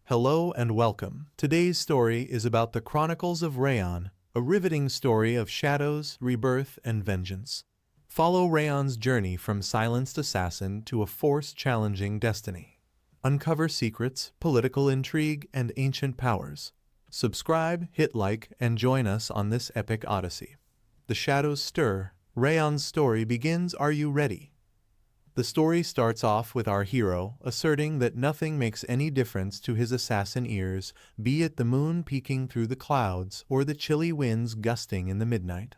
Hello and welcome. Today's story is about the Chronicles of Raon, a riveting story of shadows, rebirth, and vengeance. Follow Raon's journey from silenced assassin to a force-challenging destiny. Uncover secrets, political intrigue, and ancient powers. Subscribe, hit like, and join us on this epic odyssey. The shadows stir. Raon's story begins. Are you ready? The story starts off with our hero asserting that nothing makes any difference to his assassin ears, be it the moon peeking through the clouds or the chilly winds gusting in the midnight.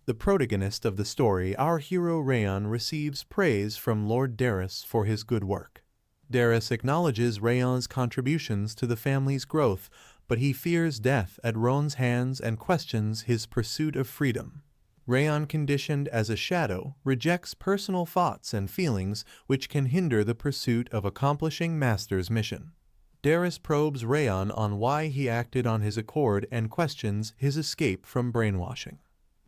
The protagonist of the story, our hero Raon, receives praise from Lord Derus for his good work. Derus acknowledges Raon's contributions to the family's growth, but he fears death at Raon's hands and questions his pursuit of freedom. Raon, conditioned as a shadow, rejects personal thoughts and feelings which can hinder the pursuit of accomplishing Master's mission. Derus probes Raon on why he acted on his accord and questions his escape from brainwashing.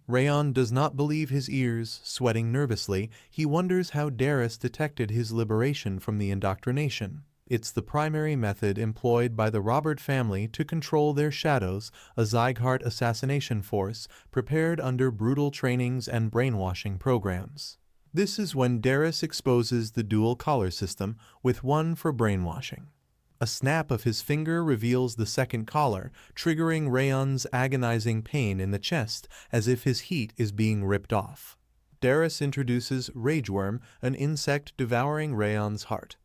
Raon does not believe his ears. Sweating nervously, he wonders how Derus detected his liberation from the indoctrination. It's the primary method employed by the Robert family to control their shadows, a Sieghart assassination force prepared under brutal trainings and brainwashing programs. This is when Derus exposes the dual collar system, with one for brainwashing. A snap of his finger reveals the second collar, triggering Raon's agonizing pain in the chest as if his heat is being ripped off. Derus introduces Rageworm, an insect devouring Raon's heart.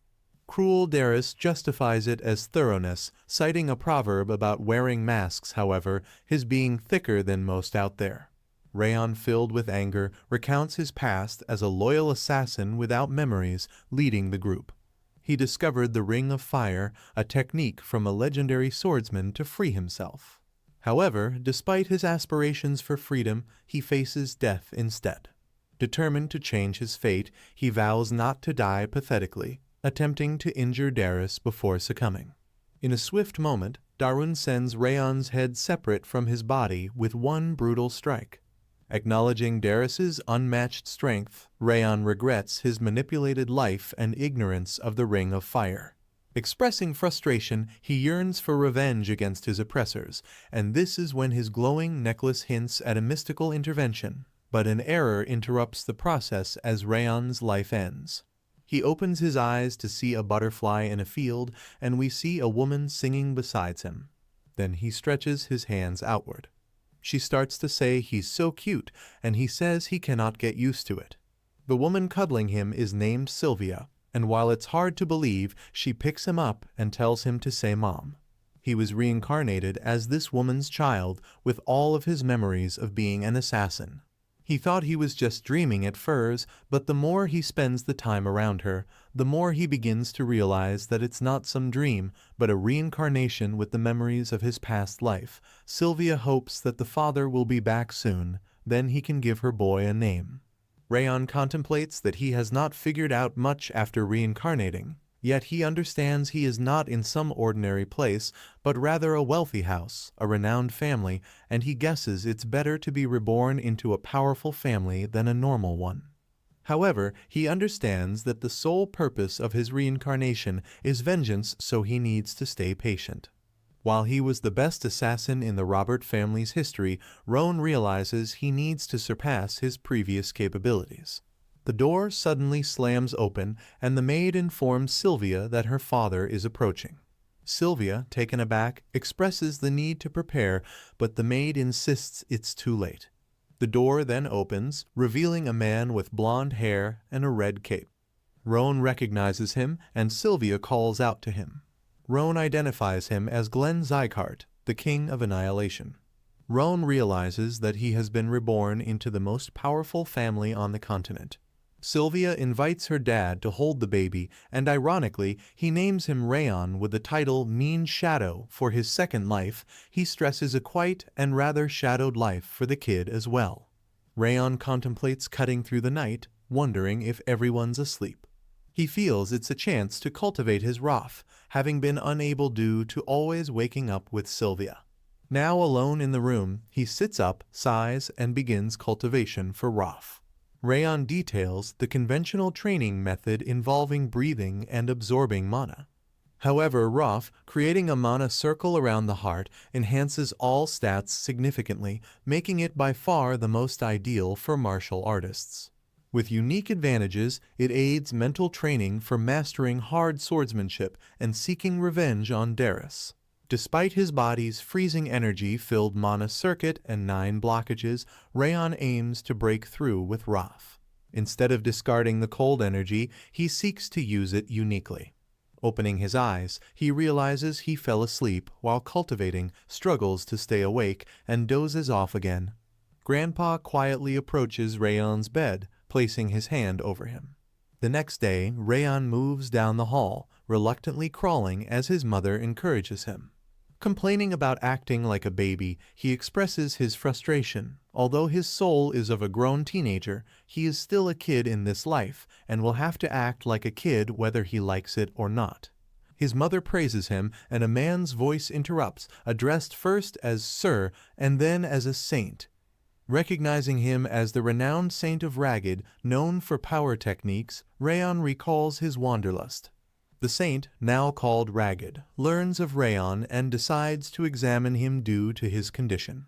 Cruel Derus justifies it as thoroughness, citing a proverb about wearing masks. However, his being thicker than most out there. Raon, filled with anger, recounts his past as a loyal assassin without memories, leading the group. He discovered the Ring of Fire, a technique from a legendary swordsman to free himself. However, despite his aspirations for freedom, he faces death instead. Determined to change his fate, he vows not to die pathetically, attempting to injure Derus before succumbing. In a swift moment, Darun sends Raon's head separate from his body with one brutal strike. Acknowledging Derus's unmatched strength, Raon regrets his manipulated life and ignorance of the Ring of Fire. Expressing frustration, he yearns for revenge against his oppressors, and this is when his glowing necklace hints at a mystical intervention. But an error interrupts the process as Raon's life ends. He opens his eyes to see a butterfly in a field, and we see a woman singing beside him. Then he stretches his hands outward. She starts to say he's so cute, and he says he cannot get used to it. The woman cuddling him is named Sylvia, and while it's hard to believe, she picks him up and tells him to say Mom. He was reincarnated as this woman's child with all of his memories of being an assassin. He thought he was just dreaming at first, but the more he spends the time around her, the more he begins to realize that it's not some dream, but a reincarnation with the memories of his past life. Sylvia hopes that the father will be back soon, then he can give her boy a name. Raon contemplates that he has not figured out much after reincarnating. Yet he understands he is not in some ordinary place, but rather a wealthy house, a renowned family, and he guesses it's better to be reborn into a powerful family than a normal one. However, he understands that the sole purpose of his reincarnation is vengeance, so he needs to stay patient. While he was the best assassin in the Robert family's history, Raon realizes he needs to surpass his previous capabilities. The door suddenly slams open, and the maid informs Sylvia that her father is approaching. Sylvia, taken aback, expresses the need to prepare, but the maid insists it's too late. The door then opens, revealing a man with blonde hair and a red cape. Raon recognizes him, and Sylvia calls out to him. Raon identifies him as Glenn Sieghart, the King of Annihilation. Raon realizes that he has been reborn into the most powerful family on the continent. Sylvia invites her dad to hold the baby, and ironically, he names him Raon with the title Mean Shadow for his second life. He stresses a quiet and rather shadowed life for the kid as well. Raon contemplates cutting through the night, wondering if everyone's asleep. He feels it's a chance to cultivate his wrath, having been unable due to always waking up with Sylvia. Now alone in the room, he sits up, sighs, and begins cultivation for wrath. Raon details the conventional training method involving breathing and absorbing mana. However, Roth, creating a mana circle around the heart, enhances all stats significantly, making it by far the most ideal for martial artists. With unique advantages, it aids mental training for mastering hard swordsmanship and seeking revenge on Derus. Despite his body's freezing energy-filled mana circuit and 9 blockages, Raon aims to break through with Roth. Instead of discarding the cold energy, he seeks to use it uniquely. Opening his eyes, he realizes he fell asleep while cultivating, struggles to stay awake, and dozes off again. Grandpa quietly approaches Raon's bed, placing his hand over him. The next day, Raon moves down the hall, reluctantly crawling as his mother encourages him. Complaining about acting like a baby, he expresses his frustration. Although his soul is of a grown teenager, he is still a kid in this life and will have to act like a kid whether he likes it or not. His mother praises him, and a man's voice interrupts, addressed first as Sir and then as a saint. Recognizing him as the renowned Saint of Ragged, known for power techniques, Raon recalls his wanderlust. The saint, now called Ragged, learns of Raon and decides to examine him due to his condition.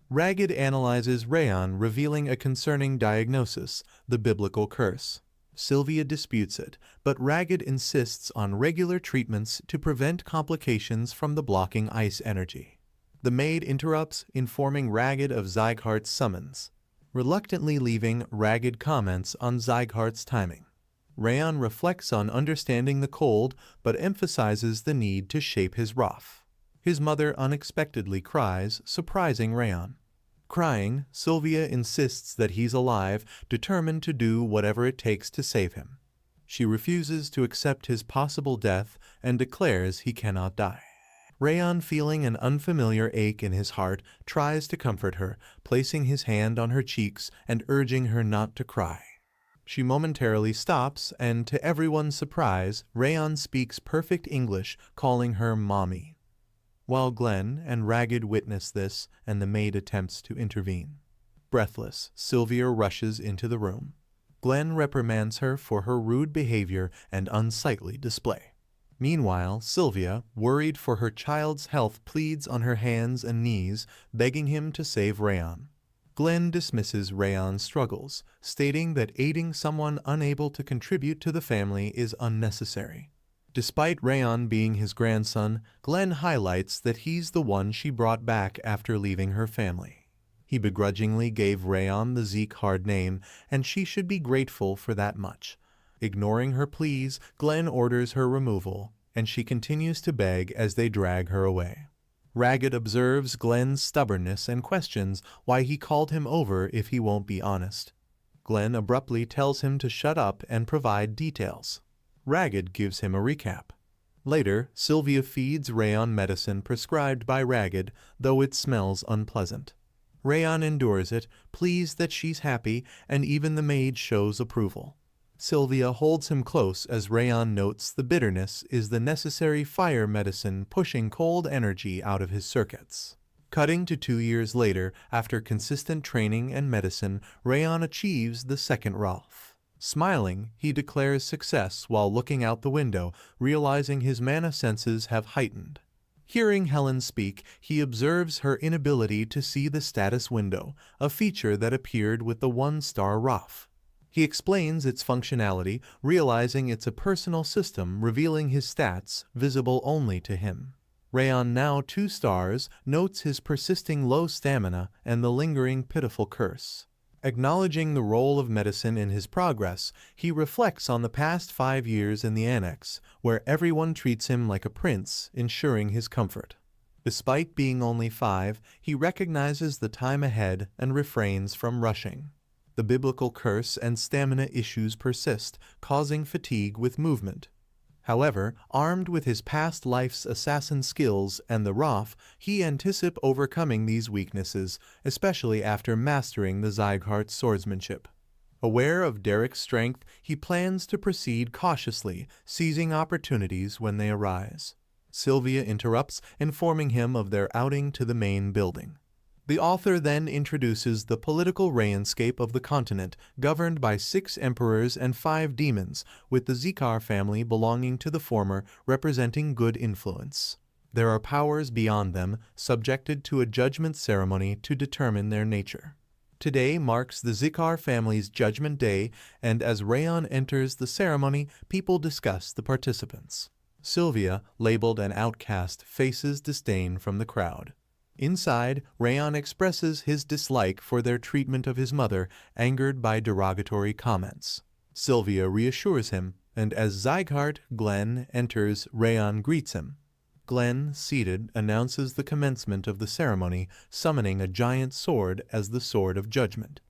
Ragged analyzes Raon, revealing a concerning diagnosis, the biblical curse. Sylvia disputes it, but Ragged insists on regular treatments to prevent complications from the blocking ice energy. The maid interrupts, informing Ragged of Sieghart's summons. Reluctantly leaving, Ragged comments on Sieghart's timing. Raon reflects on understanding the cold, but emphasizes the need to shape his wrath. His mother unexpectedly cries, surprising Raon. Crying, Sylvia insists that he's alive, determined to do whatever it takes to save him. She refuses to accept his possible death and declares he cannot die. Raon, feeling an unfamiliar ache in his heart, tries to comfort her, placing his hand on her cheeks and urging her not to cry. She momentarily stops, and to everyone's surprise, Raon speaks perfect English, calling her Mommy. While Glenn and Ragged witness this, and the maid attempts to intervene. Breathless, Sylvia rushes into the room. Glenn reprimands her for her rude behavior and unsightly display. Meanwhile, Sylvia, worried for her child's health, pleads on her hands and knees, begging him to save Raon. Glenn dismisses Raon's struggles, stating that aiding someone unable to contribute to the family is unnecessary. Despite Raon being his grandson, Glenn highlights that he's the one she brought back after leaving her family. He begrudgingly gave Raon the Sieghart name, and she should be grateful for that much. Ignoring her pleas, Glenn orders her removal, and she continues to beg as they drag her away. Ragged observes Glenn's stubbornness and questions why he called him over if he won't be honest. Glenn abruptly tells him to shut up and provide details. Ragged gives him a recap. Later, Sylvia feeds Raon medicine prescribed by Ragged, though it smells unpleasant. Raon endures it, pleased that she's happy, and even the maid shows approval. Sylvia holds him close as Raon notes the bitterness is the necessary fire medicine pushing cold energy out of his circuits. Cutting to 2 years later, after consistent training and medicine, Raon achieves the second Rolf. Smiling, he declares success while looking out the window, realizing his mana senses have heightened. Hearing Helen speak, he observes her inability to see the status window, a feature that appeared with the 1-star Rolf. He explains its functionality, realizing it's a personal system revealing his stats, visible only to him. Raon, now 2 stars, notes his persisting low stamina and the lingering pitiful curse. Acknowledging the role of medicine in his progress, he reflects on the past 5 years in the Annex, where everyone treats him like a prince, ensuring his comfort. Despite being only 5, he recognizes the time ahead and refrains from rushing. The biblical curse and stamina issues persist, causing fatigue with movement. However, armed with his past life's assassin skills and the Roth, he anticipates overcoming these weaknesses, especially after mastering the Sieghart swordsmanship. Aware of Derek's strength, he plans to proceed cautiously, seizing opportunities when they arise. Sylvia interrupts, informing him of their outing to the main building. The author then introduces the political landscape of the continent, governed by 6 emperors and 5 demons, with the Sieghart family belonging to the former, representing good influence. There are powers beyond them, subjected to a judgment ceremony to determine their nature. Today marks the Sieghart family's Judgment Day, and as Raon enters the ceremony, people discuss the participants. Sylvia, labeled an outcast, faces disdain from the crowd. Inside, Raon expresses his dislike for their treatment of his mother, angered by derogatory comments. Sylvia reassures him, and as Sieghart Glenn enters, Raon greets him. Glenn, seated, announces the commencement of the ceremony, summoning a giant sword as the Sword of Judgment.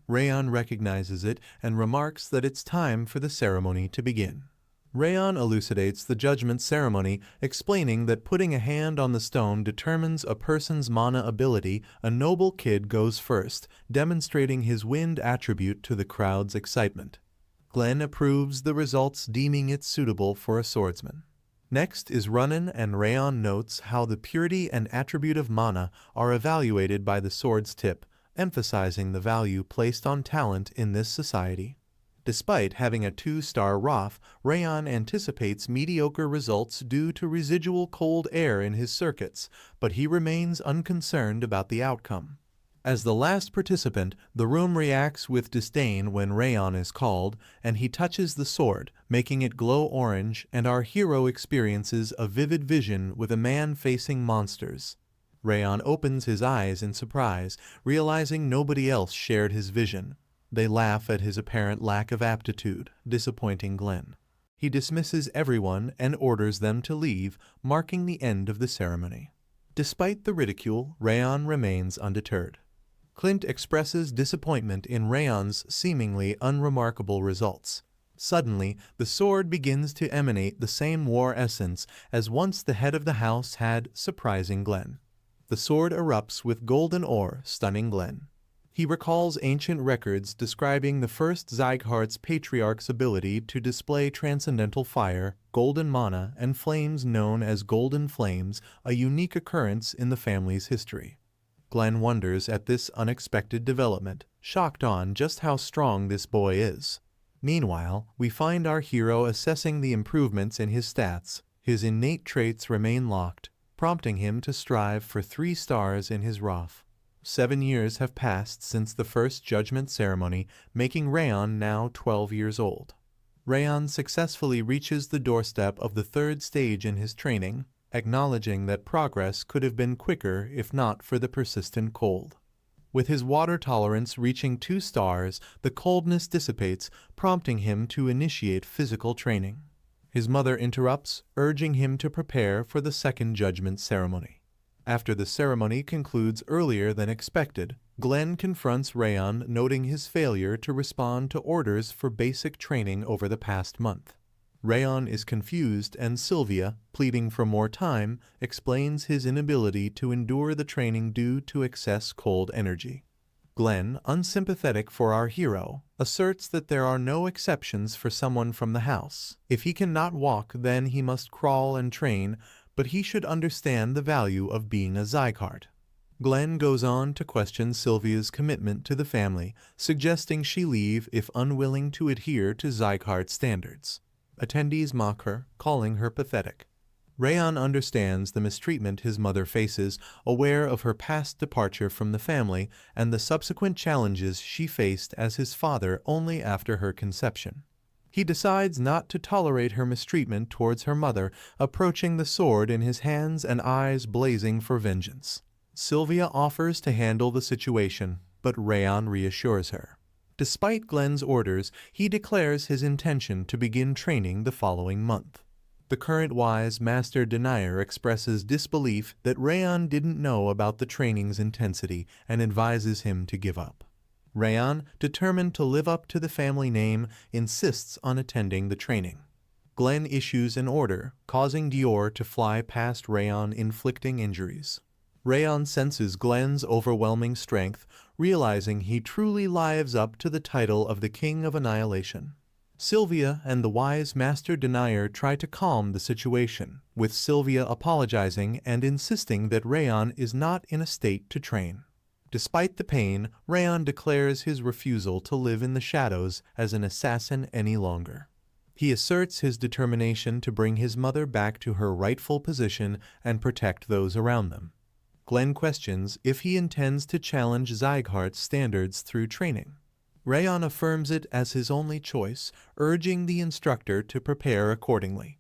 Raon recognizes it and remarks that it's time for the ceremony to begin. Raon elucidates the judgment ceremony, explaining that putting a hand on the stone determines a person's mana ability. A noble kid goes first, demonstrating his wind attribute to the crowd's excitement. Glenn approves the results, deeming it suitable for a swordsman. Next is Ronin, and Raon notes how the purity and attribute of mana are evaluated by the sword's tip, emphasizing the value placed on talent in this society. Despite having a 2-star ROF, Raon anticipates mediocre results due to residual cold air in his circuits, but he remains unconcerned about the outcome. As the last participant, the room reacts with disdain when Raon is called, and he touches the sword, making it glow orange, and our hero experiences a vivid vision with a man facing monsters. Raon opens his eyes in surprise, realizing nobody else shared his vision. They laugh at his apparent lack of aptitude, disappointing Glenn. He dismisses everyone and orders them to leave, marking the end of the ceremony. Despite the ridicule, Raon remains undeterred. Clint expresses disappointment in Raon's seemingly unremarkable results. Suddenly, the sword begins to emanate the same war essence as once the head of the house had, surprising Glenn. The sword erupts with golden ore, stunning Glenn. He recalls ancient records describing the first Sieghart's patriarch's ability to display transcendental fire, golden mana, and flames known as golden flames, a unique occurrence in the family's history. Glenn wonders at this unexpected development, shocked on just how strong this boy is. Meanwhile, we find our hero assessing the improvements in his stats. His innate traits remain locked, prompting him to strive for 3 stars in his ROF. 7 years have passed since the first judgment ceremony, making Raon now 12 years old. Raon successfully reaches the doorstep of the 3rd stage in his training, acknowledging that progress could have been quicker if not for the persistent cold. With his water tolerance reaching 2 stars, the coldness dissipates, prompting him to initiate physical training. His mother interrupts, urging him to prepare for the 2nd judgment ceremony. After the ceremony concludes earlier than expected, Glenn confronts Raon, noting his failure to respond to orders for basic training over the past month. Raon is confused, and Sylvia, pleading for more time, explains his inability to endure the training due to excess cold energy. Glenn, unsympathetic for our hero, asserts that there are no exceptions for someone from the house. If he cannot walk, then he must crawl and train, but he should understand the value of being a Sieghart. Glenn goes on to question Sylvia's commitment to the family, suggesting she leave if unwilling to adhere to Sieghart standards. Attendees mock her, calling her pathetic. Raon understands the mistreatment his mother faces, aware of her past departure from the family and the subsequent challenges she faced as his father only after her conception. He decides not to tolerate her mistreatment towards her mother, approaching the sword in his hands and eyes blazing for vengeance. Sylvia offers to handle the situation, but Raon reassures her. Despite Glenn's orders, he declares his intention to begin training the following month. The current wise Master Denier expresses disbelief that Raon didn't know about the training's intensity and advises him to give up. Raon, determined to live up to the family name, insists on attending the training. Glenn issues an order, causing Dior to fly past Raon, inflicting injuries. Raon senses Glenn's overwhelming strength, realizing he truly lives up to the title of the King of Annihilation. Sylvia and the wise Master Denier try to calm the situation, with Sylvia apologizing and insisting that Raon is not in a state to train. Despite the pain, Raon declares his refusal to live in the shadows as an assassin any longer. He asserts his determination to bring his mother back to her rightful position and protect those around them. Glenn questions if he intends to challenge Sieghart's standards through training. Raon affirms it as his only choice, urging the instructor to prepare accordingly.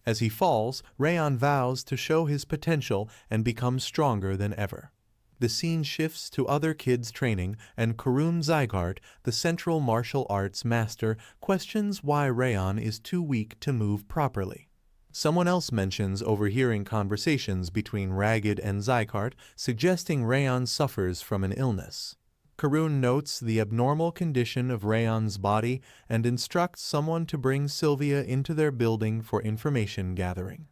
As he falls, Raon vows to show his potential and become stronger than ever. The scene shifts to other kids training, and Karun Sieghart, the central martial arts master, questions why Raon is too weak to move properly. Someone else mentions overhearing conversations between Ragged and Sieghart, suggesting Raon suffers from an illness. Karun notes the abnormal condition of Raon's body and instructs someone to bring Sylvia into their building for information gathering.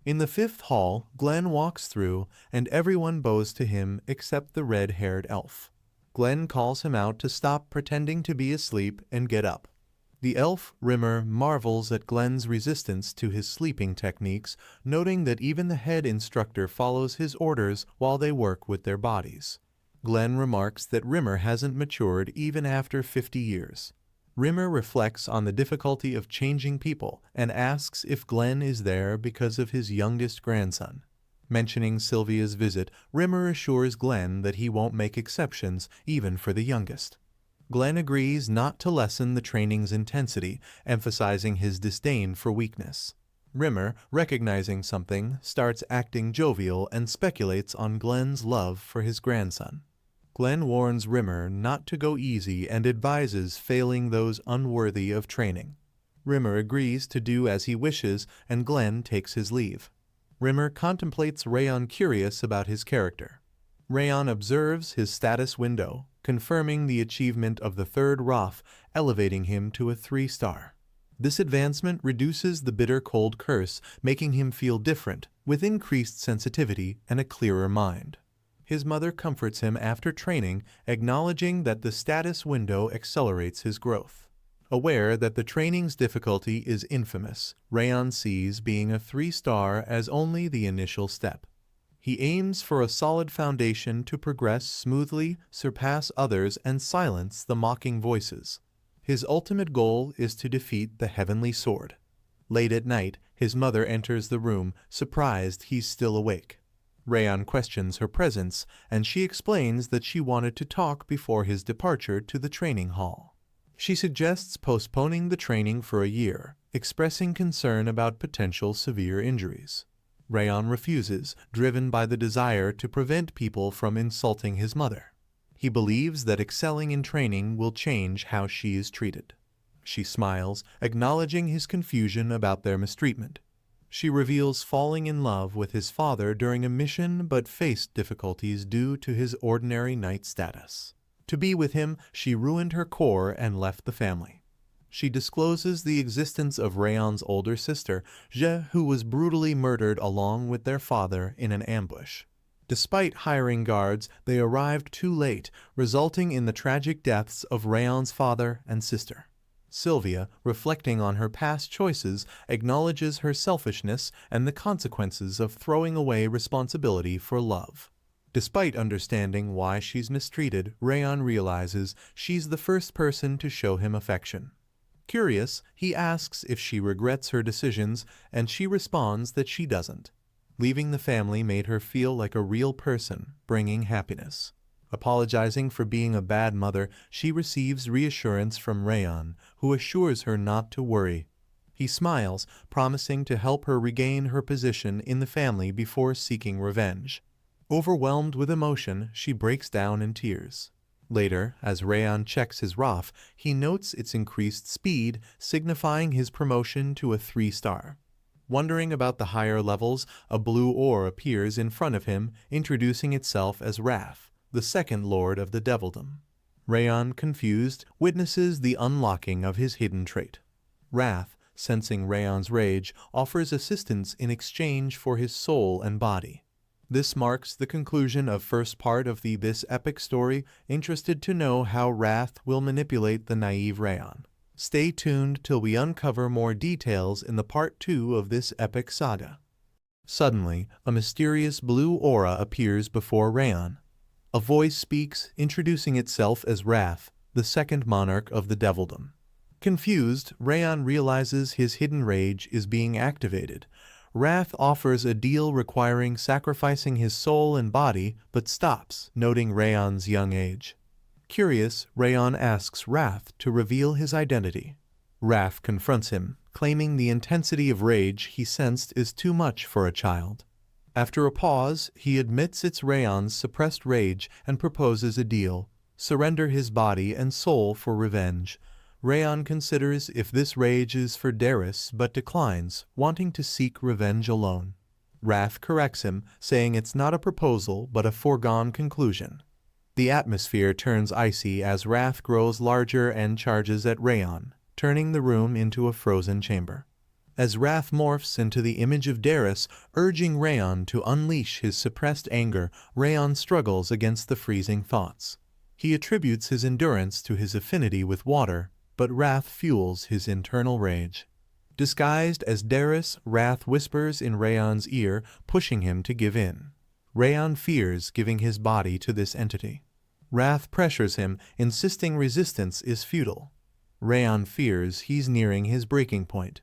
In the fifth hall, Glenn walks through, and everyone bows to him except the red-haired elf. Glenn calls him out to stop pretending to be asleep and get up. The elf, Rimmer, marvels at Glenn's resistance to his sleeping techniques, noting that even the head instructor follows his orders while they work with their bodies. Glenn remarks that Rimmer hasn't matured even after 50 years. Rimmer reflects on the difficulty of changing people and asks if Glenn is there because of his youngest grandson. Mentioning Sylvia's visit, Rimmer assures Glenn that he won't make exceptions even for the youngest. Glenn agrees not to lessen the training's intensity, emphasizing his disdain for weakness. Rimmer, recognizing something, starts acting jovial and speculates on Glenn's love for his grandson. Glenn warns Rimmer not to go easy and advises failing those unworthy of training. Rimmer agrees to do as he wishes, and Glenn takes his leave. Rimmer contemplates Raon, curious about his character. Raon observes his status window, confirming the achievement of the third Roth, elevating him to a 3-star. This advancement reduces the bitter cold curse, making him feel different, with increased sensitivity and a clearer mind. His mother comforts him after training, acknowledging that the status window accelerates his growth. Aware that the training's difficulty is infamous, Raon sees being a 3-star as only the initial step. He aims for a solid foundation to progress smoothly, surpass others, and silence the mocking voices. His ultimate goal is to defeat the Heavenly Sword. Late at night, his mother enters the room, surprised he's still awake. Raon questions her presence, and she explains that she wanted to talk before his departure to the training hall. She suggests postponing the training for a year, expressing concern about potential severe injuries. Raon refuses, driven by the desire to prevent people from insulting his mother. He believes that excelling in training will change how she is treated. She smiles, acknowledging his confusion about their mistreatment. She reveals falling in love with his father during a mission but faced difficulties due to his ordinary knight status. To be with him, she ruined her core and left the family. She discloses the existence of Raon's older sister, Je, who was brutally murdered along with their father in an ambush. Despite hiring guards, they arrived too late, resulting in the tragic deaths of Raon's father and sister. Sylvia, reflecting on her past choices, acknowledges her selfishness and the consequences of throwing away responsibility for love. Despite understanding why she's mistreated, Raon realizes she's the first person to show him affection. Curious, he asks if she regrets her decisions, and she responds that she doesn't. Leaving the family made her feel like a real person, bringing happiness. Apologizing for being a bad mother, she receives reassurance from Raon, who assures her not to worry. He smiles, promising to help her regain her position in the family before seeking revenge. Overwhelmed with emotion, she breaks down in tears. Later, as Raon checks his Roth, he notes its increased speed, signifying his promotion to a 3-star. Wondering about the higher levels, a blue ore appears in front of him, introducing itself as Wrath, the second lord of the Devildom. Raon, confused, witnesses the unlocking of his hidden trait. Wrath, sensing Raon's rage, offers assistance in exchange for his soul and body. This marks the conclusion of first part of this epic story. Interested to know how Wrath will manipulate the naive Raon? Stay tuned till we uncover more details in the part 2 of this epic saga. Suddenly, a mysterious blue aura appears before Raon. A voice speaks, introducing itself as Wrath, the second monarch of the Devildom. Confused, Raon realizes his hidden rage is being activated. Wrath offers a deal requiring sacrificing his soul and body, but stops, noting Raon's young age. Curious, Raon asks Wrath to reveal his identity. Wrath confronts him, claiming the intensity of rage he sensed is too much for a child. After a pause, he admits it's Raon's suppressed rage and proposes a deal: surrender his body and soul for revenge. Raon considers if this rage is for Derus but declines, wanting to seek revenge alone. Wrath corrects him, saying it's not a proposal but a foregone conclusion. The atmosphere turns icy as Wrath grows larger and charges at Raon, turning the room into a frozen chamber. As Wrath morphs into the image of Derus, urging Raon to unleash his suppressed anger, Raon struggles against the freezing thoughts. He attributes his endurance to his affinity with water, but Wrath fuels his internal rage. Disguised as Derus, Wrath whispers in Raon's ear, pushing him to give in. Raon fears giving his body to this entity. Wrath pressures him, insisting resistance is futile. Raon fears he's nearing his breaking point.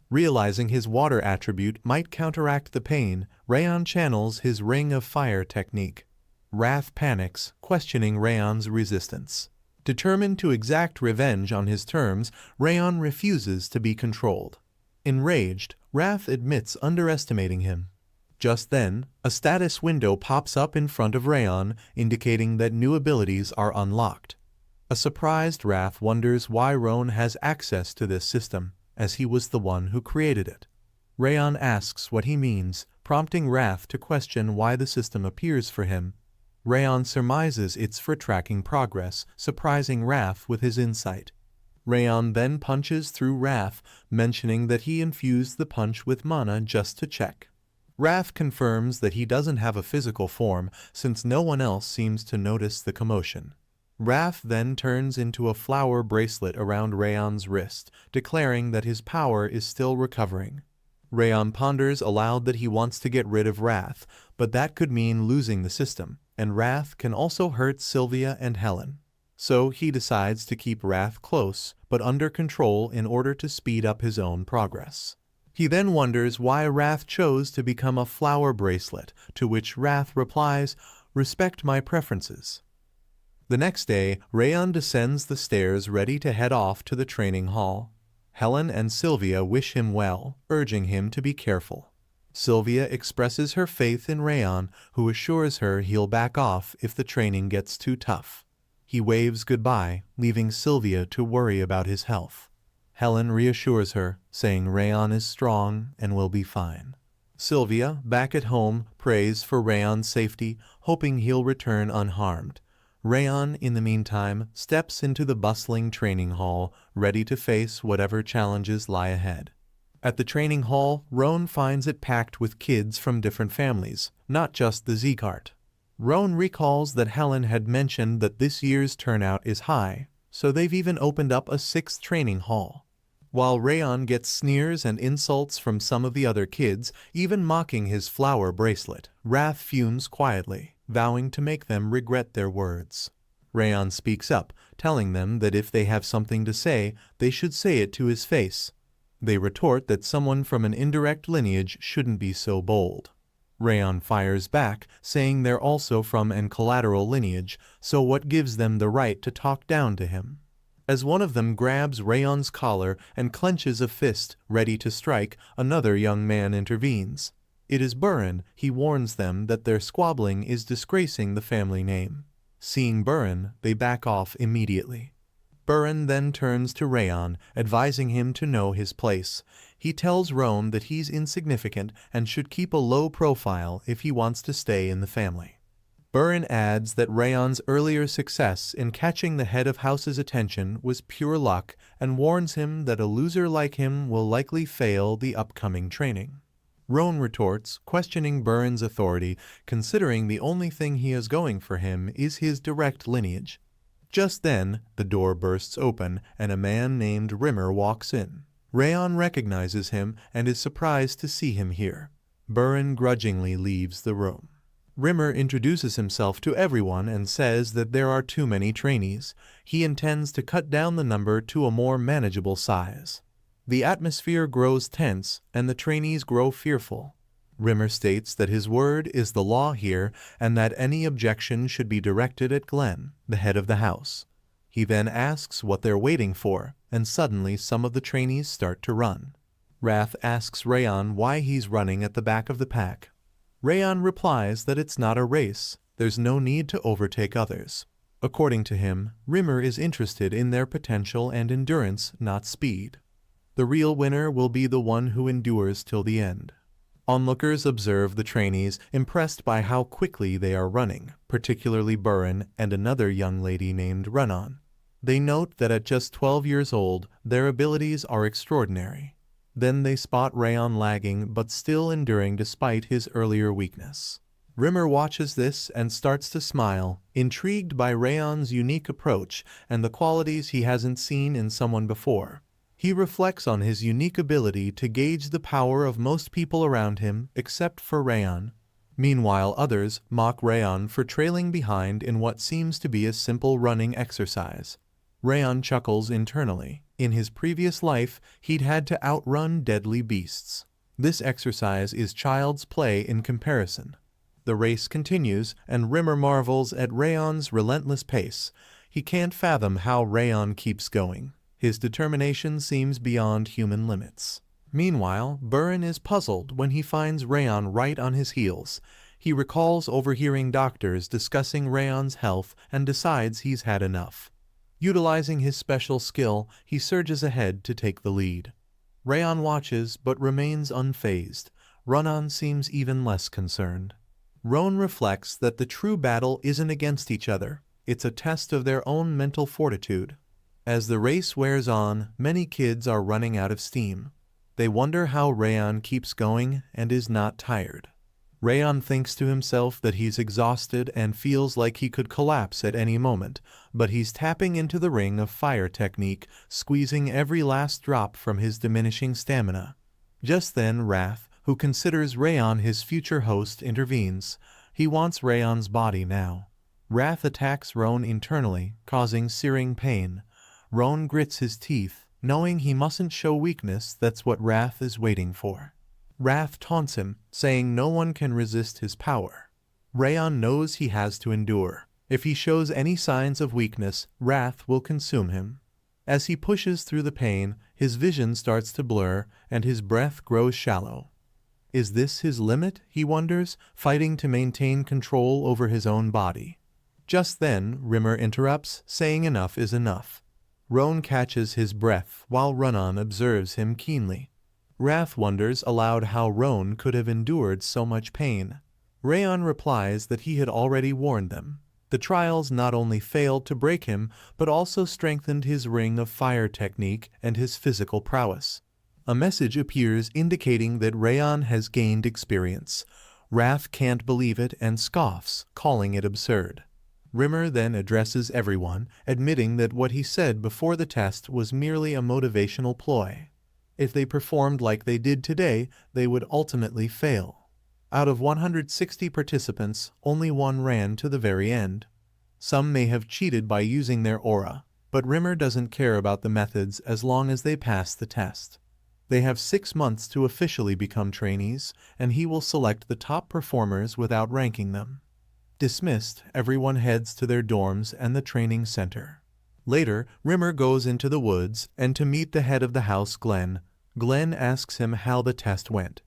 Realizing his water attribute might counteract the pain, Raon channels his Ring of Fire technique. Wrath panics, questioning Raon's resistance. Determined to exact revenge on his terms, Raon refuses to be controlled. Enraged, Wrath admits underestimating him. Just then, a status window pops up in front of Raon, indicating that new abilities are unlocked. A surprised Wrath wonders why Raon has access to this system, as he was the one who created it. Raon asks what he means, prompting Wrath to question why the system appears for him. Raon surmises it's for tracking progress, surprising Wrath with his insight. Raon then punches through Wrath, mentioning that he infused the punch with mana just to check. Wrath confirms that he doesn't have a physical form, since no one else seems to notice the commotion. Wrath then turns into a flower bracelet around Raon's wrist, declaring that his power is still recovering. Raon ponders aloud that he wants to get rid of Wrath, but that could mean losing the system, and Wrath can also hurt Sylvia and Helen. So he decides to keep Wrath close, but under control in order to speed up his own progress. He then wonders why Wrath chose to become a flower bracelet, to which Wrath replies, "Respect my preferences." The next day, Raon descends the stairs ready to head off to the training hall. Helen and Sylvia wish him well, urging him to be careful. Sylvia expresses her faith in Raon, who assures her he'll back off if the training gets too tough. He waves goodbye, leaving Sylvia to worry about his health. Helen reassures her, saying Raon is strong and will be fine. Sylvia, back at home, prays for Raon's safety, hoping he'll return unharmed. Raon, in the meantime, steps into the bustling training hall, ready to face whatever challenges lie ahead. At the training hall, Raon finds it packed with kids from different families, not just the Sieghart. Raon recalls that Helen had mentioned that this year's turnout is high, so they've even opened up a 6th training hall. While Raon gets sneers and insults from some of the other kids, even mocking his flower bracelet, Wrath fumes quietly, vowing to make them regret their words. Raon speaks up, telling them that if they have something to say, they should say it to his face. They retort that someone from an indirect lineage shouldn't be so bold. Raon fires back, saying they're also from an collateral lineage, so what gives them the right to talk down to him? As one of them grabs Raon's collar and clenches a fist, ready to strike, another young man intervenes. It is Burin. He warns them that their squabbling is disgracing the family name. Seeing Burin, they back off immediately. Burin then turns to Raon, advising him to know his place. He tells Raon that he's insignificant and should keep a low profile if he wants to stay in the family. Burin adds that Raon's earlier success in catching the head of House's attention was pure luck and warns him that a loser like him will likely fail the upcoming training. Raon retorts, questioning Burin's authority, considering the only thing he has going for him is his direct lineage. Just then, the door bursts open and a man named Rimmer walks in. Raon recognizes him and is surprised to see him here. Burin grudgingly leaves the room. Rimmer introduces himself to everyone and says that there are too many trainees. He intends to cut down the number to a more manageable size. The atmosphere grows tense and the trainees grow fearful. Rimmer states that his word is the law here and that any objection should be directed at Glenn, the head of the house. He then asks what they're waiting for, and suddenly some of the trainees start to run. Wrath asks Raon why he's running at the back of the pack. Raon replies that it's not a race, there's no need to overtake others. According to him, Rimmer is interested in their potential and endurance, not speed. The real winner will be the one who endures till the end. Onlookers observe the trainees, impressed by how quickly they are running, particularly Burin and another young lady named Raon. They note that at just 12 years old, their abilities are extraordinary. Then they spot Raon lagging but still enduring despite his earlier weakness. Rimmer watches this and starts to smile, intrigued by Raon's unique approach and the qualities he hasn't seen in someone before. He reflects on his unique ability to gauge the power of most people around him except for Raon. Meanwhile, others mock Raon for trailing behind in what seems to be a simple running exercise. Raon chuckles internally. In his previous life, he'd had to outrun deadly beasts. This exercise is child's play in comparison. The race continues, and Rimmer marvels at Raon's relentless pace. He can't fathom how Raon keeps going. His determination seems beyond human limits. Meanwhile, Burin is puzzled when he finds Raon right on his heels. He recalls overhearing doctors discussing Raon's health and decides he's had enough. Utilizing his special skill, he surges ahead to take the lead. Raon watches but remains unfazed. Raon seems even less concerned. Raon reflects that the true battle isn't against each other. It's a test of their own mental fortitude. As the race wears on, many kids are running out of steam. They wonder how Raon keeps going and is not tired. Raon thinks to himself that he's exhausted and feels like he could collapse at any moment, but he's tapping into the ring of fire technique, squeezing every last drop from his diminishing stamina. Just then, Wrath, who considers Raon his future host, intervenes. He wants Raon's body now. Wrath attacks Raon internally, causing searing pain. Raon grits his teeth, knowing he mustn't show weakness. That's what Wrath is waiting for. Wrath taunts him, saying no one can resist his power. Raon knows he has to endure. If he shows any signs of weakness, Wrath will consume him. As he pushes through the pain, his vision starts to blur and his breath grows shallow. Is this his limit, he wonders, fighting to maintain control over his own body. Just then, Rimmer interrupts, saying enough is enough. Raon catches his breath while Raon observes him keenly. Wrath wonders aloud how Raon could have endured so much pain. Raon replies that he had already warned them. The trials not only failed to break him, but also strengthened his ring of fire technique and his physical prowess. A message appears indicating that Raon has gained experience. Wrath can't believe it and scoffs, calling it absurd. Rimmer then addresses everyone, admitting that what he said before the test was merely a motivational ploy. If they performed like they did today, they would ultimately fail. Out of 160 participants, only one ran to the very end. Some may have cheated by using their aura, but Rimmer doesn't care about the methods as long as they pass the test. They have 6 months to officially become trainees, and he will select the top performers without ranking them. Dismissed, everyone heads to their dorms and the training center. Later, Rimmer goes into the woods and to meet the head of the house, Glenn. Glenn asks him how the test went.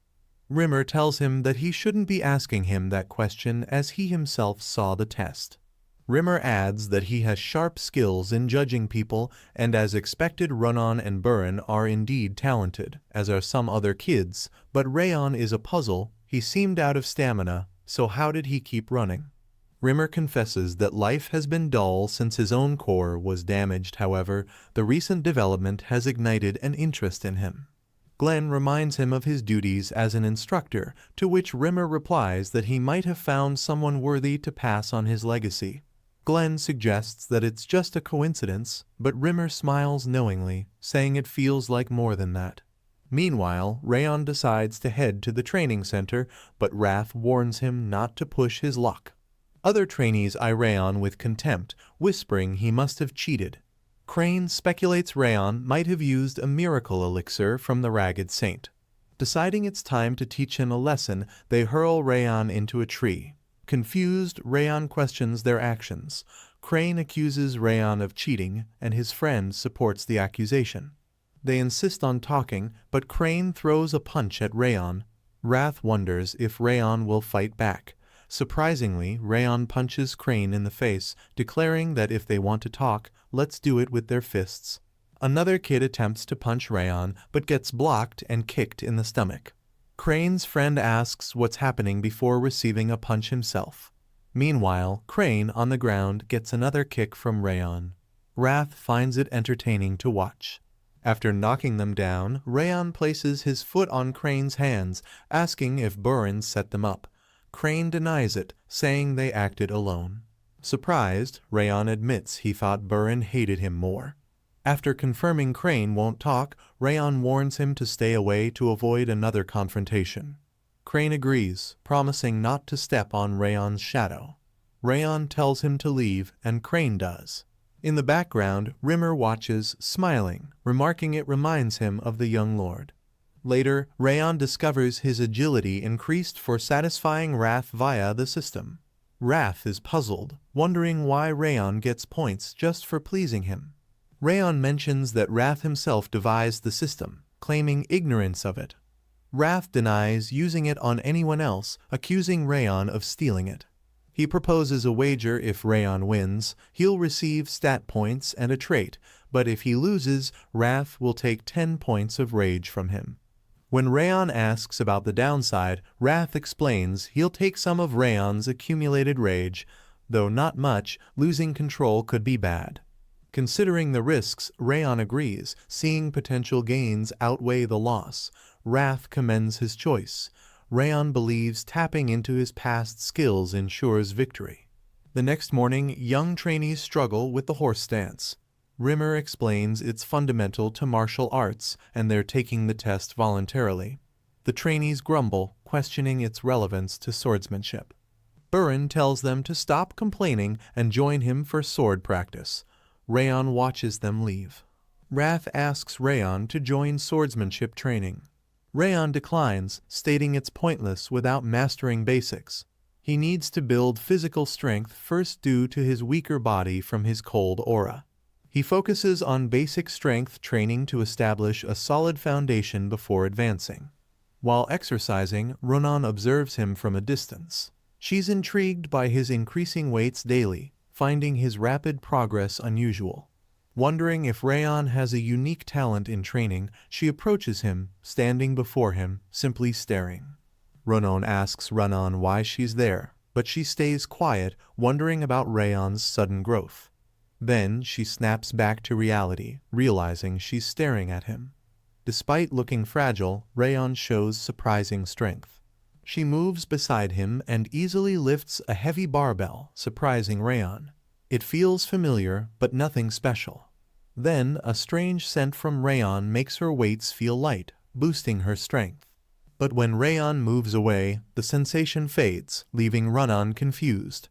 Rimmer tells him that he shouldn't be asking him that question as he himself saw the test. Rimmer adds that he has sharp skills in judging people, and as expected, Raon and Burin are indeed talented, as are some other kids, but Raon is a puzzle. He seemed out of stamina, so how did he keep running? Rimmer confesses that life has been dull since his own core was damaged. However, the recent development has ignited an interest in him. Glenn reminds him of his duties as an instructor, to which Rimmer replies that he might have found someone worthy to pass on his legacy. Glenn suggests that it's just a coincidence, but Rimmer smiles knowingly, saying it feels like more than that. Meanwhile, Raon decides to head to the training center, but Wrath warns him not to push his luck. Other trainees eye Raon with contempt, whispering he must have cheated. Crane speculates Raon might have used a miracle elixir from the Ragged Saint. Deciding it's time to teach him a lesson, they hurl Raon into a tree. Confused, Raon questions their actions. Crane accuses Raon of cheating, and his friend supports the accusation. They insist on talking, but Crane throws a punch at Raon. Wrath wonders if Raon will fight back. Surprisingly, Raon punches Crane in the face, declaring that if they want to talk, let's do it with their fists. Another kid attempts to punch Raon, but gets blocked and kicked in the stomach. Crane's friend asks what's happening before receiving a punch himself. Meanwhile, Crane, on the ground, gets another kick from Raon. Wrath finds it entertaining to watch. After knocking them down, Raon places his foot on Crane's hands, asking if Burin set them up. Crane denies it, saying they acted alone. Surprised, Raon admits he thought Burin hated him more. After confirming Crane won't talk, Raon warns him to stay away to avoid another confrontation. Crane agrees, promising not to step on Raon's shadow. Raon tells him to leave, and Crane does. In the background, Rimmer watches, smiling, remarking it reminds him of the young lord. Later, Raon discovers his agility increased for satisfying Wrath via the system. Wrath is puzzled, wondering why Raon gets points just for pleasing him. Raon mentions that Wrath himself devised the system, claiming ignorance of it. Wrath denies using it on anyone else, accusing Raon of stealing it. He proposes a wager. If Raon wins, he'll receive stat points and a trait, but if he loses, Wrath will take 10 points of rage from him. When Raon asks about the downside, Wrath explains he'll take some of Raon's accumulated rage, though not much. Losing control could be bad. Considering the risks, Raon agrees, seeing potential gains outweigh the loss. Wrath commends his choice. Raon believes tapping into his past skills ensures victory. The next morning, young trainees struggle with the horse stance. Rimmer explains it's fundamental to martial arts, and they're taking the test voluntarily. The trainees grumble, questioning its relevance to swordsmanship. Burin tells them to stop complaining and join him for sword practice. Raon watches them leave. Wrath asks Raon to join swordsmanship training. Raon declines, stating it's pointless without mastering basics. He needs to build physical strength first due to his weaker body from his cold aura. He focuses on basic strength training to establish a solid foundation before advancing. While exercising, Ronan observes him from a distance. She's intrigued by his increasing weights daily, finding his rapid progress unusual. Wondering if Raon has a unique talent in training, she approaches him, standing before him, simply staring. Ronan asks Ronan why she's there, but she stays quiet, wondering about Raon's sudden growth. Then she snaps back to reality, realizing she's staring at him. Despite looking fragile, Raon shows surprising strength. She moves beside him and easily lifts a heavy barbell, surprising Raon. It feels familiar, but nothing special. Then, a strange scent from Raon makes her weights feel light, boosting her strength. But when Raon moves away, the sensation fades, leaving Ronan confused.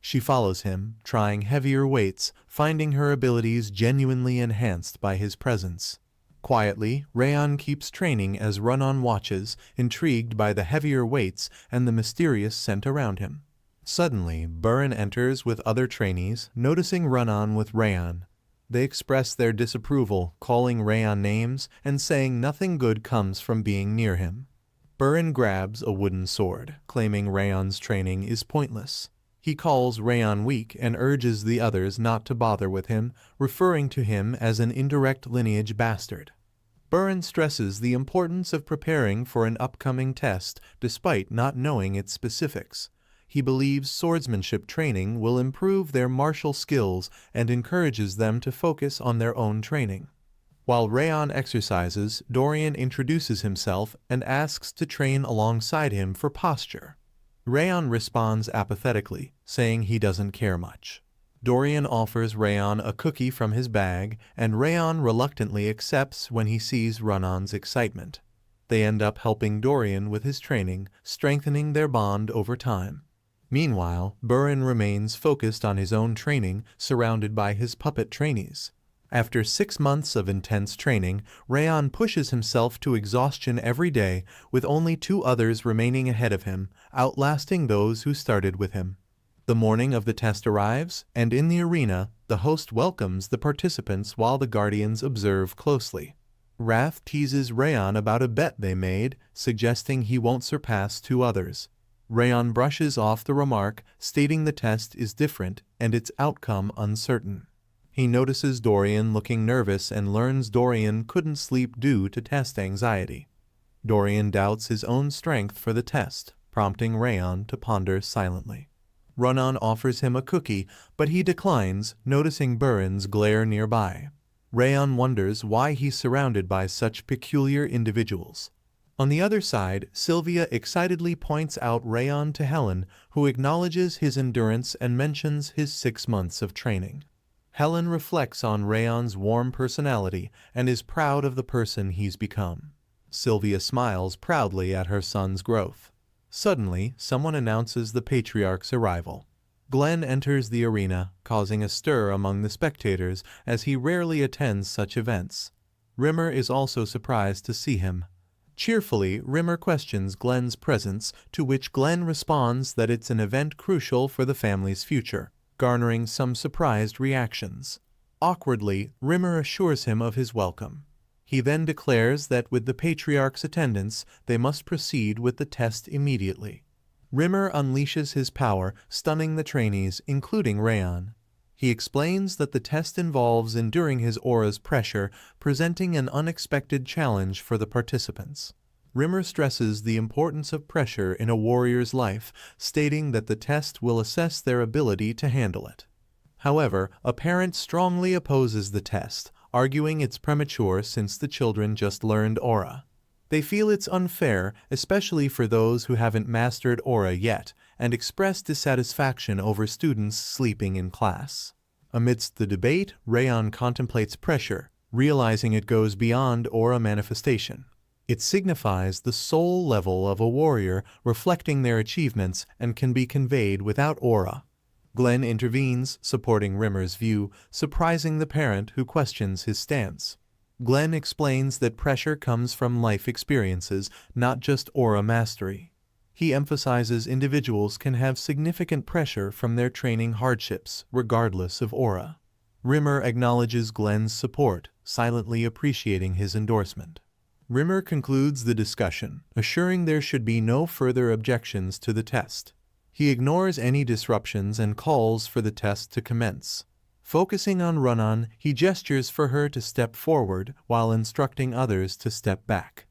She follows him, trying heavier weights, finding her abilities genuinely enhanced by his presence. Quietly, Raon keeps training as Ronan watches, intrigued by the heavier weights and the mysterious scent around him. Suddenly, Burin enters with other trainees, noticing Ronan with Raon. They express their disapproval, calling Raon names and saying nothing good comes from being near him. Burin grabs a wooden sword, claiming Raon's training is pointless. He calls Raon weak and urges the others not to bother with him, referring to him as an indirect lineage bastard. Burin stresses the importance of preparing for an upcoming test despite not knowing its specifics. He believes swordsmanship training will improve their martial skills and encourages them to focus on their own training. While Raon exercises, Dorian introduces himself and asks to train alongside him for posture. Raon responds apathetically, saying he doesn't care much. Dorian offers Raon a cookie from his bag, and Raon reluctantly accepts when he sees Ranon's excitement. They end up helping Dorian with his training, strengthening their bond over time. Meanwhile, Burin remains focused on his own training, surrounded by his puppet trainees. After 6 months of intense training, Raon pushes himself to exhaustion every day, with only 2 others remaining ahead of him, outlasting those who started with him. The morning of the test arrives, and in the arena, the host welcomes the participants while the Guardians observe closely. Wrath teases Raon about a bet they made, suggesting he won't surpass 2 others. Raon brushes off the remark, stating the test is different and its outcome uncertain. He notices Dorian looking nervous and learns Dorian couldn't sleep due to test anxiety. Dorian doubts his own strength for the test, prompting Raon to ponder silently. Raon offers him a cookie, but he declines, noticing Burin's glare nearby. Raon wonders why he's surrounded by such peculiar individuals. On the other side, Sylvia excitedly points out Raon to Helen, who acknowledges his endurance and mentions his 6 months of training. Helen reflects on Raon's warm personality and is proud of the person he's become. Sylvia smiles proudly at her son's growth. Suddenly, someone announces the Patriarch's arrival. Glenn enters the arena, causing a stir among the spectators as he rarely attends such events. Rimmer is also surprised to see him. Cheerfully, Rimmer questions Glenn's presence, to which Glenn responds that it's an event crucial for the family's future, garnering some surprised reactions. Awkwardly, Rimmer assures him of his welcome. He then declares that with the Patriarch's attendance, they must proceed with the test immediately. Rimmer unleashes his power, stunning the trainees, including Raon. He explains that the test involves enduring his aura's pressure, presenting an unexpected challenge for the participants. Rimmer stresses the importance of pressure in a warrior's life, stating that the test will assess their ability to handle it. However, a parent strongly opposes the test, arguing it's premature since the children just learned aura. They feel it's unfair, especially for those who haven't mastered aura yet, and express dissatisfaction over students sleeping in class. Amidst the debate, Raon contemplates pressure, realizing it goes beyond aura manifestation. It signifies the soul level of a warrior, reflecting their achievements and can be conveyed without aura. Glenn intervenes, supporting Rimmer's view, surprising the parent who questions his stance. Glenn explains that pressure comes from life experiences, not just aura mastery. He emphasizes individuals can have significant pressure from their training hardships, regardless of aura. Rimmer acknowledges Glenn's support, silently appreciating his endorsement. Rimmer concludes the discussion, assuring there should be no further objections to the test. He ignores any disruptions and calls for the test to commence. Focusing on Raon, he gestures for her to step forward while instructing others to step back.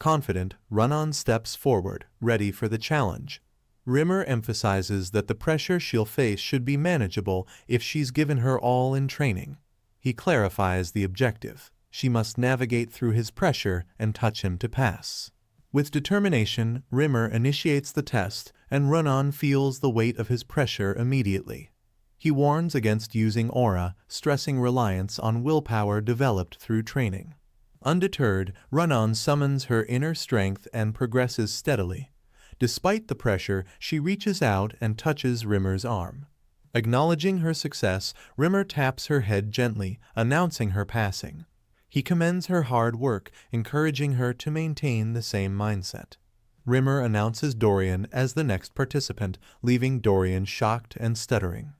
Confident, Raon steps forward, ready for the challenge. Rimmer emphasizes that the pressure she'll face should be manageable if she's given her all in training. He clarifies the objective. She must navigate through his pressure and touch him to pass. With determination, Rimmer initiates the test, and Raon feels the weight of his pressure immediately. He warns against using aura, stressing reliance on willpower developed through training. Undeterred, Raon summons her inner strength and progresses steadily. Despite the pressure, she reaches out and touches Rimmer's arm. Acknowledging her success, Rimmer taps her head gently, announcing her passing. He commends her hard work, encouraging her to maintain the same mindset. Rimmer announces Dorian as the next participant, leaving Dorian shocked and stuttering.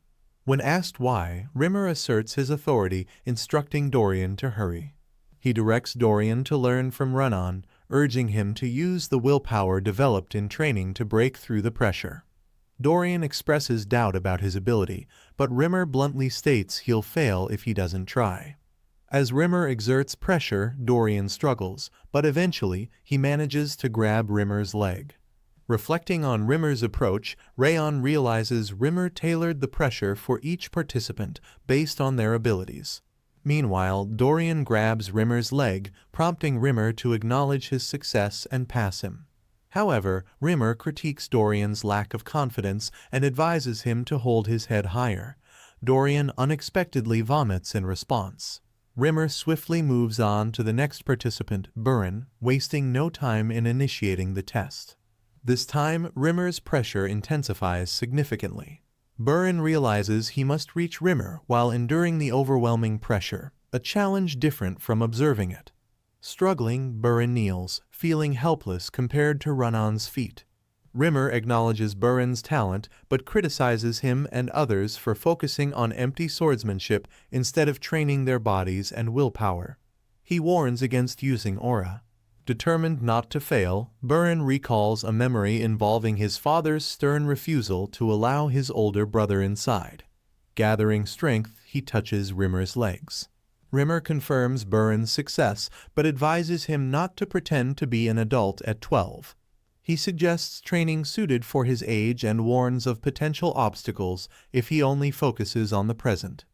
When asked why, Rimmer asserts his authority, instructing Dorian to hurry. He directs Dorian to learn from Raon, urging him to use the willpower developed in training to break through the pressure. Dorian expresses doubt about his ability, but Rimmer bluntly states he'll fail if he doesn't try. As Rimmer exerts pressure, Dorian struggles, but eventually he manages to grab Rimmer's leg. Reflecting on Rimmer's approach, Raon realizes Rimmer tailored the pressure for each participant based on their abilities. Meanwhile, Dorian grabs Rimmer's leg, prompting Rimmer to acknowledge his success and pass him. However, Rimmer critiques Dorian's lack of confidence and advises him to hold his head higher. Dorian unexpectedly vomits in response. Rimmer swiftly moves on to the next participant, Buren, wasting no time in initiating the test. This time, Rimmer's pressure intensifies significantly. Buren realizes he must reach Rimmer while enduring the overwhelming pressure, a challenge different from observing it. Struggling, Buren kneels, feeling helpless compared to Raon's feat. Rimmer acknowledges Buren's talent but criticizes him and others for focusing on empty swordsmanship instead of training their bodies and willpower. He warns against using aura. Determined not to fail, Buren recalls a memory involving his father's stern refusal to allow his older brother inside. Gathering strength, he touches Rimmer's legs. Rimmer confirms Buren's success but advises him not to pretend to be an adult at 12. He suggests training suited for his age and warns of potential obstacles if he only focuses on the present.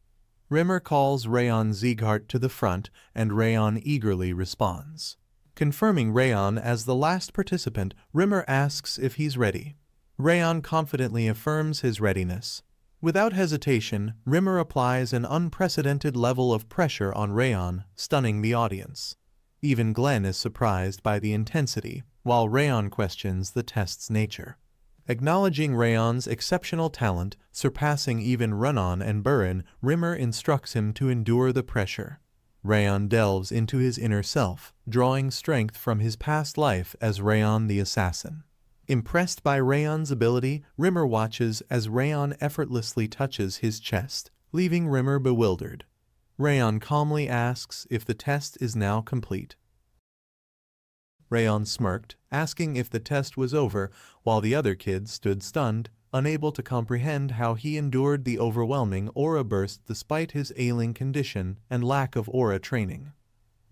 Rimmer calls Raon Sieghart to the front, and Raon eagerly responds. Confirming Raon as the last participant, Rimmer asks if he's ready. Raon confidently affirms his readiness. Without hesitation, Rimmer applies an unprecedented level of pressure on Raon, stunning the audience. Even Glenn is surprised by the intensity, while Raon questions the test's nature. Acknowledging Raon's exceptional talent, surpassing even Raon and Buren, Rimmer instructs him to endure the pressure. Raon delves into his inner self, drawing strength from his past life as Raon the assassin. Impressed by Raon's ability, Rimmer watches as Raon effortlessly touches his chest, leaving Rimmer bewildered. Raon calmly asks if the test is now complete. Raon smirked, asking if the test was over, while the other kids stood stunned, unable to comprehend how he endured the overwhelming aura burst despite his ailing condition and lack of aura training.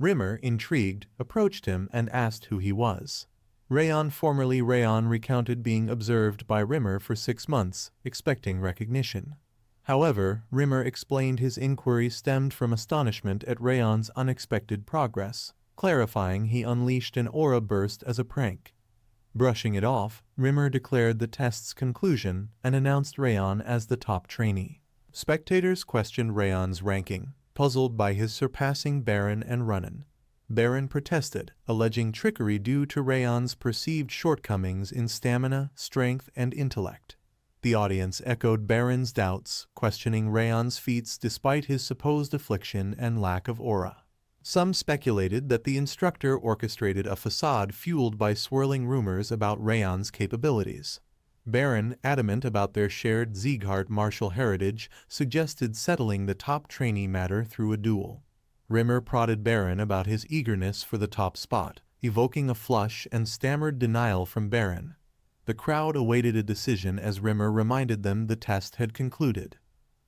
Rimmer, intrigued, approached him and asked who he was. Raon, formerly Raon, recounted being observed by Rimmer for 6 months, expecting recognition. However, Rimmer explained his inquiry stemmed from astonishment at Raon's unexpected progress, clarifying he unleashed an aura burst as a prank. Brushing it off, Rimmer declared the test's conclusion and announced Raon as the top trainee. Spectators questioned Raon's ranking, puzzled by his surpassing Buren and Raon. Buren protested, alleging trickery due to Raon's perceived shortcomings in stamina, strength, and intellect. The audience echoed Buren's doubts, questioning Raon's feats despite his supposed affliction and lack of aura. Some speculated that the instructor orchestrated a facade fueled by swirling rumors about Raon's capabilities. Buren, adamant about their shared Sieghart martial heritage, suggested settling the top trainee matter through a duel. Rimmer prodded Buren about his eagerness for the top spot, evoking a flush and stammered denial from Buren. The crowd awaited a decision as Rimmer reminded them the test had concluded.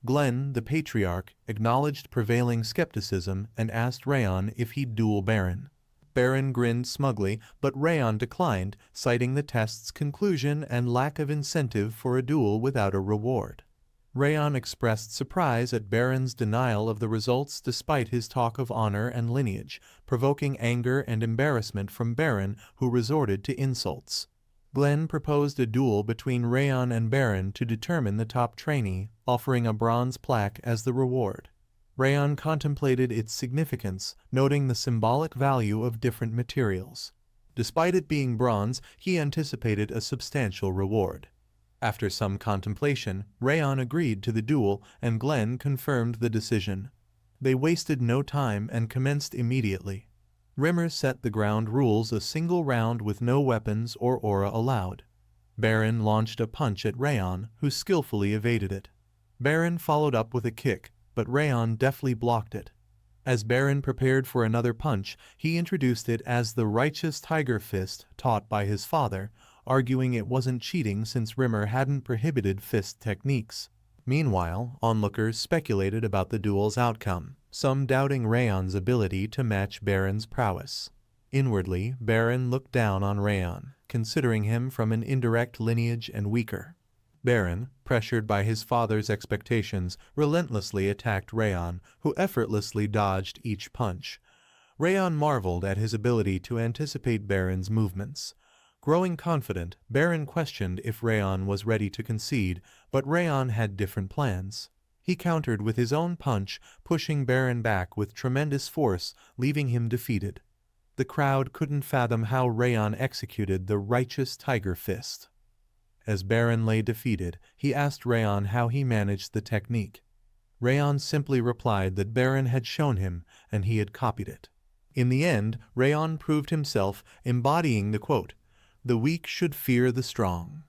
Glenn, the patriarch, acknowledged prevailing skepticism and asked Raon if he'd duel Buren. Buren grinned smugly, but Raon declined, citing the test's conclusion and lack of incentive for a duel without a reward. Raon expressed surprise at Buren's denial of the results despite his talk of honor and lineage, provoking anger and embarrassment from Buren, who resorted to insults. Glenn proposed a duel between Raon and Buren to determine the top trainee, offering a bronze plaque as the reward. Raon contemplated its significance, noting the symbolic value of different materials. Despite it being bronze, he anticipated a substantial reward. After some contemplation, Raon agreed to the duel, and Glenn confirmed the decision. They wasted no time and commenced immediately. Rimmer set the ground rules: a single round with no weapons or aura allowed. Buren launched a punch at Raon, who skillfully evaded it. Buren followed up with a kick, but Raon deftly blocked it. As Buren prepared for another punch, he introduced it as the righteous tiger fist taught by his father, arguing it wasn't cheating since Rimmer hadn't prohibited fist techniques. Meanwhile, onlookers speculated about the duel's outcome, some doubting Raon's ability to match Buren's prowess. Inwardly, Buren looked down on Raon, considering him from an indirect lineage and weaker. Buren, pressured by his father's expectations, relentlessly attacked Raon, who effortlessly dodged each punch. Raon marveled at his ability to anticipate Buren's movements. Growing confident, Buren questioned if Raon was ready to concede, but Raon had different plans. He countered with his own punch, pushing Baron back with tremendous force, leaving him defeated. The crowd couldn't fathom how Raon executed the righteous tiger fist. As Baron lay defeated, he asked Raon how he managed the technique. Raon simply replied that Baron had shown him, and he had copied it. In the end, Raon proved himself, embodying the quote, "The weak should fear the strong."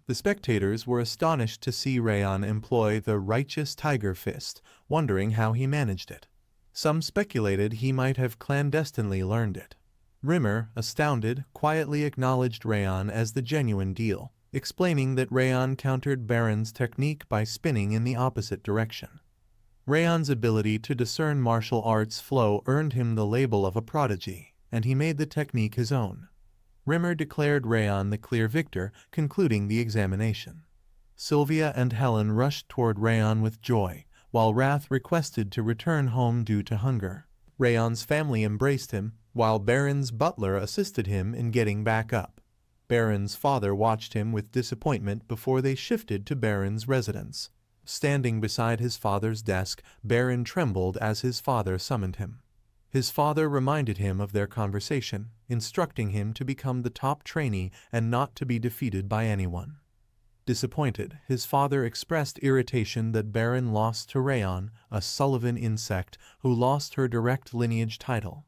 The spectators were astonished to see Raon employ the righteous tiger fist, wondering how he managed it. Some speculated he might have clandestinely learned it. Rimmer, astounded, quietly acknowledged Raon as the genuine deal, explaining that Raon countered Baron's technique by spinning in the opposite direction. Raon's ability to discern martial arts flow earned him the label of a prodigy, and he made the technique his own. Rimmer declared Raon the clear victor, concluding the examination. Sylvia and Helen rushed toward Raon with joy, while Wrath requested to return home due to hunger. Raon's family embraced him, while Baron's butler assisted him in getting back up. Baron's father watched him with disappointment before they shifted to Baron's residence. Standing beside his father's desk, Baron trembled as his father summoned him. His father reminded him of their conversation, instructing him to become the top trainee and not to be defeated by anyone. Disappointed, his father expressed irritation that Baron lost to Raon, a Sullivan insect, who lost her direct lineage title.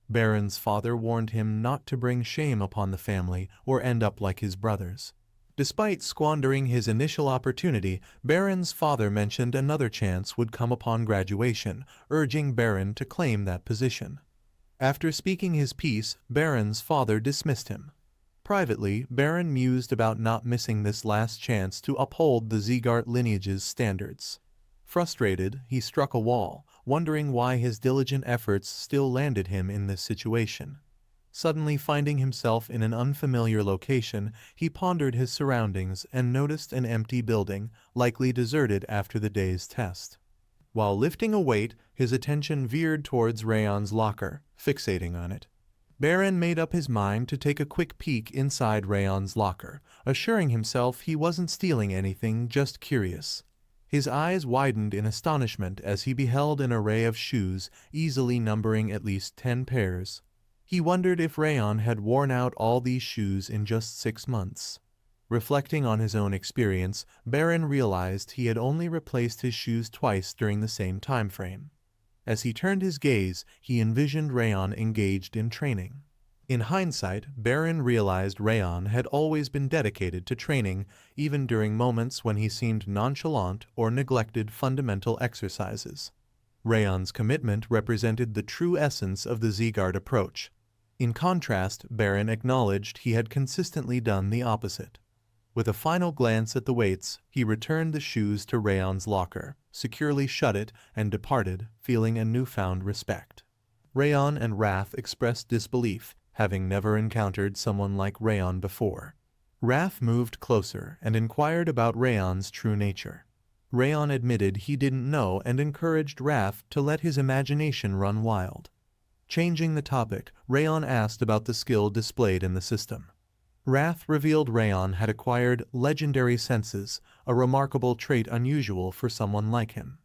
Baron's father warned him not to bring shame upon the family or end up like his brothers. Despite squandering his initial opportunity, Baron's father mentioned another chance would come upon graduation, urging Baron to claim that position. After speaking his piece, Baron's father dismissed him. Privately, Baron mused about not missing this last chance to uphold the Sieghart lineage's standards. Frustrated, he struck a wall, wondering why his diligent efforts still landed him in this situation. Suddenly finding himself in an unfamiliar location, he pondered his surroundings and noticed an empty building, likely deserted after the day's test. While lifting a weight, his attention veered towards Raon's locker, fixating on it. Baron made up his mind to take a quick peek inside Raon's locker, assuring himself he wasn't stealing anything, just curious. His eyes widened in astonishment as he beheld an array of shoes, easily numbering at least 10 pairs. He wondered if Raon had worn out all these shoes in just 6 months. Reflecting on his own experience, Baron realized he had only replaced his shoes twice during the same time frame. As he turned his gaze, he envisioned Raon engaged in training. In hindsight, Baron realized Raon had always been dedicated to training, even during moments when he seemed nonchalant or neglected fundamental exercises. Raon's commitment represented the true essence of the Sieghart approach. In contrast, Baron acknowledged he had consistently done the opposite. With a final glance at the weights, he returned the shoes to Raon's locker, securely shut it, and departed, feeling a newfound respect. Raon and Wrath expressed disbelief, having never encountered someone like Raon before. Wrath moved closer and inquired about Raon's true nature. Raon admitted he didn't know and encouraged Wrath to let his imagination run wild. Changing the topic, Raon asked about the skill displayed in the system. Wrath revealed Raon had acquired legendary senses, a remarkable trait unusual for someone like him.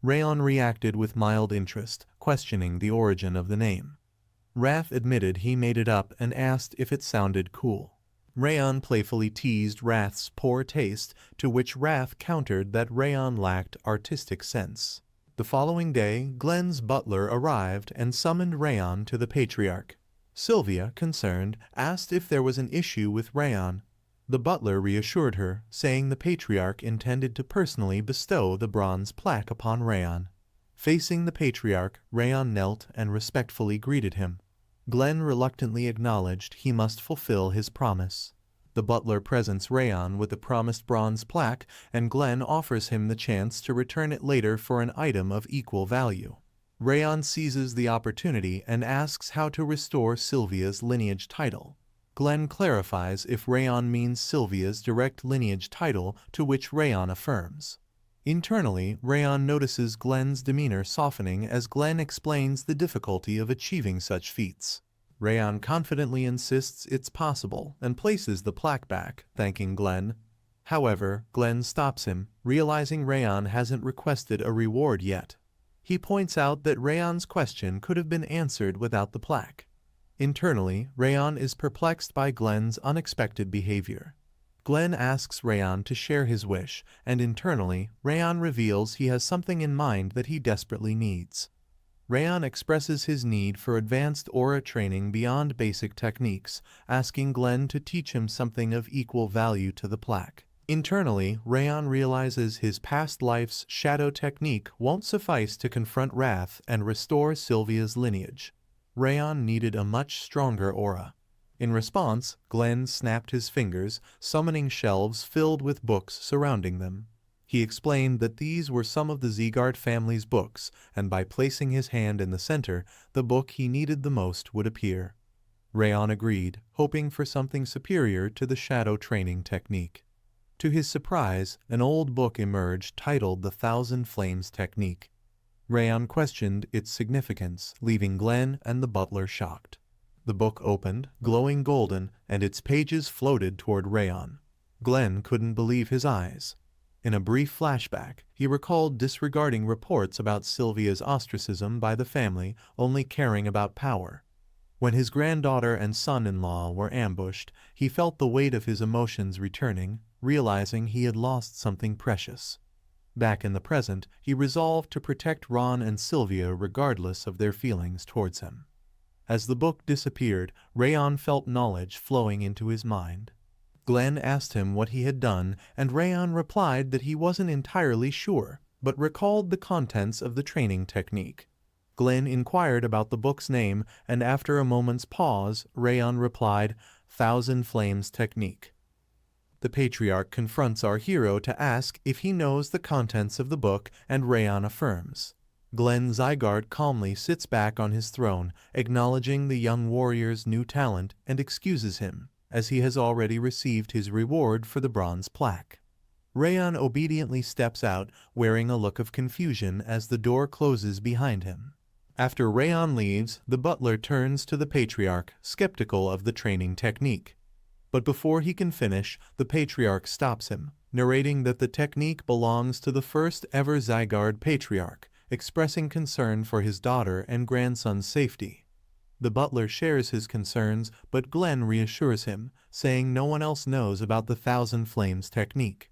Raon reacted with mild interest, questioning the origin of the name. Wrath admitted he made it up and asked if it sounded cool. Raon playfully teased Wrath's poor taste, to which Wrath countered that Raon lacked artistic sense. The following day, Glenn's butler arrived and summoned Raon to the Patriarch. Sylvia, concerned, asked if there was an issue with Raon. The butler reassured her, saying the Patriarch intended to personally bestow the bronze plaque upon Raon. Facing the Patriarch, Raon knelt and respectfully greeted him. Glenn reluctantly acknowledged he must fulfill his promise. The butler presents Raon with the promised bronze plaque, and Glenn offers him the chance to return it later for an item of equal value. Raon seizes the opportunity and asks how to restore Sylvia's lineage title. Glenn clarifies if Raon means Sylvia's direct lineage title, to which Raon affirms. Internally, Raon notices Glenn's demeanor softening as Glenn explains the difficulty of achieving such feats. Raon confidently insists it's possible and places the plaque back, thanking Glenn. However, Glenn stops him, realizing Raon hasn't requested a reward yet. He points out that Raon's question could have been answered without the plaque. Internally, Raon is perplexed by Glenn's unexpected behavior. Glenn asks Raon to share his wish, and internally, Raon reveals he has something in mind that he desperately needs. Raon expresses his need for advanced aura training beyond basic techniques, asking Glenn to teach him something of equal value to the plaque. Internally, Raon realizes his past life's shadow technique won't suffice to confront Wrath and restore Sylvia's lineage. Raon needed a much stronger aura. In response, Glenn snapped his fingers, summoning shelves filled with books surrounding them. He explained that these were some of the Sieghart family's books, and by placing his hand in the center, the book he needed the most would appear. Raon agreed, hoping for something superior to the shadow training technique. To his surprise, an old book emerged titled The Thousand Flames Technique. Raon questioned its significance, leaving Glenn and the butler shocked. The book opened, glowing golden, and its pages floated toward Raon. Glenn couldn't believe his eyes. In a brief flashback, he recalled disregarding reports about Sylvia's ostracism by the family, only caring about power. When his granddaughter and son-in-law were ambushed, he felt the weight of his emotions returning, realizing he had lost something precious. Back in the present, he resolved to protect Raon and Sylvia regardless of their feelings towards him. As the book disappeared, Raon felt knowledge flowing into his mind. Glenn asked him what he had done, and Raon replied that he wasn't entirely sure, but recalled the contents of the training technique. Glenn inquired about the book's name, and after a moment's pause, Raon replied, "Thousand Flames Technique." The patriarch confronts our hero to ask if he knows the contents of the book, and Raon affirms. Glenn Sieghart calmly sits back on his throne, acknowledging the young warrior's new talent, and excuses him, as he has already received his reward for the bronze plaque. Raon obediently steps out, wearing a look of confusion as the door closes behind him. After Raon leaves, the butler turns to the patriarch, skeptical of the training technique. But before he can finish, the patriarch stops him, narrating that the technique belongs to the first ever Sieghart patriarch, expressing concern for his daughter and grandson's safety. The butler shares his concerns, but Glenn reassures him, saying no one else knows about the Thousand Flames technique.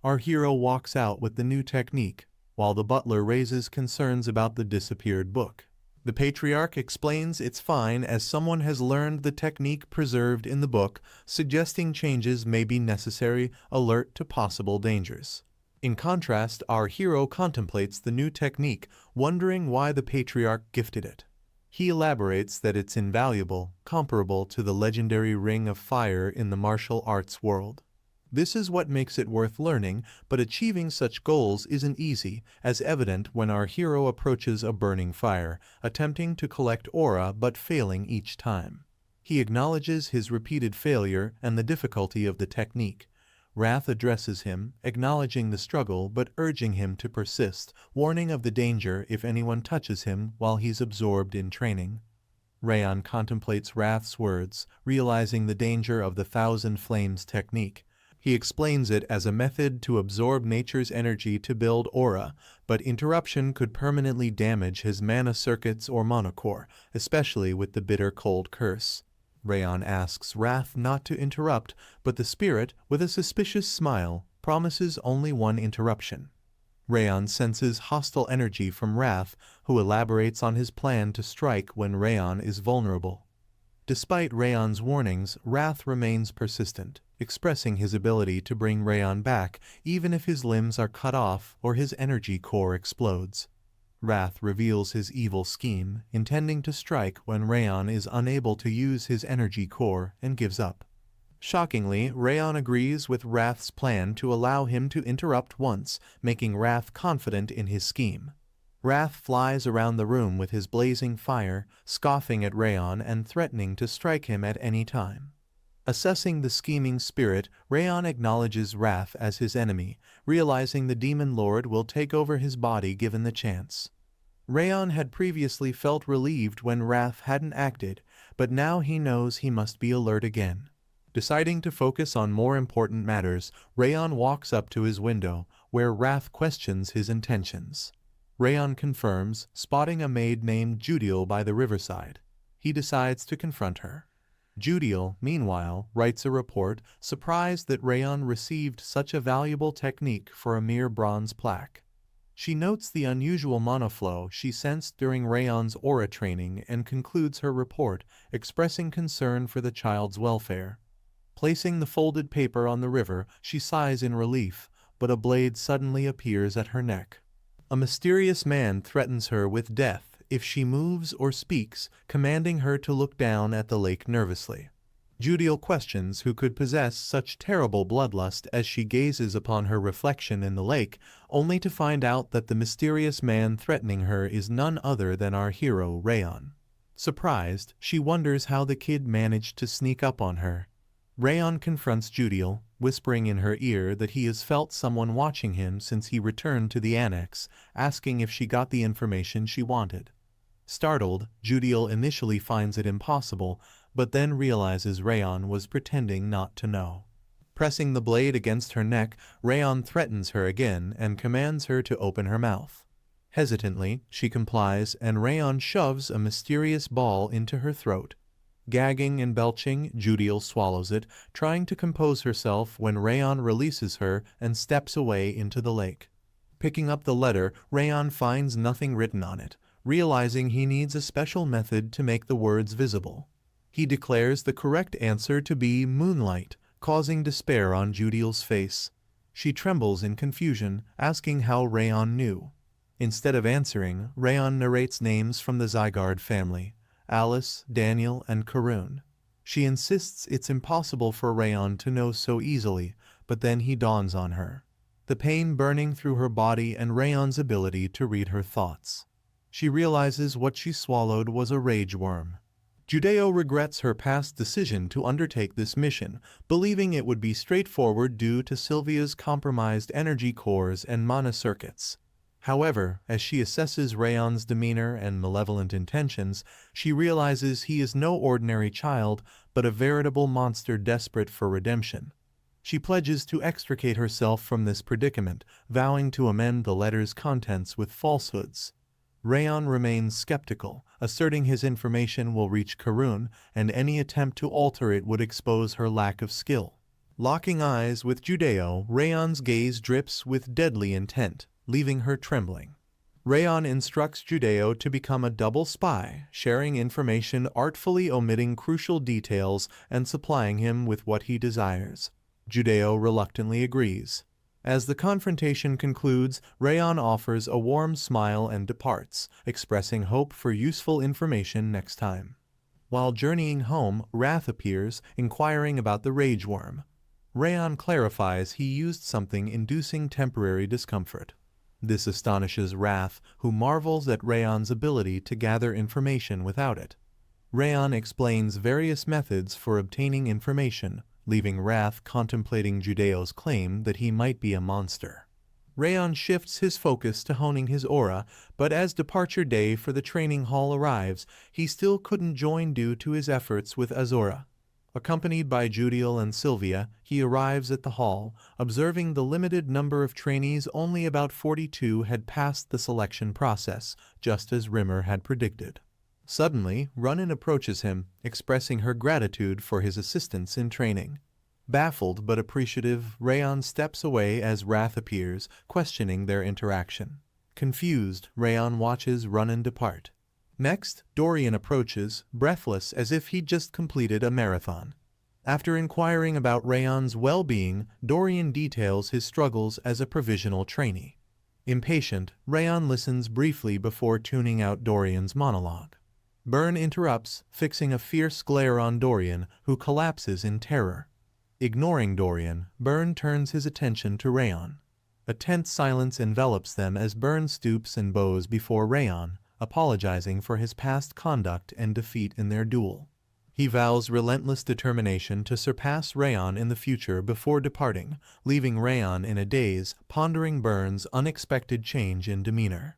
Our hero walks out with the new technique, while the butler raises concerns about the disappeared book. The patriarch explains it's fine as someone has learned the technique preserved in the book, suggesting changes may be necessary, alert to possible dangers. In contrast, our hero contemplates the new technique, wondering why the patriarch gifted it. He elaborates that it's invaluable, comparable to the legendary Ring of Fire in the martial arts world. This is what makes it worth learning, but achieving such goals isn't easy, as evident when our hero approaches a burning fire, attempting to collect aura but failing each time. He acknowledges his repeated failure and the difficulty of the technique. Wrath addresses him, acknowledging the struggle but urging him to persist, warning of the danger if anyone touches him while he's absorbed in training. Raon contemplates Wrath's words, realizing the danger of the Thousand Flames technique. He explains it as a method to absorb nature's energy to build aura, but interruption could permanently damage his mana circuits or monocore, especially with the bitter cold curse. Raon asks Wrath not to interrupt, but the spirit, with a suspicious smile, promises only one interruption. Raon senses hostile energy from Wrath, who elaborates on his plan to strike when Raon is vulnerable. Despite Raon's warnings, Wrath remains persistent, expressing his ability to bring Raon back even if his limbs are cut off or his energy core explodes. Wrath reveals his evil scheme, intending to strike when Raon is unable to use his energy core and gives up. Shockingly, Raon agrees with Wrath's plan to allow him to interrupt once, making Wrath confident in his scheme. Wrath flies around the room with his blazing fire, scoffing at Raon and threatening to strike him at any time. Assessing the scheming spirit, Raon acknowledges Wrath as his enemy, realizing the Demon Lord will take over his body given the chance. Raon had previously felt relieved when Wrath hadn't acted, but now he knows he must be alert again. Deciding to focus on more important matters, Raon walks up to his window, where Wrath questions his intentions. Raon confirms, spotting a maid named Judiel by the riverside. He decides to confront her. Judiel, meanwhile, writes a report, surprised that Raon received such a valuable technique for a mere bronze plaque. She notes the unusual monoflow she sensed during Raon's aura training and concludes her report, expressing concern for the child's welfare. Placing the folded paper on the river, she sighs in relief, but a blade suddenly appears at her neck. A mysterious man threatens her with death if she moves or speaks, commanding her to look down at the lake nervously. Judiel questions who could possess such terrible bloodlust as she gazes upon her reflection in the lake, only to find out that the mysterious man threatening her is none other than our hero, Raon. Surprised, she wonders how the kid managed to sneak up on her. Raon confronts Judiel, whispering in her ear that he has felt someone watching him since he returned to the annex, asking if she got the information she wanted. Startled, Judiel initially finds it impossible, but then realizes Raon was pretending not to know. Pressing the blade against her neck, Raon threatens her again and commands her to open her mouth. Hesitantly, she complies and Raon shoves a mysterious ball into her throat. Gagging and belching, Judiel swallows it, trying to compose herself when Raon releases her and steps away into the lake. Picking up the letter, Raon finds nothing written on it, realizing he needs a special method to make the words visible. He declares the correct answer to be moonlight, causing despair on Judiel's face. She trembles in confusion, asking how Raon knew. Instead of answering, Raon narrates names from the Sieghart family: Alice, Daniel, and Karun. She insists it's impossible for Raon to know so easily, but then he dawns on her. The pain burning through her body and Raon's ability to read her thoughts. She realizes what she swallowed was a rage worm. Judeo regrets her past decision to undertake this mission, believing it would be straightforward due to Sylvia's compromised energy cores and mana circuits. However, as she assesses Raon's demeanor and malevolent intentions, she realizes he is no ordinary child, but a veritable monster desperate for redemption. She pledges to extricate herself from this predicament, vowing to amend the letter's contents with falsehoods. Raon remains skeptical, asserting his information will reach Karun, and any attempt to alter it would expose her lack of skill. Locking eyes with Judeo, Raon's gaze drips with deadly intent, leaving her trembling. Raon instructs Judeo to become a double spy, sharing information artfully omitting crucial details and supplying him with what he desires. Judeo reluctantly agrees. As the confrontation concludes, Raon offers a warm smile and departs, expressing hope for useful information next time. While journeying home, Wrath appears, inquiring about the rage worm. Raon clarifies he used something inducing temporary discomfort. This astonishes Wrath, who marvels at Raon's ability to gather information without it. Raon explains various methods for obtaining information, leaving Wrath contemplating Judeo's claim that he might be a monster. Raon shifts his focus to honing his aura, but as departure day for the training hall arrives, he still couldn't join due to his efforts with Azura. Accompanied by Judiel and Sylvia, he arrives at the hall, observing the limited number of trainees. Only about 42 had passed the selection process, just as Rimmer had predicted. Suddenly, Ronan approaches him, expressing her gratitude for his assistance in training. Baffled but appreciative, Raon steps away as Wrath appears, questioning their interaction. Confused, Raon watches Ronan depart. Next, Dorian approaches, breathless as if he'd just completed a marathon. After inquiring about Raon's well-being, Dorian details his struggles as a provisional trainee. Impatient, Raon listens briefly before tuning out Dorian's monologue. Byrne interrupts, fixing a fierce glare on Dorian, who collapses in terror. Ignoring Dorian, Byrne turns his attention to Raon. A tense silence envelops them as Byrne stoops and bows before Raon, apologizing for his past conduct and defeat in their duel. He vows relentless determination to surpass Raon in the future before departing, leaving Raon in a daze, pondering Byrne's unexpected change in demeanor.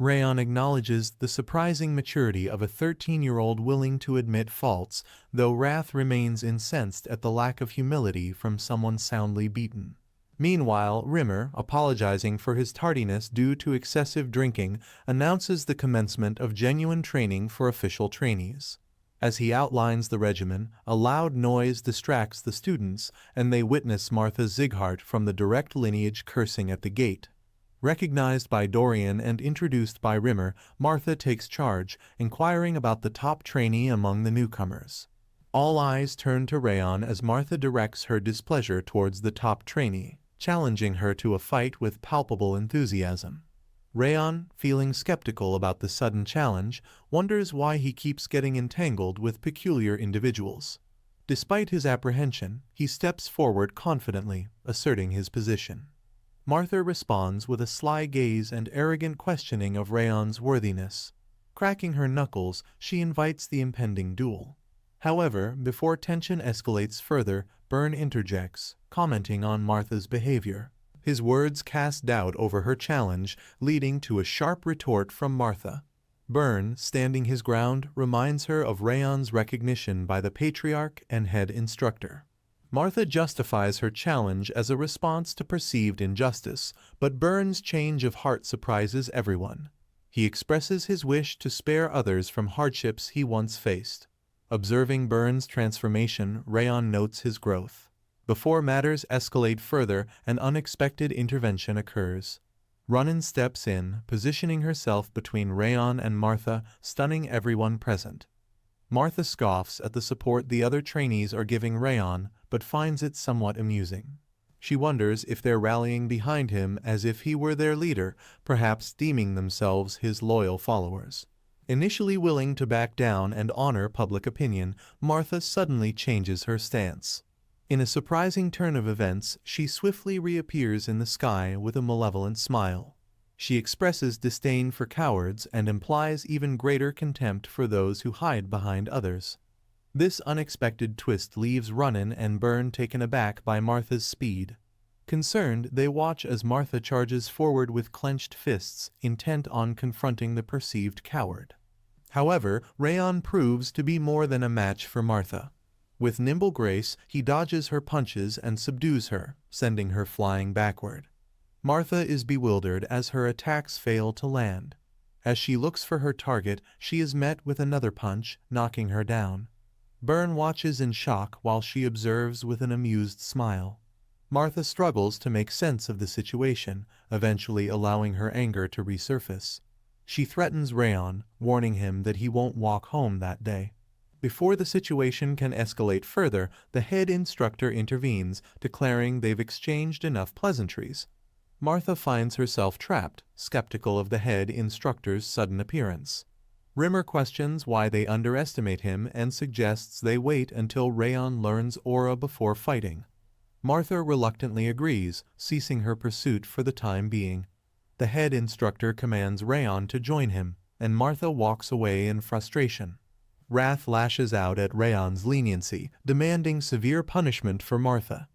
Raon acknowledges the surprising maturity of a 13-year-old willing to admit faults, though wrath remains incensed at the lack of humility from someone soundly beaten. Meanwhile, Rimmer, apologizing for his tardiness due to excessive drinking, announces the commencement of genuine training for official trainees. As he outlines the regimen, a loud noise distracts the students, and they witness Martha Sieghart from the direct lineage cursing at the gate. Recognized by Dorian and introduced by Rimmer, Martha takes charge, inquiring about the top trainee among the newcomers. All eyes turn to Raon as Martha directs her displeasure towards the top trainee, challenging her to a fight with palpable enthusiasm. Raon, feeling skeptical about the sudden challenge, wonders why he keeps getting entangled with peculiar individuals. Despite his apprehension, he steps forward confidently, asserting his position. Martha responds with a sly gaze and arrogant questioning of Raon's worthiness. Cracking her knuckles, she invites the impending duel. However, before tension escalates further, Byrne interjects, commenting on Martha's behavior. His words cast doubt over her challenge, leading to a sharp retort from Martha. Byrne, standing his ground, reminds her of Raon's recognition by the patriarch and head instructor. Martha justifies her challenge as a response to perceived injustice, but Byrne's change of heart surprises everyone. He expresses his wish to spare others from hardships he once faced. Observing Byrne's transformation, Raon notes his growth. Before matters escalate further, an unexpected intervention occurs. Ronan steps in, positioning herself between Raon and Martha, stunning everyone present. Martha scoffs at the support the other trainees are giving Raon, but finds it somewhat amusing. She wonders if they're rallying behind him as if he were their leader, perhaps deeming themselves his loyal followers. Initially willing to back down and honor public opinion, Martha suddenly changes her stance. In a surprising turn of events, she swiftly reappears in the sky with a malevolent smile. She expresses disdain for cowards and implies even greater contempt for those who hide behind others. This unexpected twist leaves Ronan and Byrne taken aback by Martha's speed. Concerned, they watch as Martha charges forward with clenched fists, intent on confronting the perceived coward. However, Raon proves to be more than a match for Martha. With nimble grace, he dodges her punches and subdues her, sending her flying backward. Martha is bewildered as her attacks fail to land. As she looks for her target, she is met with another punch, knocking her down. Byrne watches in shock while she observes with an amused smile. Martha struggles to make sense of the situation, eventually allowing her anger to resurface. She threatens Raon, warning him that he won't walk home that day. Before the situation can escalate further, the head instructor intervenes, declaring they've exchanged enough pleasantries. Martha finds herself trapped, skeptical of the head instructor's sudden appearance. Rimmer questions why they underestimate him and suggests they wait until Raon learns aura before fighting. Martha reluctantly agrees, ceasing her pursuit for the time being. The head instructor commands Raon to join him, and Martha walks away in frustration. Wrath lashes out at Raon's leniency, demanding severe punishment for Martha.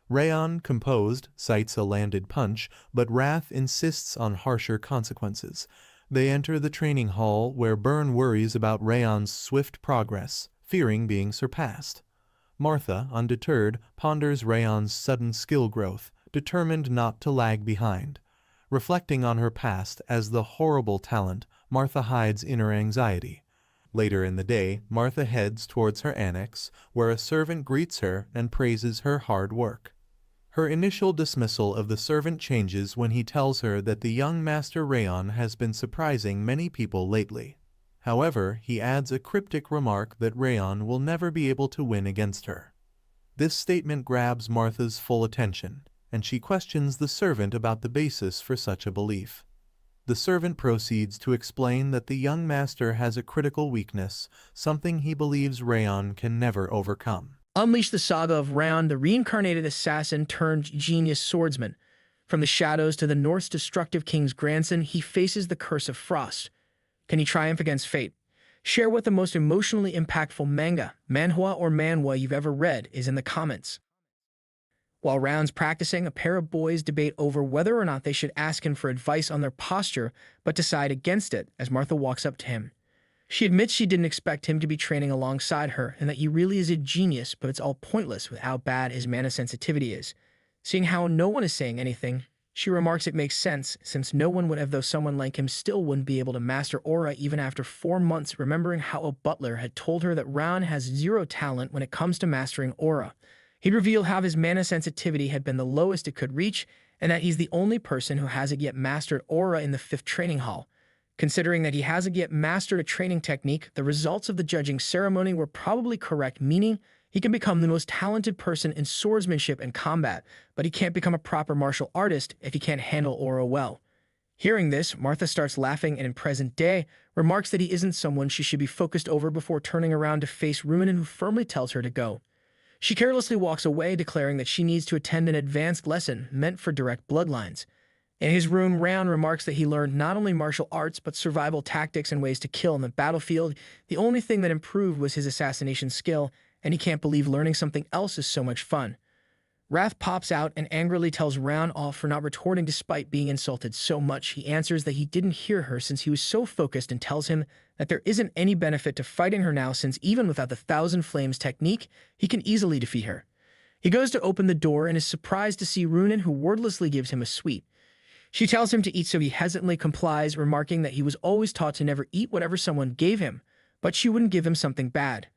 Raon, composed, cites a landed punch, but Wrath insists on harsher consequences. They enter the training hall where Byrne worries about Raon's swift progress, fearing being surpassed. Martha, undeterred, ponders Raon's sudden skill growth, determined not to lag behind. Reflecting on her past as the horrible talent, Martha hides inner anxiety. Later in the day, Martha heads towards her annex, where a servant greets her and praises her hard work. Her initial dismissal of the servant changes when he tells her that the young Master Raon has been surprising many people lately. However, he adds a cryptic remark that Raon will never be able to win against her. This statement grabs Martha's full attention, and she questions the servant about the basis for such a belief. The servant proceeds to explain that the young master has a critical weakness, something he believes Raon can never overcome. Unleash the saga of Raon, the reincarnated assassin turned genius swordsman. From the shadows to the North's destructive king's grandson, he faces the curse of frost. Can he triumph against fate? Share what the most emotionally impactful manga, manhwa or manhwa you've ever read is in the comments. While Raon's practicing, a pair of boys debate over whether or not they should ask him for advice on their posture, but decide against it as Martha walks up to him. She admits she didn't expect him to be training alongside her and that he really is a genius, but it's all pointless with how bad his mana sensitivity is. Seeing how no one is saying anything, she remarks it makes sense, since no one would have, though someone like him still wouldn't be able to master aura even after 4 months, remembering how a butler had told her that Raon has 0 talent when it comes to mastering aura. He'd revealed how his mana sensitivity had been the lowest it could reach, and that he's the only person who hasn't yet mastered aura in the 5th training hall. Considering that he hasn't yet mastered a training technique, the results of the judging ceremony were probably correct, meaning he can become the most talented person in swordsmanship and combat, but he can't become a proper martial artist if he can't handle aura well. Hearing this, Martha starts laughing and in present day, remarks that he isn't someone she should be focused over before turning around to face Ruinen, who firmly tells her to go. She carelessly walks away, declaring that she needs to attend an advanced lesson meant for direct bloodlines. In his room, Raon remarks that he learned not only martial arts, but survival tactics and ways to kill on the battlefield. The only thing that improved was his assassination skill, and he can't believe learning something else is so much fun. Wrath pops out and angrily tells Raon off for not retorting despite being insulted so much. He answers that he didn't hear her since he was so focused, and tells him that there isn't any benefit to fighting her now, since even without the 1,000 Flames technique, he can easily defeat her. He goes to open the door and is surprised to see Ruinen, who wordlessly gives him a sweet. She tells him to eat, so he hesitantly complies, remarking that he was always taught to never eat whatever someone gave him, but she wouldn't give him something bad.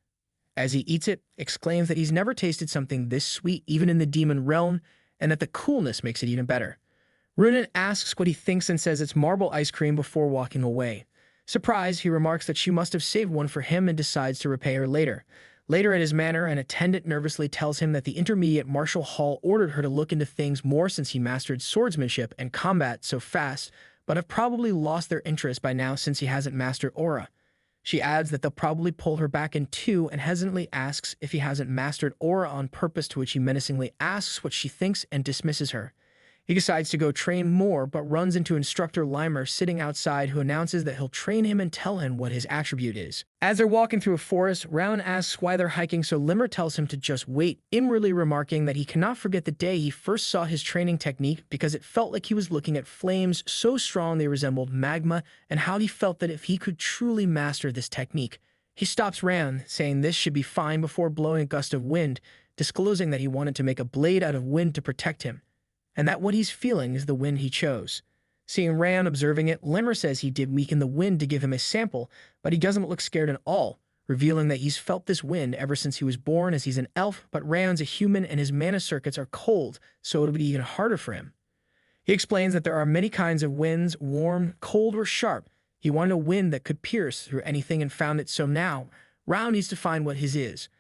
As he eats it, exclaims that he's never tasted something this sweet even in the demon realm, and that the coolness makes it even better. Ruinen asks what he thinks and says it's marble ice cream before walking away. Surprised, he remarks that she must have saved one for him and decides to repay her later. Later at his manor, an attendant nervously tells him that the intermediate martial hall ordered her to look into things more since he mastered swordsmanship and combat so fast, but have probably lost their interest by now since he hasn't mastered aura. She adds that they'll probably pull her back in too, and hesitantly asks if he hasn't mastered aura on purpose, to which he menacingly asks what she thinks and dismisses her. He decides to go train more, but runs into instructor Limer sitting outside, who announces that he'll train him and tell him what his attribute is. As they're walking through a forest, Raon asks why they're hiking, so Limer tells him to just wait, inwardly remarking that he cannot forget the day he first saw his training technique, because it felt like he was looking at flames so strong they resembled magma, and how he felt that if he could truly master this technique. He stops Raon, saying this should be fine, before blowing a gust of wind, disclosing that he wanted to make a blade out of wind to protect him, and that what he's feeling is the wind he chose. Seeing Raon observing it, Limer says he did weaken the wind to give him a sample, but he doesn't look scared at all, revealing that he's felt this wind ever since he was born, as he's an elf, but Raon's a human and his mana circuits are cold, so it'll be even harder for him. He explains that there are many kinds of winds, warm, cold, or sharp. He wanted a wind that could pierce through anything and found it, so now Raon needs to find what his is.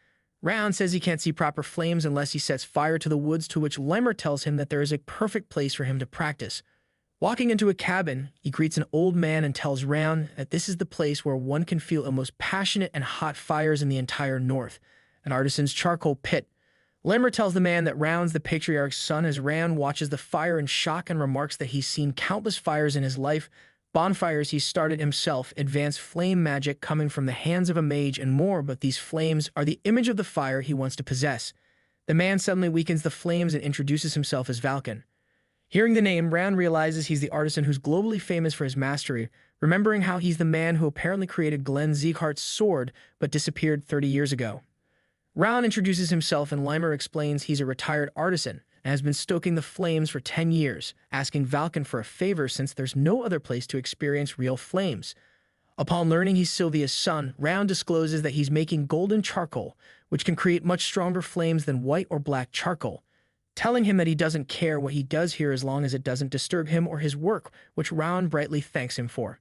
Raon says he can't see proper flames unless he sets fire to the woods, to which Limer tells him that there is a perfect place for him to practice. Walking into a cabin, he greets an old man and tells Raon that this is the place where one can feel the most passionate and hot fires in the entire north, an artisan's charcoal pit. Limer tells the man that Raon's the patriarch's son, as Raon watches the fire in shock and remarks that he's seen countless fires in his life, bonfires he started himself, advanced flame magic coming from the hands of a mage, and more, but these flames are the image of the fire he wants to possess. The man suddenly weakens the flames and introduces himself as Valken. Hearing the name, Raon realizes he's the artisan who's globally famous for his mastery, remembering how he's the man who apparently created Glenn Sieghart's sword, but disappeared 30 years ago. Raon introduces himself, and Limer explains he's a retired artisan and has been stoking the flames for 10 years, asking Valken for a favor since there's no other place to experience real flames. Upon learning he's Sylvia's son, Raon discloses that he's making golden charcoal, which can create much stronger flames than white or black charcoal, telling him that he doesn't care what he does here as long as it doesn't disturb him or his work, which Raon brightly thanks him for.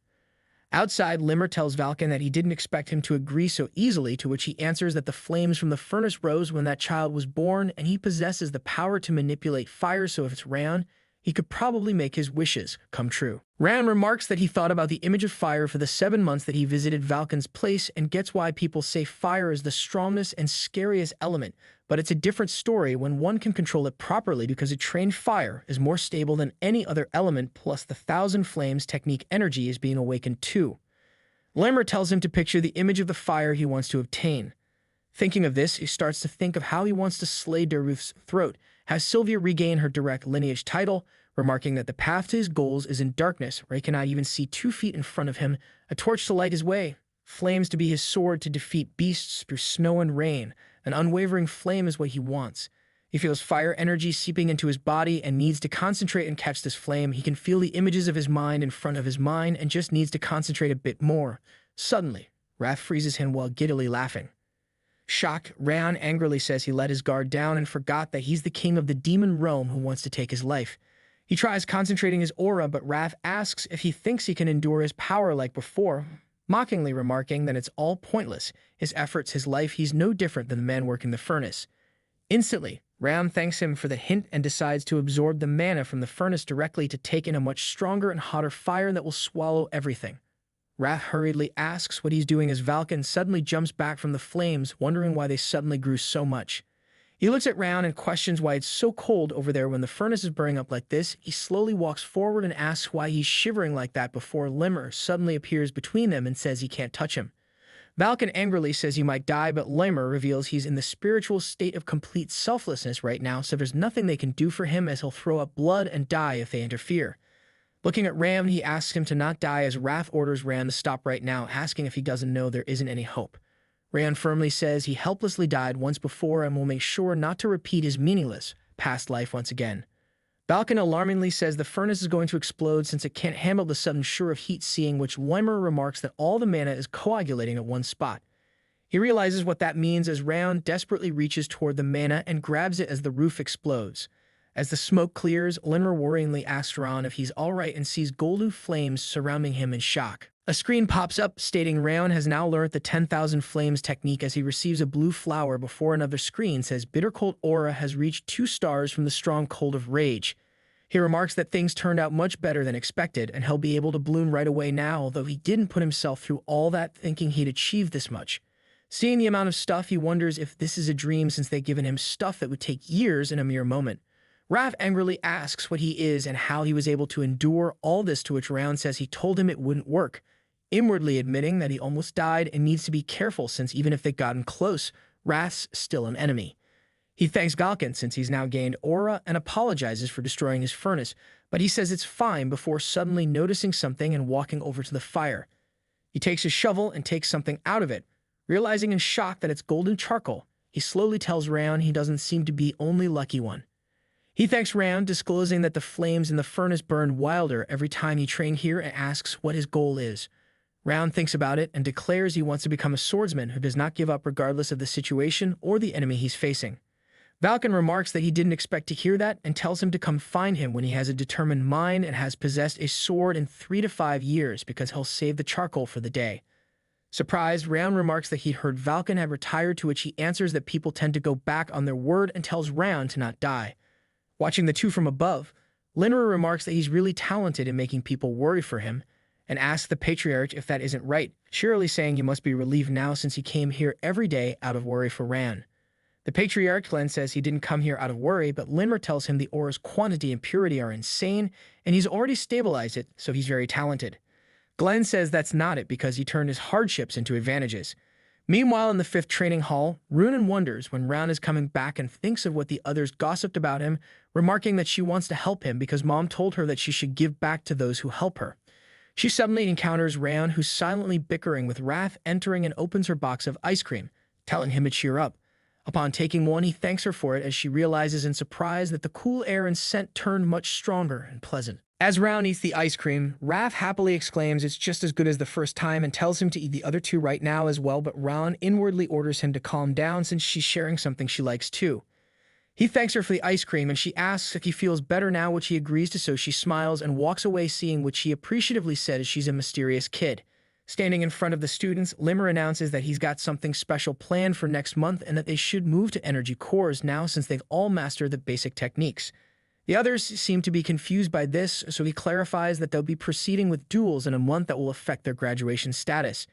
Outside, Limer tells Valken that he didn't expect him to agree so easily, to which he answers that the flames from the furnace rose when that child was born, and he possesses the power to manipulate fire, so if it's Raon, he could probably make his wishes come true. Raon remarks that he thought about the image of fire for the 7 months that he visited Valken's place, and gets why people say fire is the strongest and scariest element, but it's a different story when one can control it properly, because a trained fire is more stable than any other element, plus the 1,000 Flames technique energy is being awakened too. Limer tells him to picture the image of the fire he wants to obtain. Thinking of this, he starts to think of how he wants to slay Derus's throat, has Sylvia regain her direct lineage title, remarking that the path to his goals is in darkness, where he cannot even see 2 feet in front of him, a torch to light his way, flames to be his sword to defeat beasts through snow and rain. An unwavering flame is what he wants. He feels fire energy seeping into his body and needs to concentrate and catch this flame. He can feel the images of his mind in front of his mind and just needs to concentrate a bit more. Suddenly, wrath freezes him while giddily laughing. Shocked, Raon angrily says he let his guard down and forgot that he's the king of the demon realm who wants to take his life. He tries concentrating his aura, but Wrath asks if he thinks he can endure his power like before, mockingly remarking that it's all pointless. His efforts, his life, he's no different than the man working the furnace. Instantly, Raon thanks him for the hint and decides to absorb the mana from the furnace directly to take in a much stronger and hotter fire that will swallow everything. Wrath hurriedly asks what he's doing as Valken suddenly jumps back from the flames, wondering why they suddenly grew so much. He looks at Raon and questions why it's so cold over there when the furnace is burning up like this. He slowly walks forward and asks why he's shivering like that before Limmer suddenly appears between them and says he can't touch him. Valken angrily says he might die, but Limmer reveals he's in the spiritual state of complete selflessness right now, so there's nothing they can do for him as he'll throw up blood and die if they interfere. Looking at Ram, he asks him to not die as Wrath orders Ram to stop right now, asking if he doesn't know there isn't any hope. Raon firmly says he helplessly died once before and will make sure not to repeat his meaningless past life once again. Valken alarmingly says the furnace is going to explode since it can't handle the sudden shore of heat, seeing which Limmer remarks that all the mana is coagulating at one spot. He realizes what that means as Raon desperately reaches toward the mana and grabs it as the roof explodes. As the smoke clears, Limmer worryingly asks Raon if he's alright and sees golden flames surrounding him in shock. A screen pops up stating Raon has now learned the 10,000 flames technique as he receives a blue flower before another screen says bitter cold aura has reached 2 stars from the strong cold of rage. He remarks that things turned out much better than expected and he'll be able to bloom right away now, although he didn't put himself through all that thinking he'd achieve this much. Seeing the amount of stuff, he wonders if this is a dream since they've given him stuff that would take years in a mere moment. Rav angrily asks what he is and how he was able to endure all this, to which Raon says he told him it wouldn't work, inwardly admitting that he almost died and needs to be careful since even if they've gotten close, Wrath's still an enemy. He thanks Valken since he's now gained aura and apologizes for destroying his furnace, but he says it's fine before suddenly noticing something and walking over to the fire. He takes his shovel and takes something out of it. Realizing in shock that it's golden charcoal, he slowly tells Raon he doesn't seem to be only lucky one. He thanks Raon, disclosing that the flames in the furnace burn wilder every time he trained here, and asks what his goal is. Raon thinks about it and declares he wants to become a swordsman who does not give up regardless of the situation or the enemy he's facing. Valken remarks that he didn't expect to hear that and tells him to come find him when he has a determined mind and has possessed a sword in 3 to 5 years because he'll save the charcoal for the day. Surprised, Raon remarks that he heard Valken had retired, to which he answers that people tend to go back on their word and tells Raon to not die. Watching the two from above, Linra remarks that he's really talented in making people worry for him and asks the Patriarch if that isn't right, cheerily saying he must be relieved now since he came here every day out of worry for Raon. The Patriarch Glenn says he didn't come here out of worry, but Linra tells him the aura's quantity and purity are insane and he's already stabilized it, so he's very talented. Glenn says that's not it because he turned his hardships into advantages. Meanwhile, in the 5th training hall, Runan wonders when Raon is coming back and thinks of what the others gossiped about him, remarking that she wants to help him because Mom told her that she should give back to those who help her. She suddenly encounters Raon, who's silently bickering with Wrath, entering and opens her box of ice cream, telling him to cheer up. Upon taking one, he thanks her for it as she realizes in surprise that the cool air and scent turned much stronger and pleasant. As Raon eats the ice cream, Wrath happily exclaims it's just as good as the first time and tells him to eat the other 2 right now as well, but Raon inwardly orders him to calm down since she's sharing something she likes too. He thanks her for the ice cream and she asks if he feels better now, which he agrees to, so she smiles and walks away, seeing which he appreciatively says she's a mysterious kid. Standing in front of the students, Limmer announces that he's got something special planned for next month and that they should move to energy cores now since they've all mastered the basic techniques. The others seem to be confused by this, so he clarifies that they'll be proceeding with duels in a month that will affect their graduation status.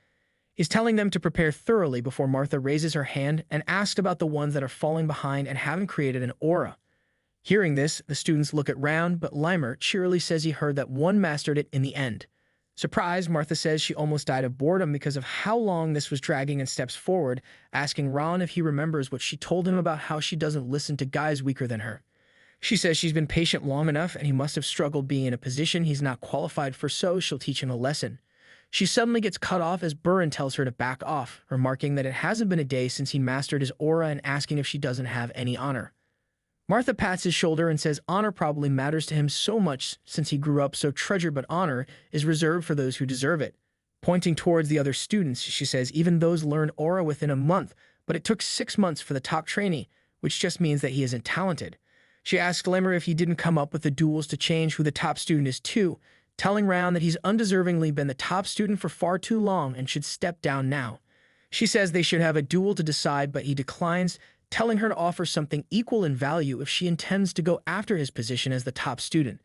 He's telling them to prepare thoroughly before Martha raises her hand and asks about the ones that are falling behind and haven't created an aura. Hearing this, the students look at Raon, but Limer cheerily says he heard that one mastered it in the end. Surprised, Martha says she almost died of boredom because of how long this was dragging and steps forward, asking Raon if he remembers what she told him about how she doesn't listen to guys weaker than her. She says she's been patient long enough and he must have struggled being in a position he's not qualified for, so she'll teach him a lesson. She suddenly gets cut off as Burin tells her to back off, remarking that it hasn't been a day since he mastered his aura and asking if she doesn't have any honor. Martha pats his shoulder and says honor probably matters to him so much since he grew up so treasured, but honor is reserved for those who deserve it. Pointing towards the other students, she says even those learned aura within a month, but it took 6 months for the top trainee, which just means that he isn't talented. She asks Limmer if he didn't come up with the duels to change who the top student is too, telling Raon that he's undeservingly been the top student for far too long and should step down now. She says they should have a duel to decide, but he declines, telling her to offer something equal in value if she intends to go after his position as the top student.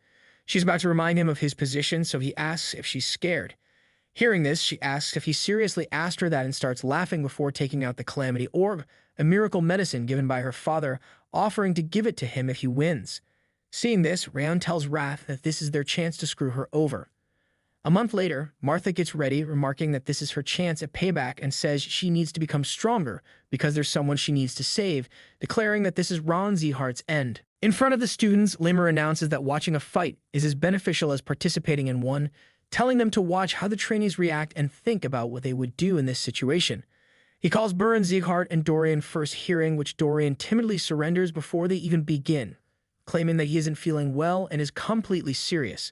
She's about to remind him of his position, so he asks if she's scared. Hearing this, she asks if he seriously asked her that and starts laughing before taking out the Calamity Orb, a miracle medicine given by her father, offering to give it to him if he wins. Seeing this, Raon tells Wrath that this is their chance to screw her over. A month later, Martha gets ready, remarking that this is her chance at payback and says she needs to become stronger because there's someone she needs to save, declaring that this is Raon Sieghart's end. In front of the students, Limmer announces that watching a fight is as beneficial as participating in one, telling them to watch how the trainees react and think about what they would do in this situation. He calls Burin Sieghart and Dorian first, hearing which Dorian timidly surrenders before they even begin, claiming that he isn't feeling well and is completely serious.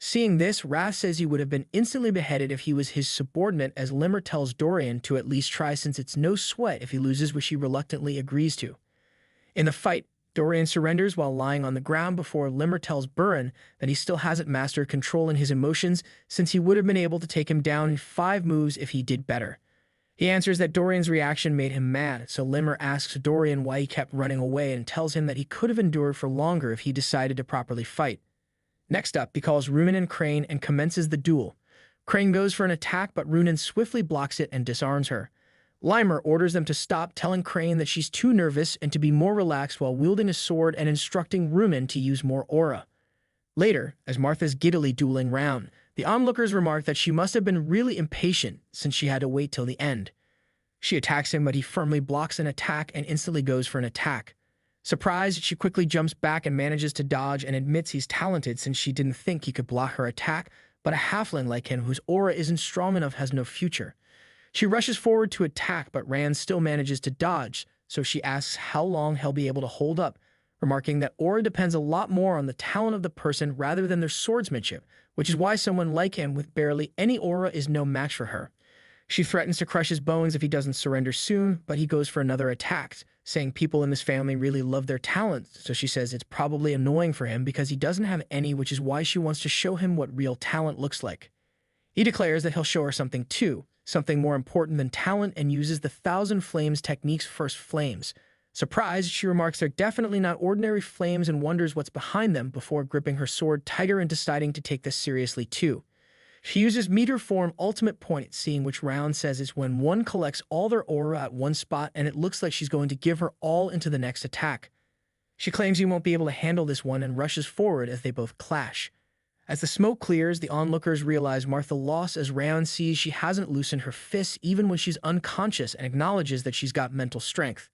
Seeing this, Wrath says he would have been instantly beheaded if he was his subordinate, as Limmer tells Dorian to at least try since it's no sweat if he loses, which he reluctantly agrees to. In the fight, Dorian surrenders while lying on the ground before Limmer tells Burin that he still hasn't mastered controlling his emotions since he would have been able to take him down in 5 moves if he did better. He answers that Dorian's reaction made him mad, so Limmer asks Dorian why he kept running away and tells him that he could have endured for longer if he decided to properly fight. Next up, he calls Runen and Crane and commences the duel. Crane goes for an attack, but Runen swiftly blocks it and disarms her. Limmer orders them to stop, telling Crane that she's too nervous and to be more relaxed while wielding a sword and instructing Runen to use more aura. Later, as Martha's giddily dueling Raon, the onlookers remark that she must have been really impatient since she had to wait till the end. She attacks him, but he firmly blocks an attack and instantly goes for an attack. Surprised, she quickly jumps back and manages to dodge and admits he's talented since she didn't think he could block her attack, but a halfling like him whose aura isn't strong enough has no future. She rushes forward to attack, but Rand still manages to dodge, so she asks how long he'll be able to hold up, remarking that aura depends a lot more on the talent of the person rather than their swordsmanship, which is why someone like him with barely any aura is no match for her. She threatens to crush his bones if he doesn't surrender soon, but he goes for another attack, saying people in this family really love their talents, so she says it's probably annoying for him because he doesn't have any, which is why she wants to show him what real talent looks like. He declares that he'll show her something too, something more important than talent, and uses the 1,000 Flames technique's first flames. Surprised, she remarks they're definitely not ordinary flames and wonders what's behind them before gripping her sword tighter and deciding to take this seriously too. She uses meter form ultimate point, seeing which Raon says is when one collects all their aura at one spot, and it looks like she's going to give her all into the next attack. She claims he won't be able to handle this one and rushes forward as they both clash. As the smoke clears, the onlookers realize Martha lost as Raon sees she hasn't loosened her fists even when she's unconscious and acknowledges that she's got mental strength.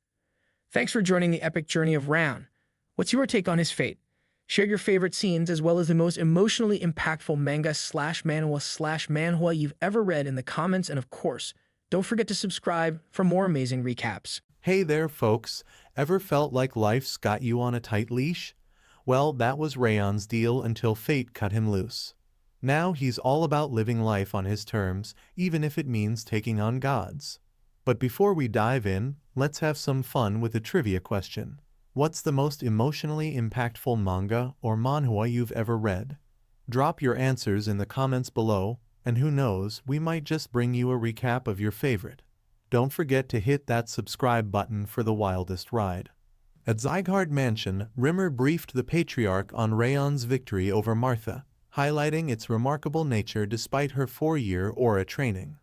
Thanks for joining the epic journey of Raon. What's your take on his fate? Share your favorite scenes as well as the most emotionally impactful manga/manhwa/manhwa you've ever read in the comments, and of course, don't forget to subscribe for more amazing recaps. Hey there, folks. Ever felt like life's got you on a tight leash? Well, that was Raon's deal until fate cut him loose. Now he's all about living life on his terms, even if it means taking on gods. But before we dive in, let's have some fun with a trivia question. What's the most emotionally impactful manga or manhwa you've ever read? Drop your answers in the comments below, and who knows, we might just bring you a recap of your favorite. Don't forget to hit that subscribe button for the wildest ride. At Sieghart Mansion, Rimmer briefed the Patriarch on Raon's victory over Martha, highlighting its remarkable nature despite her 4-year aura training.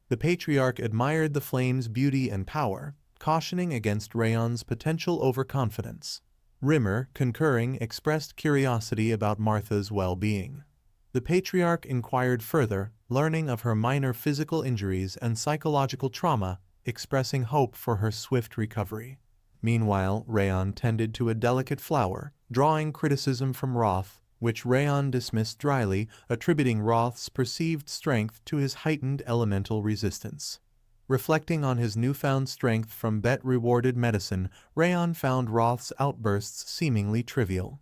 The Patriarch admired the flame's beauty and power, cautioning against Raon's potential overconfidence. Rimmer, concurring, expressed curiosity about Martha's well-being. The Patriarch inquired further, learning of her minor physical injuries and psychological trauma, expressing hope for her swift recovery. Meanwhile, Raon tended to a delicate flower, drawing criticism from Roth, which Raon dismissed dryly, attributing Roth's perceived strength to his heightened elemental resistance. Reflecting on his newfound strength from bet-rewarded medicine, Raon found Roth's outbursts seemingly trivial.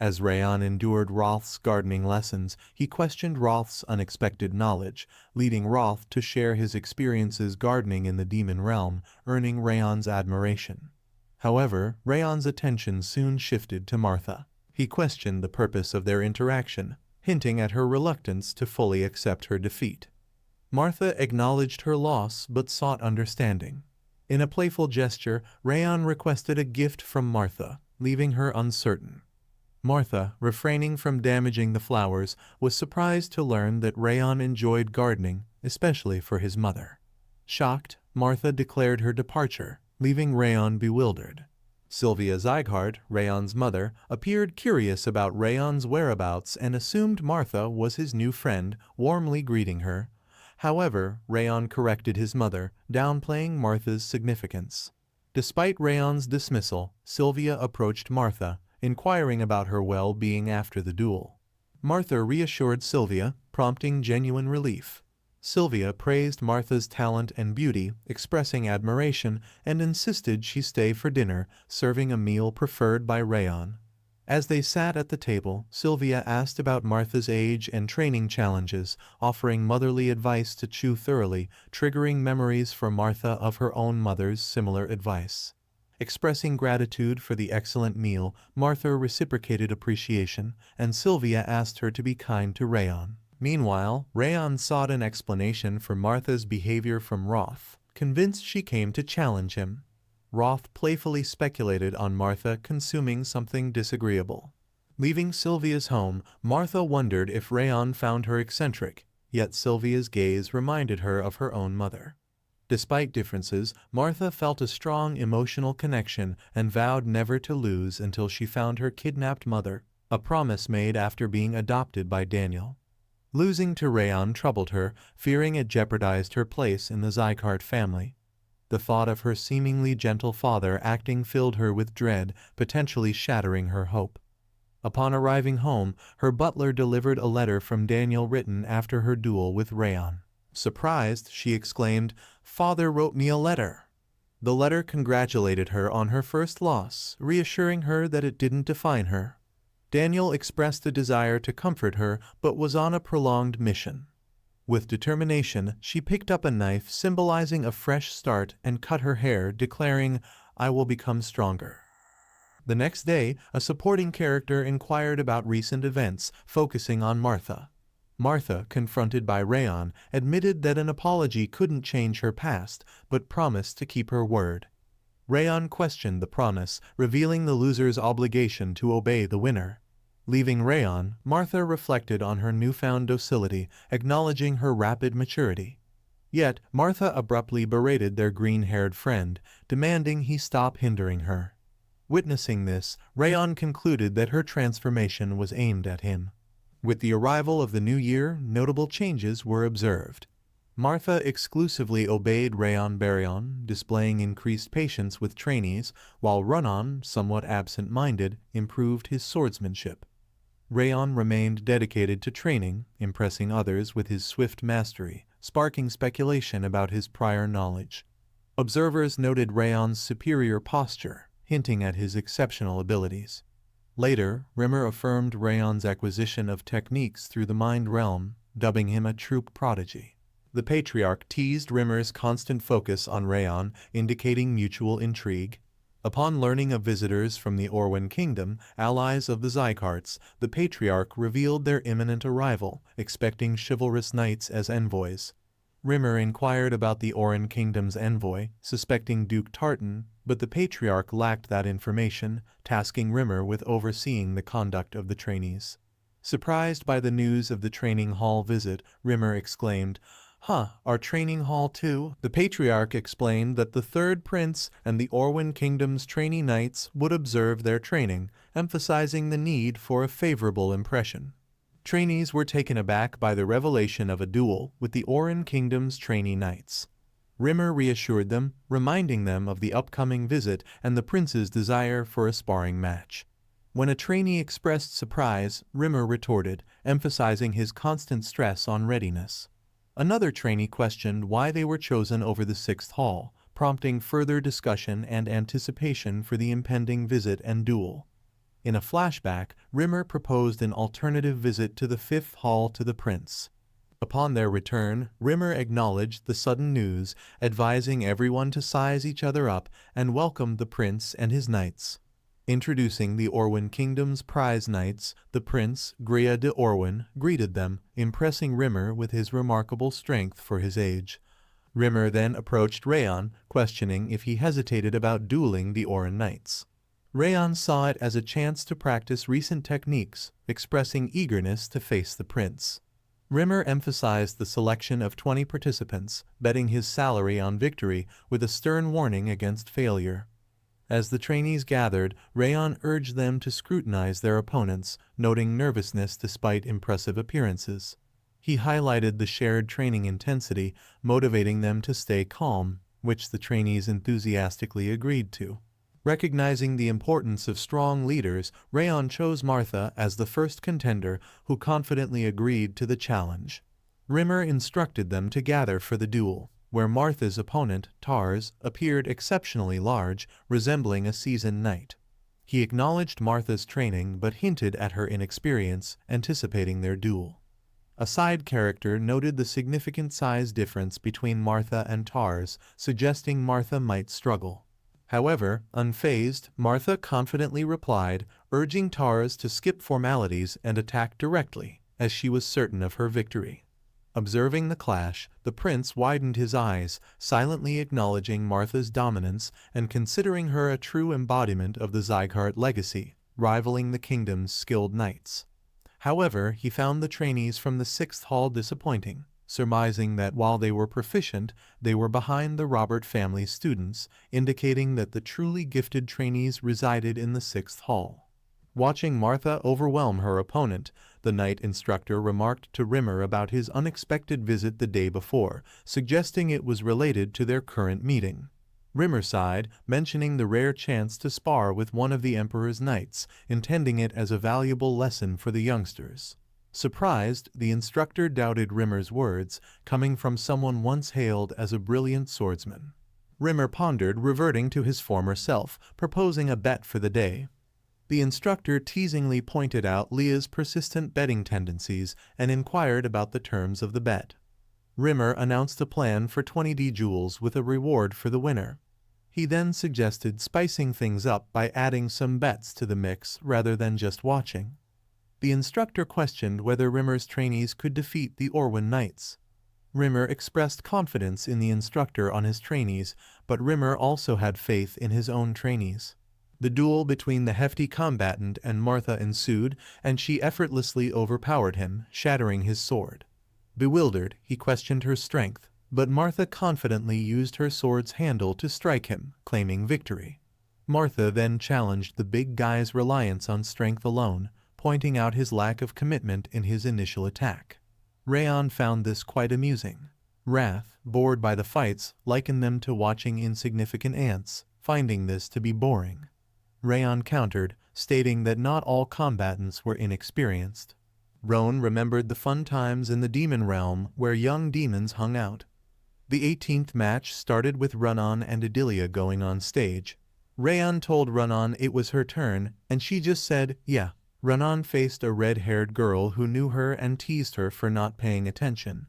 As Raon endured Roth's gardening lessons, he questioned Roth's unexpected knowledge, leading Roth to share his experiences gardening in the demon realm, earning Raon's admiration. However, Raon's attention soon shifted to Martha. He questioned the purpose of their interaction, hinting at her reluctance to fully accept her defeat. Martha acknowledged her loss but sought understanding. In a playful gesture, Raon requested a gift from Martha, leaving her uncertain. Martha, refraining from damaging the flowers, was surprised to learn that Raon enjoyed gardening, especially for his mother. Shocked, Martha declared her departure, leaving Raon bewildered. Sylvia Sieghart, Raon's mother, appeared curious about Raon's whereabouts and assumed Martha was his new friend, warmly greeting her. However, Raon corrected his mother, downplaying Martha's significance. Despite Raon's dismissal, Sylvia approached Martha, inquiring about her well-being after the duel. Martha reassured Sylvia, prompting genuine relief. Sylvia praised Martha's talent and beauty, expressing admiration, and insisted she stay for dinner, serving a meal preferred by Raon. As they sat at the table, Sylvia asked about Martha's age and training challenges, offering motherly advice to chew thoroughly, triggering memories for Martha of her own mother's similar advice. Expressing gratitude for the excellent meal, Martha reciprocated appreciation, and Sylvia asked her to be kind to Raon. Meanwhile, Raon sought an explanation for Martha's behavior from Roth, convinced she came to challenge him. Roth playfully speculated on Martha consuming something disagreeable. Leaving Sylvia's home, Martha wondered if Raon found her eccentric, yet Sylvia's gaze reminded her of her own mother. Despite differences, Martha felt a strong emotional connection and vowed never to lose until she found her kidnapped mother, a promise made after being adopted by Daniel. Losing to Raon troubled her, fearing it jeopardized her place in the Sieghart family. The thought of her seemingly gentle father acting filled her with dread, potentially shattering her hope. Upon arriving home, her butler delivered a letter from Daniel written after her duel with Raon. Surprised, she exclaimed, "Father wrote me a letter." The letter congratulated her on her first loss, reassuring her that it didn't define her. Daniel expressed a desire to comfort her, but was on a prolonged mission. With determination, she picked up a knife symbolizing a fresh start and cut her hair, declaring, "I will become stronger." The next day, a supporting character inquired about recent events, focusing on Martha. Martha, confronted by Raon, admitted that an apology couldn't change her past, but promised to keep her word. Raon questioned the promise, revealing the loser's obligation to obey the winner. Leaving Raon, Martha reflected on her newfound docility, acknowledging her rapid maturity. Yet, Martha abruptly berated their green-haired friend, demanding he stop hindering her. Witnessing this, Raon concluded that her transformation was aimed at him. With the arrival of the new year, notable changes were observed. Martha exclusively obeyed Raon, displaying increased patience with trainees, while Raon, somewhat absent-minded, improved his swordsmanship. Raon remained dedicated to training, impressing others with his swift mastery, sparking speculation about his prior knowledge. Observers noted Raon's superior posture, hinting at his exceptional abilities. Later, Rimmer affirmed Raon's acquisition of techniques through the mind realm, dubbing him a true prodigy. The Patriarch teased Rimmer's constant focus on Raon, indicating mutual intrigue. Upon learning of visitors from the Orwen Kingdom, allies of the Siegharts, the Patriarch revealed their imminent arrival, expecting chivalrous knights as envoys. Rimmer inquired about the Orwen Kingdom's envoy, suspecting Duke Tartan, but the Patriarch lacked that information, tasking Rimmer with overseeing the conduct of the trainees. Surprised by the news of the training hall visit, Rimmer exclaimed, "Our training hall too?" The Patriarch explained that the Third Prince and the Orwen Kingdom's trainee knights would observe their training, emphasizing the need for a favorable impression. Trainees were taken aback by the revelation of a duel with the Orwen Kingdom's trainee knights. Rimmer reassured them, reminding them of the upcoming visit and the prince's desire for a sparring match. When a trainee expressed surprise, Rimmer retorted, emphasizing his constant stress on readiness. Another trainee questioned why they were chosen over the sixth hall, prompting further discussion and anticipation for the impending visit and duel. In a flashback, Rimmer proposed an alternative visit to the fifth hall to the prince. Upon their return, Rimmer acknowledged the sudden news, advising everyone to size each other up and welcomed the prince and his knights. Introducing the Orwen Kingdom's prize knights, the prince, Grea de Orwen, greeted them, impressing Rimmer with his remarkable strength for his age. Rimmer then approached Raon, questioning if he hesitated about dueling the Orwen knights. Raon saw it as a chance to practice recent techniques, expressing eagerness to face the prince. Rimmer emphasized the selection of 20 participants, betting his salary on victory with a stern warning against failure. As the trainees gathered, Raon urged them to scrutinize their opponents, noting nervousness despite impressive appearances. He highlighted the shared training intensity, motivating them to stay calm, which the trainees enthusiastically agreed to. Recognizing the importance of strong leaders, Raon chose Martha as the first contender, who confidently agreed to the challenge. Rimmer instructed them to gather for the duel, where Martha's opponent, Tars, appeared exceptionally large, resembling a seasoned knight. He acknowledged Martha's training but hinted at her inexperience, anticipating their duel. A side character noted the significant size difference between Martha and Tars, suggesting Martha might struggle. However, unfazed, Martha confidently replied, urging Tars to skip formalities and attack directly, as she was certain of her victory. Observing the clash, the prince widened his eyes, silently acknowledging Martha's dominance and considering her a true embodiment of the Sieghart legacy, rivaling the kingdom's skilled knights. However, he found the trainees from the sixth hall disappointing, surmising that while they were proficient, they were behind the Robert family students, indicating that the truly gifted trainees resided in the sixth hall. Watching Martha overwhelm her opponent, the knight instructor remarked to Rimmer about his unexpected visit the day before, suggesting it was related to their current meeting. Rimmer sighed, mentioning the rare chance to spar with one of the Emperor's knights, intending it as a valuable lesson for the youngsters. Surprised, the instructor doubted Rimmer's words, coming from someone once hailed as a brilliant swordsman. Rimmer pondered reverting to his former self, proposing a bet for the day. The instructor teasingly pointed out Leah's persistent betting tendencies and inquired about the terms of the bet. Rimmer announced a plan for 20 jewels with a reward for the winner. He then suggested spicing things up by adding some bets to the mix rather than just watching. The instructor questioned whether Rimmer's trainees could defeat the Orwen Knights. Rimmer expressed confidence in the instructor on his trainees, but Rimmer also had faith in his own trainees. The duel between the hefty combatant and Martha ensued, and she effortlessly overpowered him, shattering his sword. Bewildered, he questioned her strength, but Martha confidently used her sword's handle to strike him, claiming victory. Martha then challenged the big guy's reliance on strength alone, pointing out his lack of commitment in his initial attack. Raon found this quite amusing. Wrath, bored by the fights, likened them to watching insignificant ants, finding this to be boring. Raon countered, stating that not all combatants were inexperienced. Raon remembered the fun times in the demon realm where young demons hung out. The 18th match started with Raon and Adelia going on stage. Raon told Raon it was her turn, and she just said, yeah. Raon faced a red-haired girl who knew her and teased her for not paying attention.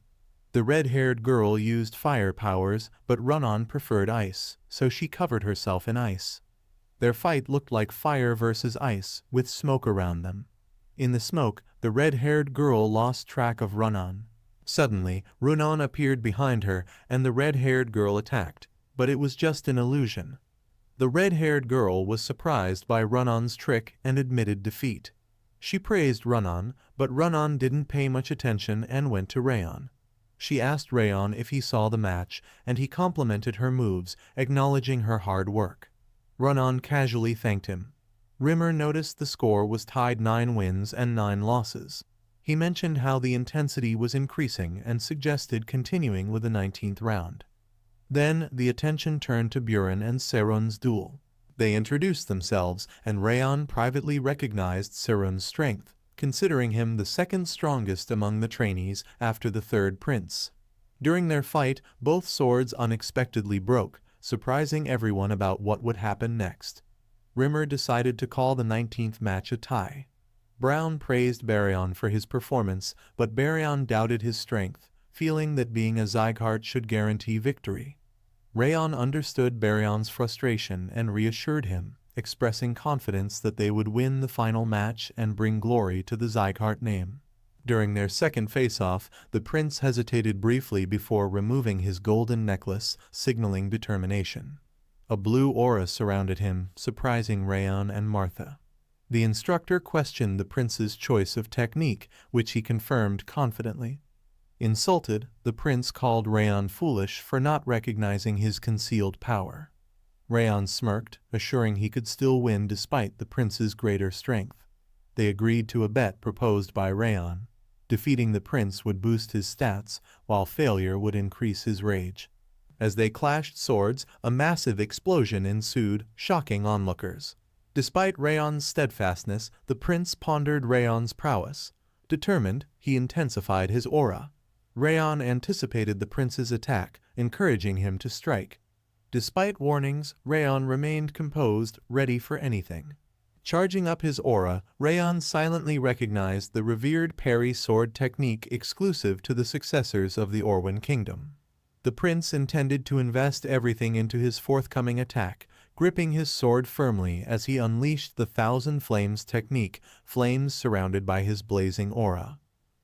The red-haired girl used fire powers, but Raon preferred ice, so she covered herself in ice. Their fight looked like fire versus ice, with smoke around them. In the smoke, the red-haired girl lost track of Raon. Suddenly, Raon appeared behind her, and the red-haired girl attacked, but it was just an illusion. The red-haired girl was surprised by Raon's trick and admitted defeat. She praised Raon, but Raon didn't pay much attention and went to Raon. She asked Raon if he saw the match, and he complimented her moves, acknowledging her hard work. Raon casually thanked him. Rimmer noticed the score was tied 9 wins and 9 losses. He mentioned how the intensity was increasing and suggested continuing with the 19th round. Then the attention turned to Buren and Serun's duel. They introduced themselves, and Raon privately recognized Serun's strength, considering him the second strongest among the trainees after the third prince. During their fight, both swords unexpectedly broke, surprising everyone about what would happen next. Rimmer decided to call the 19th match a tie. Brown praised Baryon for his performance, but Baryon doubted his strength, feeling that being a Sieghart should guarantee victory. Raon understood Baryon's frustration and reassured him, expressing confidence that they would win the final match and bring glory to the Sieghart name. During their second face-off, the prince hesitated briefly before removing his golden necklace, signaling determination. A blue aura surrounded him, surprising Raon and Martha. The instructor questioned the prince's choice of technique, which he confirmed confidently. Insulted, the prince called Raon foolish for not recognizing his concealed power. Raon smirked, assuring he could still win despite the prince's greater strength. They agreed to a bet proposed by Raon. Defeating the prince would boost his stats, while failure would increase his rage. As they clashed swords, a massive explosion ensued, shocking onlookers. Despite Raon's steadfastness, the prince pondered Raon's prowess. Determined, he intensified his aura. Raon anticipated the prince's attack, encouraging him to strike. Despite warnings, Raon remained composed, ready for anything. Charging up his aura, Raon silently recognized the revered parry sword technique exclusive to the successors of the Orwen kingdom. The prince intended to invest everything into his forthcoming attack, gripping his sword firmly as he unleashed the Thousand Flames technique, flames surrounded by his blazing aura.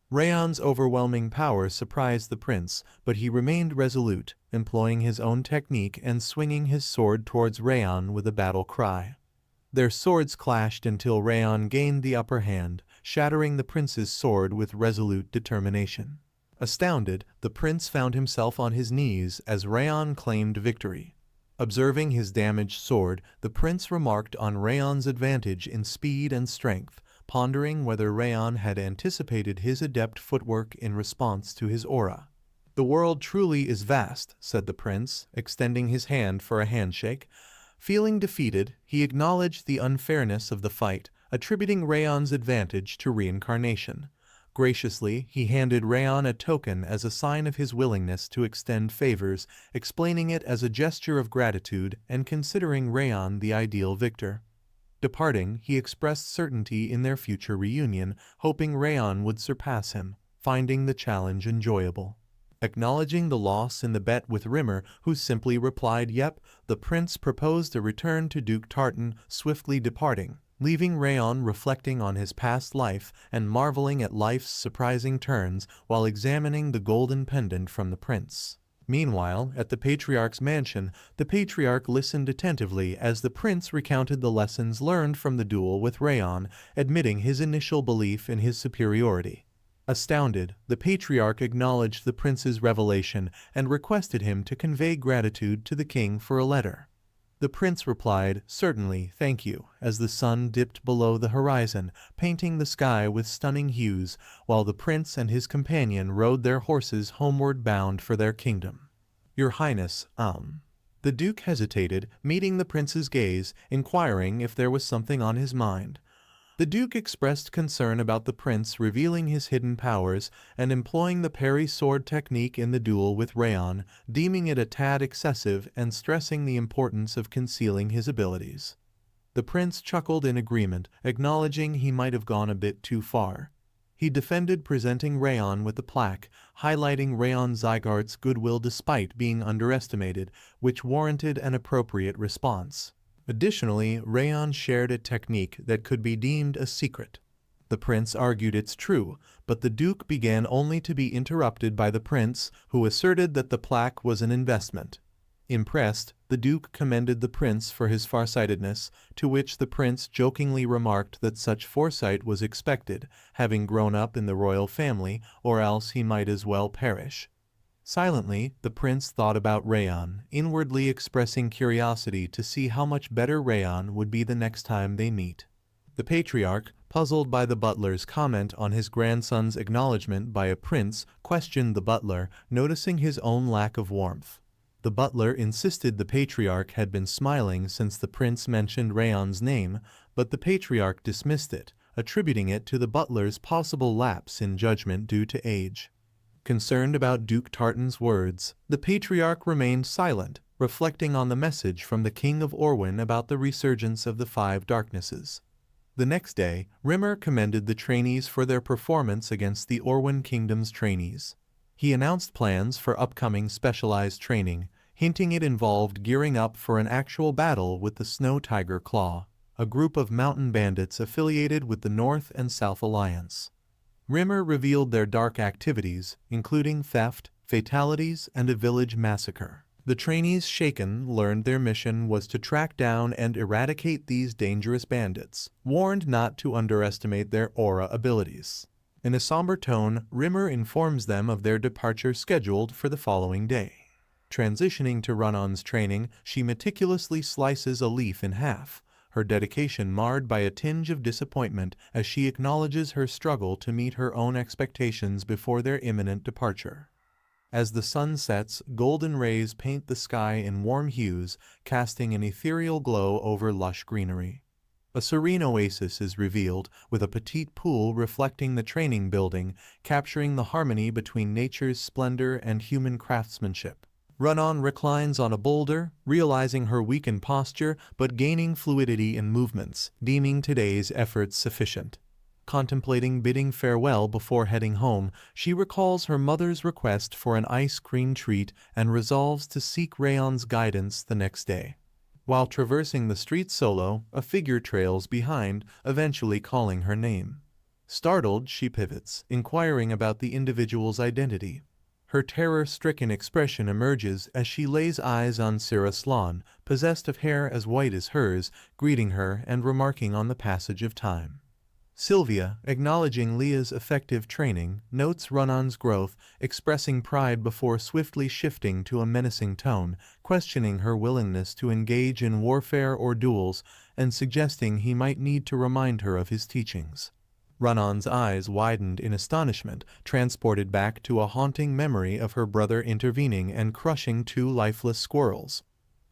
Raon's overwhelming power surprised the prince, but he remained resolute, employing his own technique and swinging his sword towards Raon with a battle cry. Their swords clashed until Raon gained the upper hand, shattering the prince's sword with resolute determination. Astounded, the prince found himself on his knees as Raon claimed victory. Observing his damaged sword, the prince remarked on Raon's advantage in speed and strength, pondering whether Raon had anticipated his adept footwork in response to his aura. "The world truly is vast," said the prince, extending his hand for a handshake. Feeling defeated, he acknowledged the unfairness of the fight, attributing Raon's advantage to reincarnation. Graciously, he handed Raon a token as a sign of his willingness to extend favors, explaining it as a gesture of gratitude and considering Raon the ideal victor. Departing, he expressed certainty in their future reunion, hoping Raon would surpass him, finding the challenge enjoyable. Acknowledging the loss in the bet with Rimmer, who simply replied yep, the prince proposed a return to Duke Tartan, swiftly departing, leaving Raon reflecting on his past life and marveling at life's surprising turns while examining the golden pendant from the prince. Meanwhile, at the Patriarch's mansion, the Patriarch listened attentively as the prince recounted the lessons learned from the duel with Raon, admitting his initial belief in his superiority. Astounded, the Patriarch acknowledged the prince's revelation and requested him to convey gratitude to the king for a letter. The prince replied, "Certainly, thank you," as the sun dipped below the horizon, painting the sky with stunning hues, while the prince and his companion rode their horses homeward bound for their kingdom. "Your Highness, The Duke hesitated, meeting the prince's gaze, inquiring if there was something on his mind. The Duke expressed concern about the prince revealing his hidden powers and employing the parry sword technique in the duel with Raon, deeming it a tad excessive and stressing the importance of concealing his abilities. The prince chuckled in agreement, acknowledging he might have gone a bit too far. He defended presenting Raon with the plaque, highlighting Raon Sieghart's goodwill despite being underestimated, which warranted an appropriate response. Additionally, Raon shared a technique that could be deemed a secret. The prince argued it's true, but the Duke began only to be interrupted by the prince, who asserted that the plaque was an investment. Impressed, the Duke commended the prince for his farsightedness, to which the prince jokingly remarked that such foresight was expected, having grown up in the royal family, or else he might as well perish. Silently, the prince thought about Raon, inwardly expressing curiosity to see how much better Raon would be the next time they meet. The Patriarch, puzzled by the butler's comment on his grandson's acknowledgment by a prince, questioned the butler, noticing his own lack of warmth. The butler insisted the patriarch had been smiling since the prince mentioned Raon's name, but the patriarch dismissed it, attributing it to the butler's possible lapse in judgment due to age. Concerned about Duke Tartan's words, the patriarch remained silent, reflecting on the message from the King of Orwyn about the resurgence of the five darknesses. The next day, Rimmer commended the trainees for their performance against the Orwyn Kingdom's trainees. He announced plans for upcoming specialized training, hinting it involved gearing up for an actual battle with the Snow Tiger Claw, a group of mountain bandits affiliated with the North and South Alliance. Rimmer revealed their dark activities, including theft, fatalities, and a village massacre. The trainees shaken learned their mission was to track down and eradicate these dangerous bandits, warned not to underestimate their aura abilities. In a somber tone, Rimmer informs them of their departure scheduled for the following day. Transitioning to Raon's training, she meticulously slices a leaf in half, her dedication marred by a tinge of disappointment as she acknowledges her struggle to meet her own expectations before their imminent departure. As the sun sets, golden rays paint the sky in warm hues, casting an ethereal glow over lush greenery. A serene oasis is revealed, with a petite pool reflecting the training building, capturing the harmony between nature's splendor and human craftsmanship. Raon reclines on a boulder, realizing her weakened posture but gaining fluidity in movements, deeming today's efforts sufficient. Contemplating bidding farewell before heading home, she recalls her mother's request for an ice cream treat and resolves to seek Raon's guidance the next day. While traversing the street solo, a figure trails behind, eventually calling her name. Startled, she pivots, inquiring about the individual's identity. Her terror-stricken expression emerges as she lays eyes on Sira Sloan, possessed of hair as white as hers, greeting her and remarking on the passage of time. Sylvia, acknowledging Leah's effective training, notes Raon's growth, expressing pride before swiftly shifting to a menacing tone, questioning her willingness to engage in warfare or duels, and suggesting he might need to remind her of his teachings. Raon's eyes widened in astonishment, transported back to a haunting memory of her brother intervening and crushing two lifeless squirrels.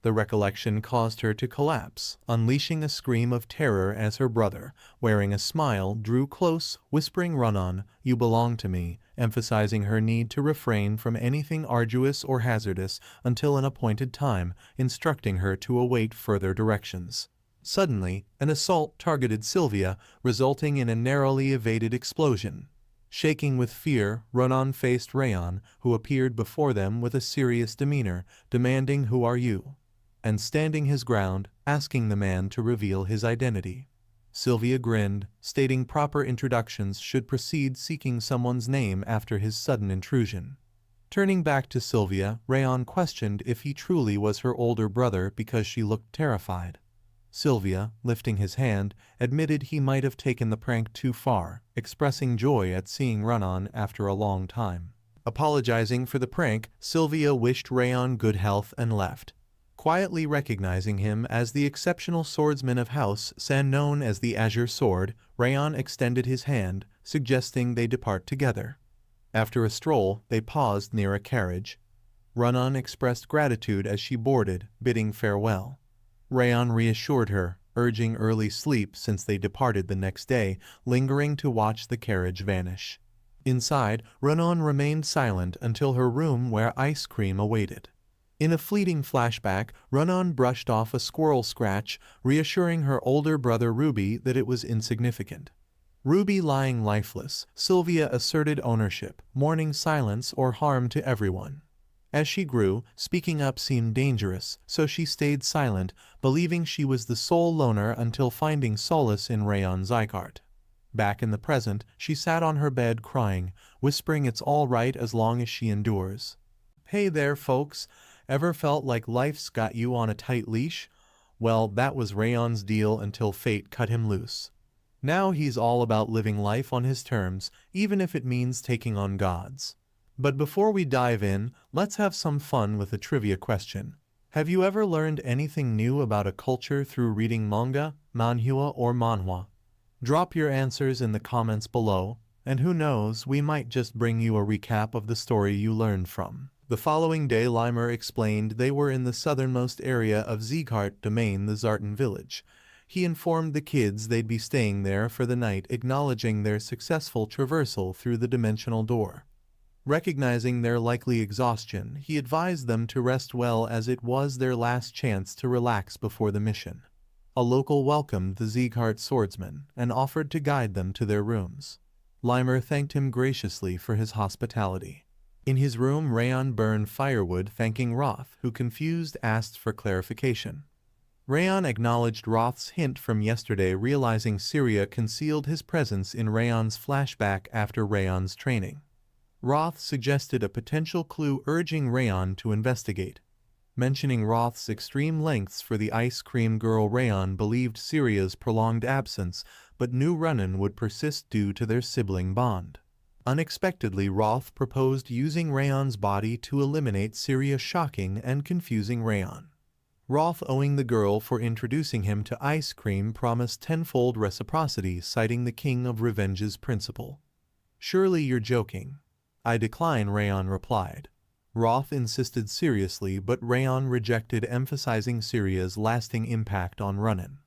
The recollection caused her to collapse, unleashing a scream of terror as her brother, wearing a smile, drew close, whispering, "Raon, you belong to me," emphasizing her need to refrain from anything arduous or hazardous until an appointed time, instructing her to await further directions. Suddenly, an assault targeted Sylvia, resulting in a narrowly evaded explosion. Shaking with fear, Raon faced Raon, who appeared before them with a serious demeanor, demanding, "Who are you?" and standing his ground, asking the man to reveal his identity. Sylvia grinned, stating proper introductions should precede seeking someone's name after his sudden intrusion. Turning back to Sylvia, Raon questioned if he truly was her older brother because she looked terrified. Sylvia, lifting his hand, admitted he might have taken the prank too far, expressing joy at seeing Raon after a long time. Apologizing for the prank, Sylvia wished Raon good health and left. Quietly recognizing him as the exceptional swordsman of House Sieghart known as the Azure Sword, Raon extended his hand, suggesting they depart together. After a stroll, they paused near a carriage. Raon expressed gratitude as she boarded, bidding farewell. Raon reassured her, urging early sleep since they departed the next day, lingering to watch the carriage vanish. Inside, Raon remained silent until her room where ice cream awaited. In a fleeting flashback, Raon brushed off a squirrel scratch, reassuring her older brother Ruby that it was insignificant. Ruby lying lifeless, Sylvia asserted ownership, mourning silence or harm to everyone. As she grew, speaking up seemed dangerous, so she stayed silent, believing she was the sole loner until finding solace in House Sieghart. Back in the present, she sat on her bed crying, whispering it's all right as long as she endures. Hey there, folks. Ever felt like life's got you on a tight leash? Well, that was Raon's deal until fate cut him loose. Now he's all about living life on his terms, even if it means taking on gods. But before we dive in, let's have some fun with a trivia question. Have you ever learned anything new about a culture through reading manga, manhwa, or manhwa? Drop your answers in the comments below, and who knows, we might just bring you a recap of the story you learned from. The following day Limer explained they were in the southernmost area of Sieghart domain, the Zartan village. He informed the kids they'd be staying there for the night, acknowledging their successful traversal through the dimensional door. Recognizing their likely exhaustion, he advised them to rest well as it was their last chance to relax before the mission. A local welcomed the Sieghart swordsman and offered to guide them to their rooms. Limer thanked him graciously for his hospitality. In his room, Raon burned firewood, thanking Roth, who, confused, asked for clarification. Raon acknowledged Roth's hint from yesterday, realizing Syria concealed his presence in Raon's flashback after Raon's training. Roth suggested a potential clue, urging Raon to investigate. Mentioning Roth's extreme lengths for the ice cream girl, Raon believed Syria's prolonged absence, but knew Ronan would persist due to their sibling bond. Unexpectedly, Roth proposed using Raon's body to eliminate Syria, shocking and confusing Raon. Roth, owing the girl for introducing him to ice cream, promised tenfold reciprocity, citing the King of Revenge's principle. "Surely you're joking." "I decline," Raon replied. Roth insisted seriously, but Raon rejected, emphasizing Syria's lasting impact on Ronan.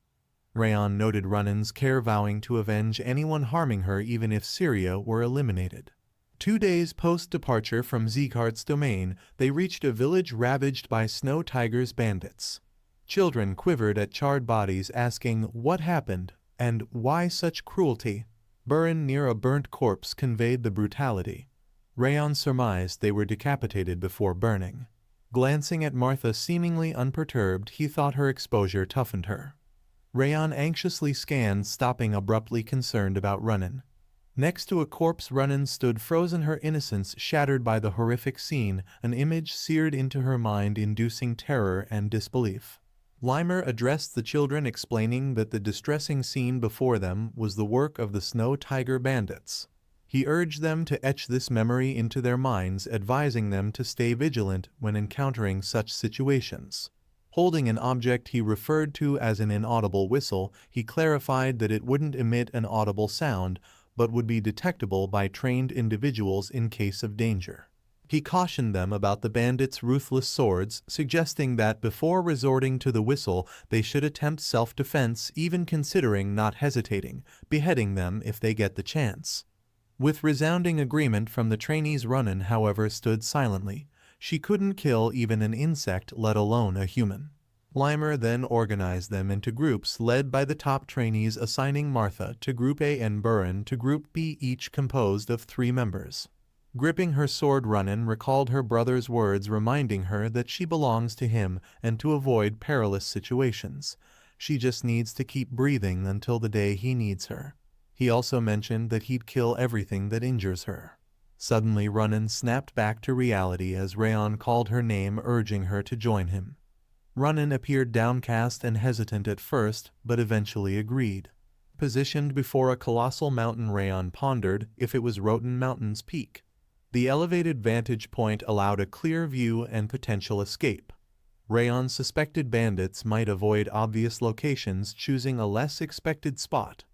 Raon noted Ronan's care, vowing to avenge anyone harming her even if Syria were eliminated. 2 days post-departure from Sieghart's domain, they reached a village ravaged by Snow Tiger's bandits. Children quivered at charred bodies, asking what happened and why such cruelty. Burin near a burnt corpse conveyed the brutality. Raon surmised they were decapitated before burning. Glancing at Martha, seemingly unperturbed, he thought her exposure toughened her. Raon anxiously scanned, stopping abruptly, concerned about Ronan. Next to a corpse, Ronan stood frozen, her innocence shattered by the horrific scene, an image seared into her mind, inducing terror and disbelief. Limer addressed the children, explaining that the distressing scene before them was the work of the Snow Tiger bandits. He urged them to etch this memory into their minds, advising them to stay vigilant when encountering such situations. Holding an object he referred to as an inaudible whistle, he clarified that it wouldn't emit an audible sound, but would be detectable by trained individuals in case of danger. He cautioned them about the bandits' ruthless swords, suggesting that before resorting to the whistle, they should attempt self-defense, even considering not hesitating, beheading them if they get the chance. With resounding agreement from the trainees, Ronan, however, stood silently. She couldn't kill even an insect, let alone a human. Limer then organized them into groups led by the top trainees, assigning Martha to Group A and Burin to Group B, each composed of 3 members. Gripping her sword, Ronan recalled her brother's words, reminding her that she belongs to him and to avoid perilous situations. She just needs to keep breathing until the day he needs her. He also mentioned that he'd kill everything that injures her. Suddenly, Ronan snapped back to reality as Raon called her name, urging her to join him. Ronan appeared downcast and hesitant at first, but eventually agreed. Positioned before a colossal mountain, Raon pondered if it was Roten Mountain's peak. The elevated vantage point allowed a clear view and potential escape. Raon suspected bandits might avoid obvious locations, choosing a less expected spot.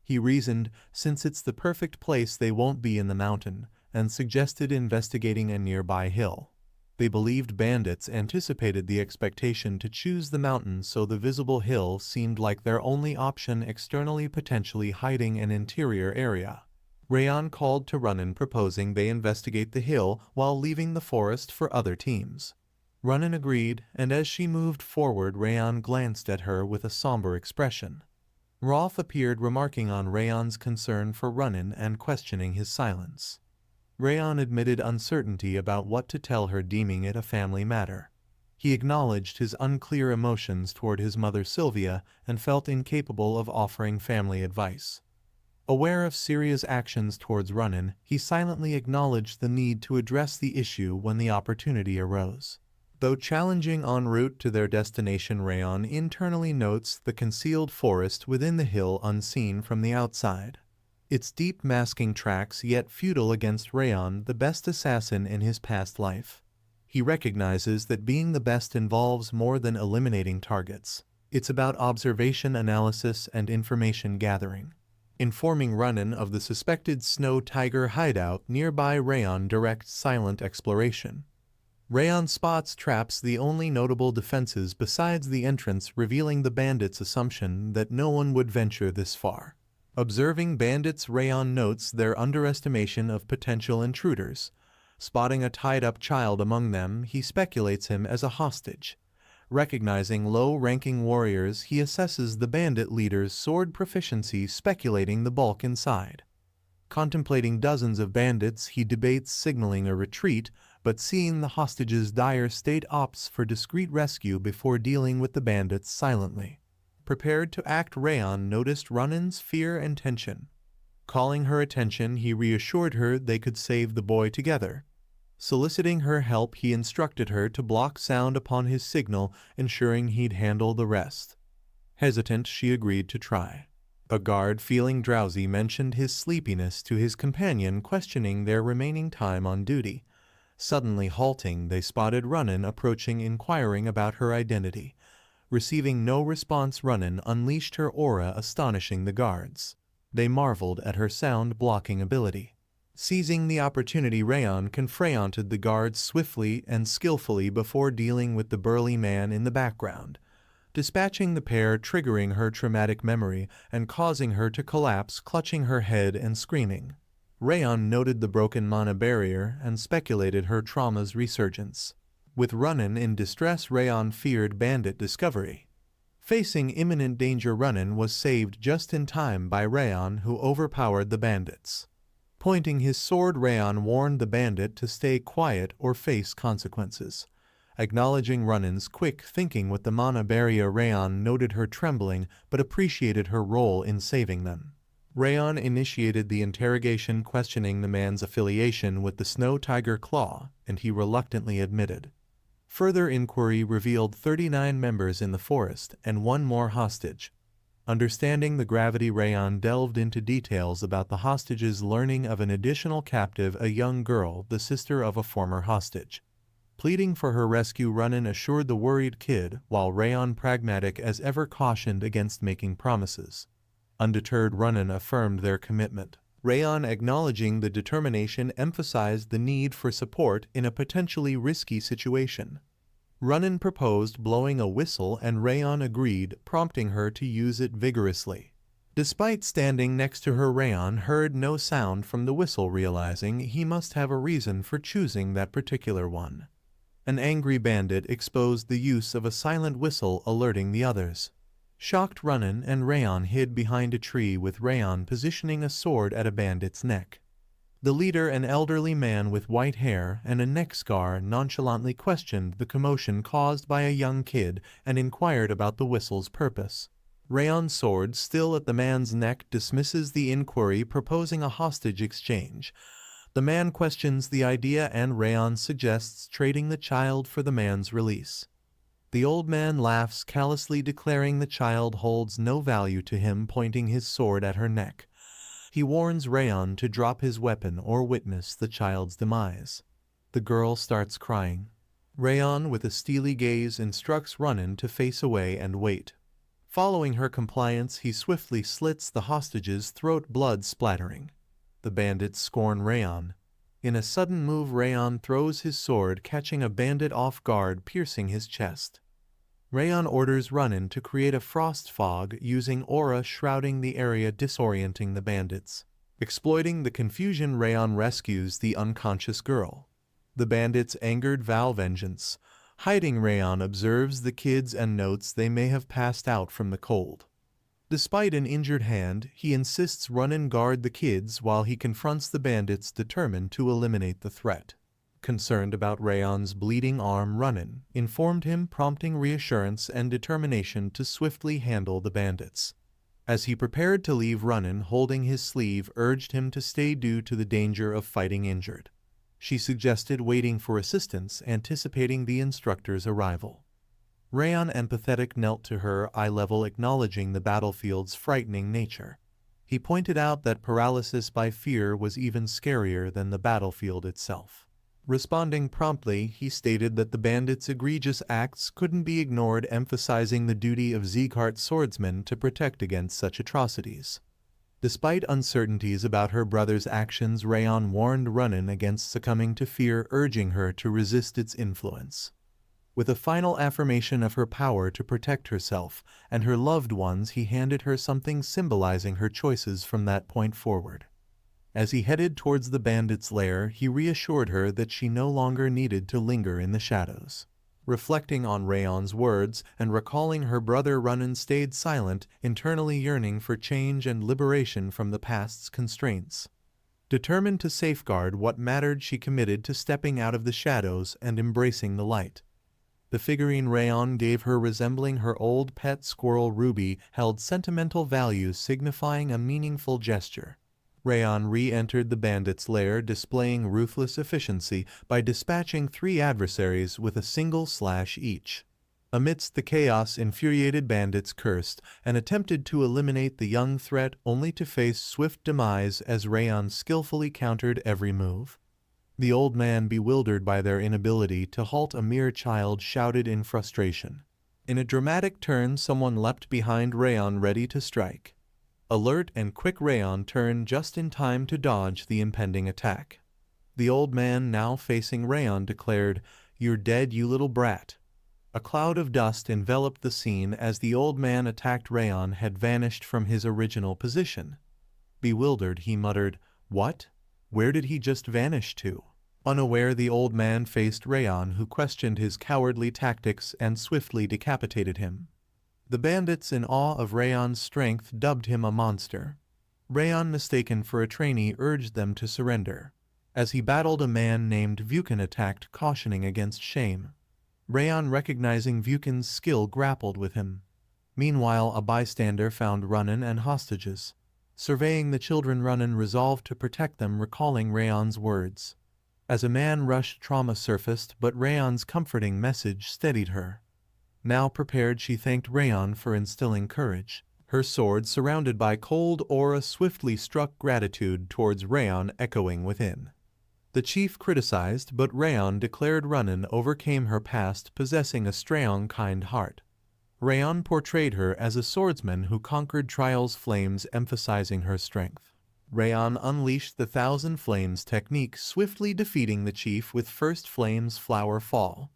He reasoned, since it's the perfect place, they won't be in the mountain, and suggested investigating a nearby hill. They believed bandits anticipated the expectation to choose the mountain, so the visible hill seemed like their only option externally, potentially hiding an interior area. Raon called to Ronan, proposing they investigate the hill while leaving the forest for other teams. Ronan agreed, and as she moved forward, Raon glanced at her with a somber expression. Roth appeared, remarking on Raon's concern for Ronan and questioning his silence. Raon admitted uncertainty about what to tell her, deeming it a family matter. He acknowledged his unclear emotions toward his mother Sylvia and felt incapable of offering family advice. Aware of Syria's actions towards Ronan, he silently acknowledged the need to address the issue when the opportunity arose. Though challenging en route to their destination, Raon internally notes the concealed forest within the hill, unseen from the outside. Its deep masking tracks, yet futile against Raon, the best assassin in his past life. He recognizes that being the best involves more than eliminating targets. It's about observation, analysis, and information gathering. Informing Ronan of the suspected Snow Tiger hideout nearby, Raon directs silent exploration. Raon spots traps, the only notable defenses besides the entrance, revealing the bandits' assumption that no one would venture this far. Observing bandits, Raon notes their underestimation of potential intruders. Spotting a tied-up child among them, he speculates him as a hostage. Recognizing low-ranking warriors, he assesses the bandit leader's sword proficiency, speculating the bulk inside. Contemplating dozens of bandits, he debates signaling a retreat, but seeing the hostages' dire state, opts for discreet rescue before dealing with the bandits silently. Prepared to act, Raon noticed Runnin's fear and tension. Calling her attention, he reassured her they could save the boy together. Soliciting her help, he instructed her to block sound upon his signal, ensuring he'd handle the rest. Hesitant, she agreed to try. A guard, feeling drowsy, mentioned his sleepiness to his companion, questioning their remaining time on duty. Suddenly halting, they spotted Runnin approaching, inquiring about her identity. Receiving no response, Runnin unleashed her aura, astonishing the guards. They marveled at her sound-blocking ability. Seizing the opportunity, Raon confronted the guards swiftly and skillfully before dealing with the burly man in the background, dispatching the pair, triggering her traumatic memory and causing her to collapse, clutching her head and screaming. Raon noted the broken mana barrier and speculated her trauma's resurgence. With Runnin in distress, Raon feared bandit discovery. Facing imminent danger, Runnin was saved just in time by Raon, who overpowered the bandits. Pointing his sword, Raon warned the bandit to stay quiet or face consequences. Acknowledging Runnin's quick thinking with the mana barrier, Raon noted her trembling but appreciated her role in saving them. Raon initiated the interrogation, questioning the man's affiliation with the Snow Tiger Claw, and he reluctantly admitted. Further inquiry revealed 39 members in the forest and one more hostage. Understanding the gravity, Raon delved into details about the hostages, learning of an additional captive, a young girl, the sister of a former hostage. Pleading for her rescue, Runnin assured the worried kid, while Raon, pragmatic as ever, cautioned against making promises. Undeterred, Runnin affirmed their commitment. Raon, acknowledging the determination, emphasized the need for support in a potentially risky situation. Runnin proposed blowing a whistle and Raon agreed, prompting her to use it vigorously. Despite standing next to her, Raon heard no sound from the whistle, realizing he must have a reason for choosing that particular one. An angry bandit exposed the use of a silent whistle, alerting the others. Shocked, Runnin and Raon hid behind a tree, with Raon positioning a sword at a bandit's neck. The leader, an elderly man with white hair and a neck scar, nonchalantly questioned the commotion caused by a young kid and inquired about the whistle's purpose. Raon's sword, still at the man's neck, dismisses the inquiry, proposing a hostage exchange. The man questions the idea and Raon suggests trading the child for the man's release. The old man laughs callously, declaring the child holds no value to him, pointing his sword at her neck. He warns Raon to drop his weapon or witness the child's demise. The girl starts crying. Raon, with a steely gaze, instructs Runnin to face away and wait. Following her compliance, he swiftly slits the hostage's throat, blood splattering. The bandits scorn Raon. In a sudden move, Raon throws his sword, catching a bandit off guard, piercing his chest. Raon orders Runnin to create a frost fog, using aura shrouding the area, disorienting the bandits. Exploiting the confusion, Raon rescues the unconscious girl. The bandits, angered, vow vengeance. Hiding, Raon observes the kids and notes they may have passed out from the cold. Despite an injured hand, he insists Runnin guard the kids while he confronts the bandits, determined to eliminate the threat. Concerned about Raon's bleeding arm, Runnin informed him, prompting reassurance and determination to swiftly handle the bandits. As he prepared to leave, Runnin, holding his sleeve, urged him to stay due to the danger of fighting injured. She suggested waiting for assistance, anticipating the instructor's arrival. Raon, empathetic, knelt to her, eye level, acknowledging the battlefield's frightening nature. He pointed out that paralysis by fear was even scarier than the battlefield itself. Responding promptly, he stated that the bandits' egregious acts couldn't be ignored, emphasizing the duty of Sieghart swordsmen to protect against such atrocities. Despite uncertainties about her brother's actions, Raon warned Raon against succumbing to fear, urging her to resist its influence. With a final affirmation of her power to protect herself and her loved ones, he handed her something symbolizing her choices from that point forward. As he headed towards the bandit's lair, he reassured her that she no longer needed to linger in the shadows. Reflecting on Raon's words and recalling her brother, Raon stayed silent, internally yearning for change and liberation from the past's constraints. Determined to safeguard what mattered, she committed to stepping out of the shadows and embracing the light. The figurine Raon gave her, resembling her old pet squirrel Ruby, held sentimental value, signifying a meaningful gesture. Raon re-entered the bandit's lair, displaying ruthless efficiency by dispatching 3 adversaries with a single slash each. Amidst the chaos, infuriated bandits cursed and attempted to eliminate the young threat, only to face swift demise as Raon skillfully countered every move. The old man, bewildered by their inability to halt a mere child, shouted in frustration. In a dramatic turn, someone leapt behind Raon, ready to strike. Alert and quick, Raon turned just in time to dodge the impending attack. The old man, now facing Raon, declared, "You're dead, you little brat." A cloud of dust enveloped the scene as the old man attacked. Raon had vanished from his original position. Bewildered, he muttered, "What? Where did he just vanish to?" Unaware, the old man faced Raon, who questioned his cowardly tactics and swiftly decapitated him. The bandits, in awe of Raon's strength, dubbed him a monster. Raon, mistaken for a trainee, urged them to surrender. As he battled, a man named Vukan attacked, cautioning against shame. Raon, recognizing Vukan's skill, grappled with him. Meanwhile, a bystander found Raon and hostages. Surveying the children, Raon resolved to protect them, recalling Raon's words. As a man rushed, trauma surfaced, but Raon's comforting message steadied her. Now prepared, she thanked Raon for instilling courage. Her sword, surrounded by cold aura, swiftly struck, gratitude towards Raon echoing within. The chief criticized, but Raon declared Raon overcame her past, possessing a strong, kind heart. Raon portrayed her as a swordsman who conquered trials, flames, emphasizing her strength. Raon unleashed the 1,000 Flames technique, swiftly defeating the chief with first flame's flower fall.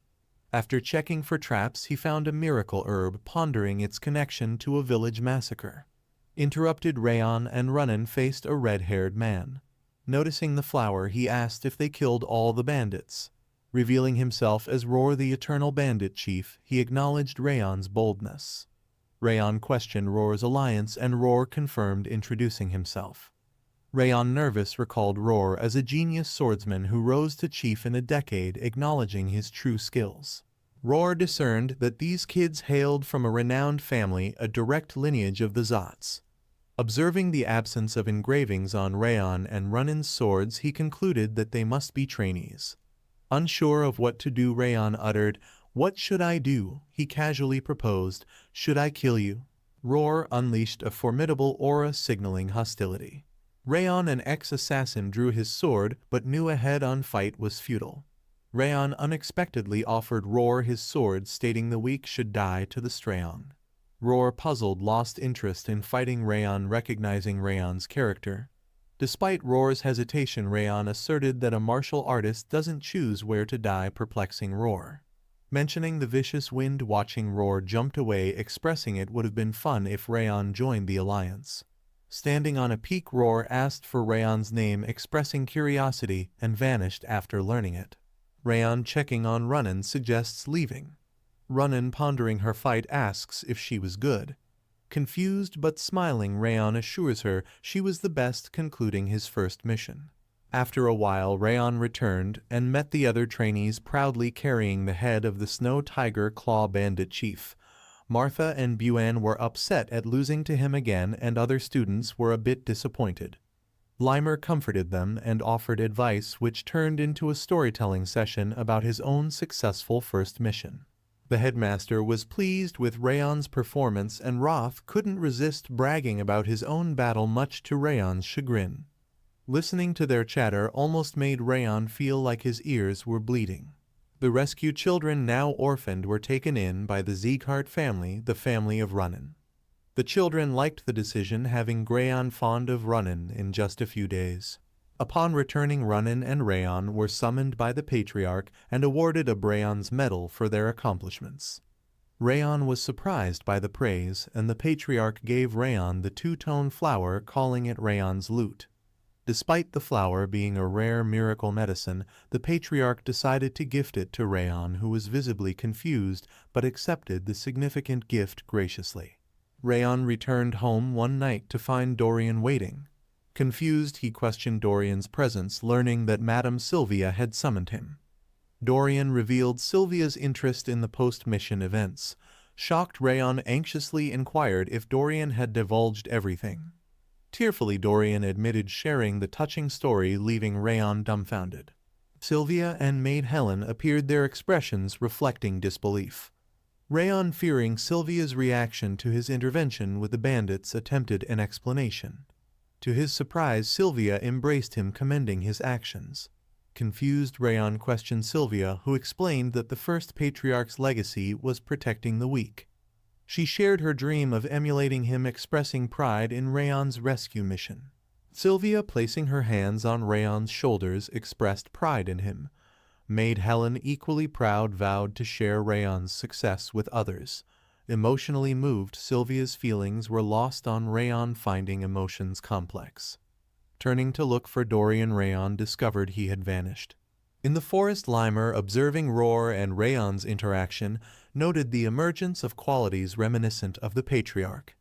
After checking for traps, he found a miracle herb, pondering its connection to a village massacre. Interrupted, Raon and Raon faced a red-haired man. Noticing the flower, he asked if they killed all the bandits. Revealing himself as Roar, the eternal bandit chief, he acknowledged Raon's boldness. Raon questioned Roar's alliance, and Roar confirmed, introducing himself. Raon, nervous, recalled Roar as a genius swordsman who rose to chief in a decade, acknowledging his true skills. Roar discerned that these kids hailed from a renowned family, a direct lineage of the Zots. Observing the absence of engravings on Raon and Raon's swords, he concluded that they must be trainees. Unsure of what to do, Raon uttered, "What should I do?" He casually proposed, "Should I kill you?" Roar unleashed a formidable aura, signaling hostility. Raon, an ex-assassin, drew his sword, but knew a head-on fight was futile. Raon unexpectedly offered Roar his sword, stating the weak should die to the strong. Roar, puzzled, lost interest in fighting Raon, recognizing Raon's character. Despite Roar's hesitation, Raon asserted that a martial artist doesn't choose where to die, perplexing Roar. Mentioning the vicious wind, watching Roar jumped away, expressing it would have been fun if Raon joined the alliance. Standing on a peak, Roar asked for Raon's name, expressing curiosity, and vanished after learning it. Raon, checking on Raon, suggests leaving. Raon, pondering her fight, asks if she was good. Confused but smiling, Raon assures her she was the best, concluding his first mission. After a while, Raon returned and met the other trainees, proudly carrying the head of the Snow Tiger Claw bandit chief. Martha and Buan were upset at losing to him again, and other students were a bit disappointed. Limer comforted them and offered advice, which turned into a storytelling session about his own successful first mission. The headmaster was pleased with Raon's performance, and Roth couldn't resist bragging about his own battle, much to Raon's chagrin. Listening to their chatter almost made Raon feel like his ears were bleeding. The rescued children, now orphaned, were taken in by the Sieghart family, the family of Raon. The children liked the decision, having Raon fond of Raon in just a few days. Upon returning, Raon and Raon were summoned by the patriarch and awarded a bronze medal for their accomplishments. Raon was surprised by the praise, and the patriarch gave Raon the two-tone flower, calling it Raon's lute. Despite the flower being a rare miracle medicine, the patriarch decided to gift it to Raon, who was visibly confused but accepted the significant gift graciously. Raon returned home one night to find Dorian waiting. Confused, he questioned Dorian's presence, learning that Madame Sylvia had summoned him. Dorian revealed Sylvia's interest in the post-mission events. Shocked, Raon anxiously inquired if Dorian had divulged everything. Tearfully, Dorian admitted sharing the touching story, leaving Raon dumbfounded. Sylvia and Maid Helen appeared, their expressions reflecting disbelief. Raon, fearing Sylvia's reaction to his intervention with the bandits, attempted an explanation. To his surprise, Sylvia embraced him, commending his actions. Confused, Raon questioned Sylvia, who explained that the first patriarch's legacy was protecting the weak. She shared her dream of emulating him, expressing pride in Raon's rescue mission. Sylvia, placing her hands on Raon's shoulders, expressed pride in him. Maid Helen, equally proud, vowed to share Raon's success with others. Emotionally moved, Sylvia's feelings were lost on Raon, finding emotions complex. Turning to look for Dorian, Raon discovered he had vanished. In the forest, Limer, observing Roar and Raon's interaction, noted the emergence of qualities reminiscent of the patriarch.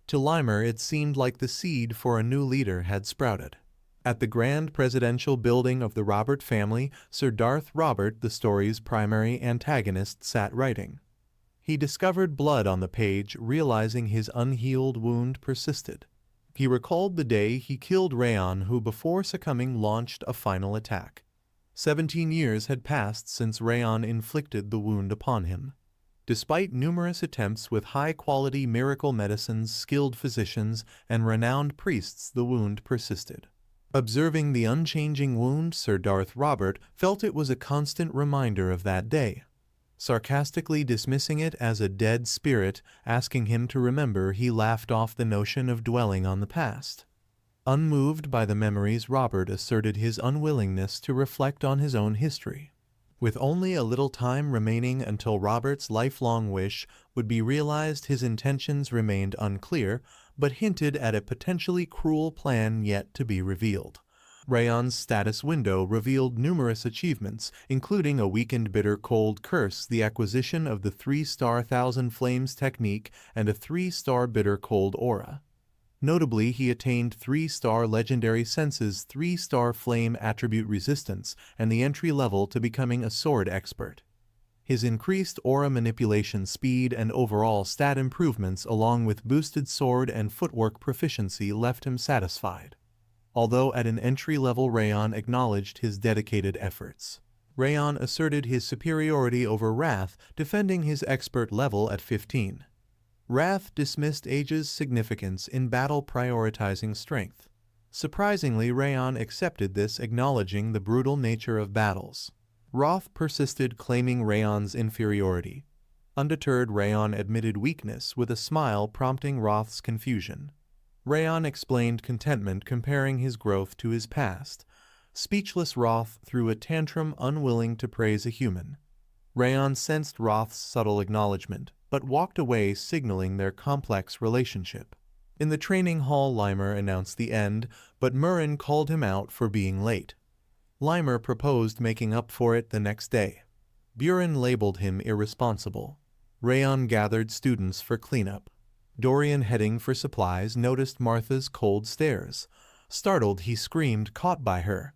To Limer, it seemed like the seed for a new leader had sprouted. At the grand presidential building of the Robert family, Sir Darth Robert, the story's primary antagonist, sat writing. He discovered blood on the page, realizing his unhealed wound persisted. He recalled the day he killed Raon, who before succumbing launched a final attack. 17 years had passed since Raon inflicted the wound upon him. Despite numerous attempts with high-quality miracle medicines, skilled physicians, and renowned priests, the wound persisted. Observing the unchanging wound, Sir Darth Robert felt it was a constant reminder of that day. Sarcastically dismissing it as a dead spirit, asking him to remember, he laughed off the notion of dwelling on the past. Unmoved by the memories, Robert asserted his unwillingness to reflect on his own history. With only a little time remaining until Robert's lifelong wish would be realized, his intentions remained unclear, but hinted at a potentially cruel plan yet to be revealed. Raon's status window revealed numerous achievements, including a weakened bitter cold curse, the acquisition of the 3-star Thousand Flames technique, and a 3-star bitter cold aura. Notably, he attained 3-star legendary senses, 3-star flame attribute resistance, and the entry level to becoming a sword expert. His increased aura manipulation speed and overall stat improvements, along with boosted sword and footwork proficiency, left him satisfied. Although at an entry level, Raon acknowledged his dedicated efforts. Raon asserted his superiority over Wrath, defending his expert level at 15. Wrath dismissed age's significance in battle, prioritizing strength. Surprisingly, Raon accepted this, acknowledging the brutal nature of battles. Wrath persisted, claiming Raon's inferiority. Undeterred, Raon admitted weakness, with a smile prompting Wrath's confusion. Raon explained contentment, comparing his growth to his past. Speechless, Wrath threw a tantrum, unwilling to praise a human. Raon sensed Wrath's subtle acknowledgement, but walked away, signaling their complex relationship. In the training hall, Limer announced the end, but Murren called him out for being late. Limer proposed making up for it the next day. Buren labeled him irresponsible. Raon gathered students for cleanup. Dorian, heading for supplies, noticed Martha's cold stares. Startled, he screamed, caught by her.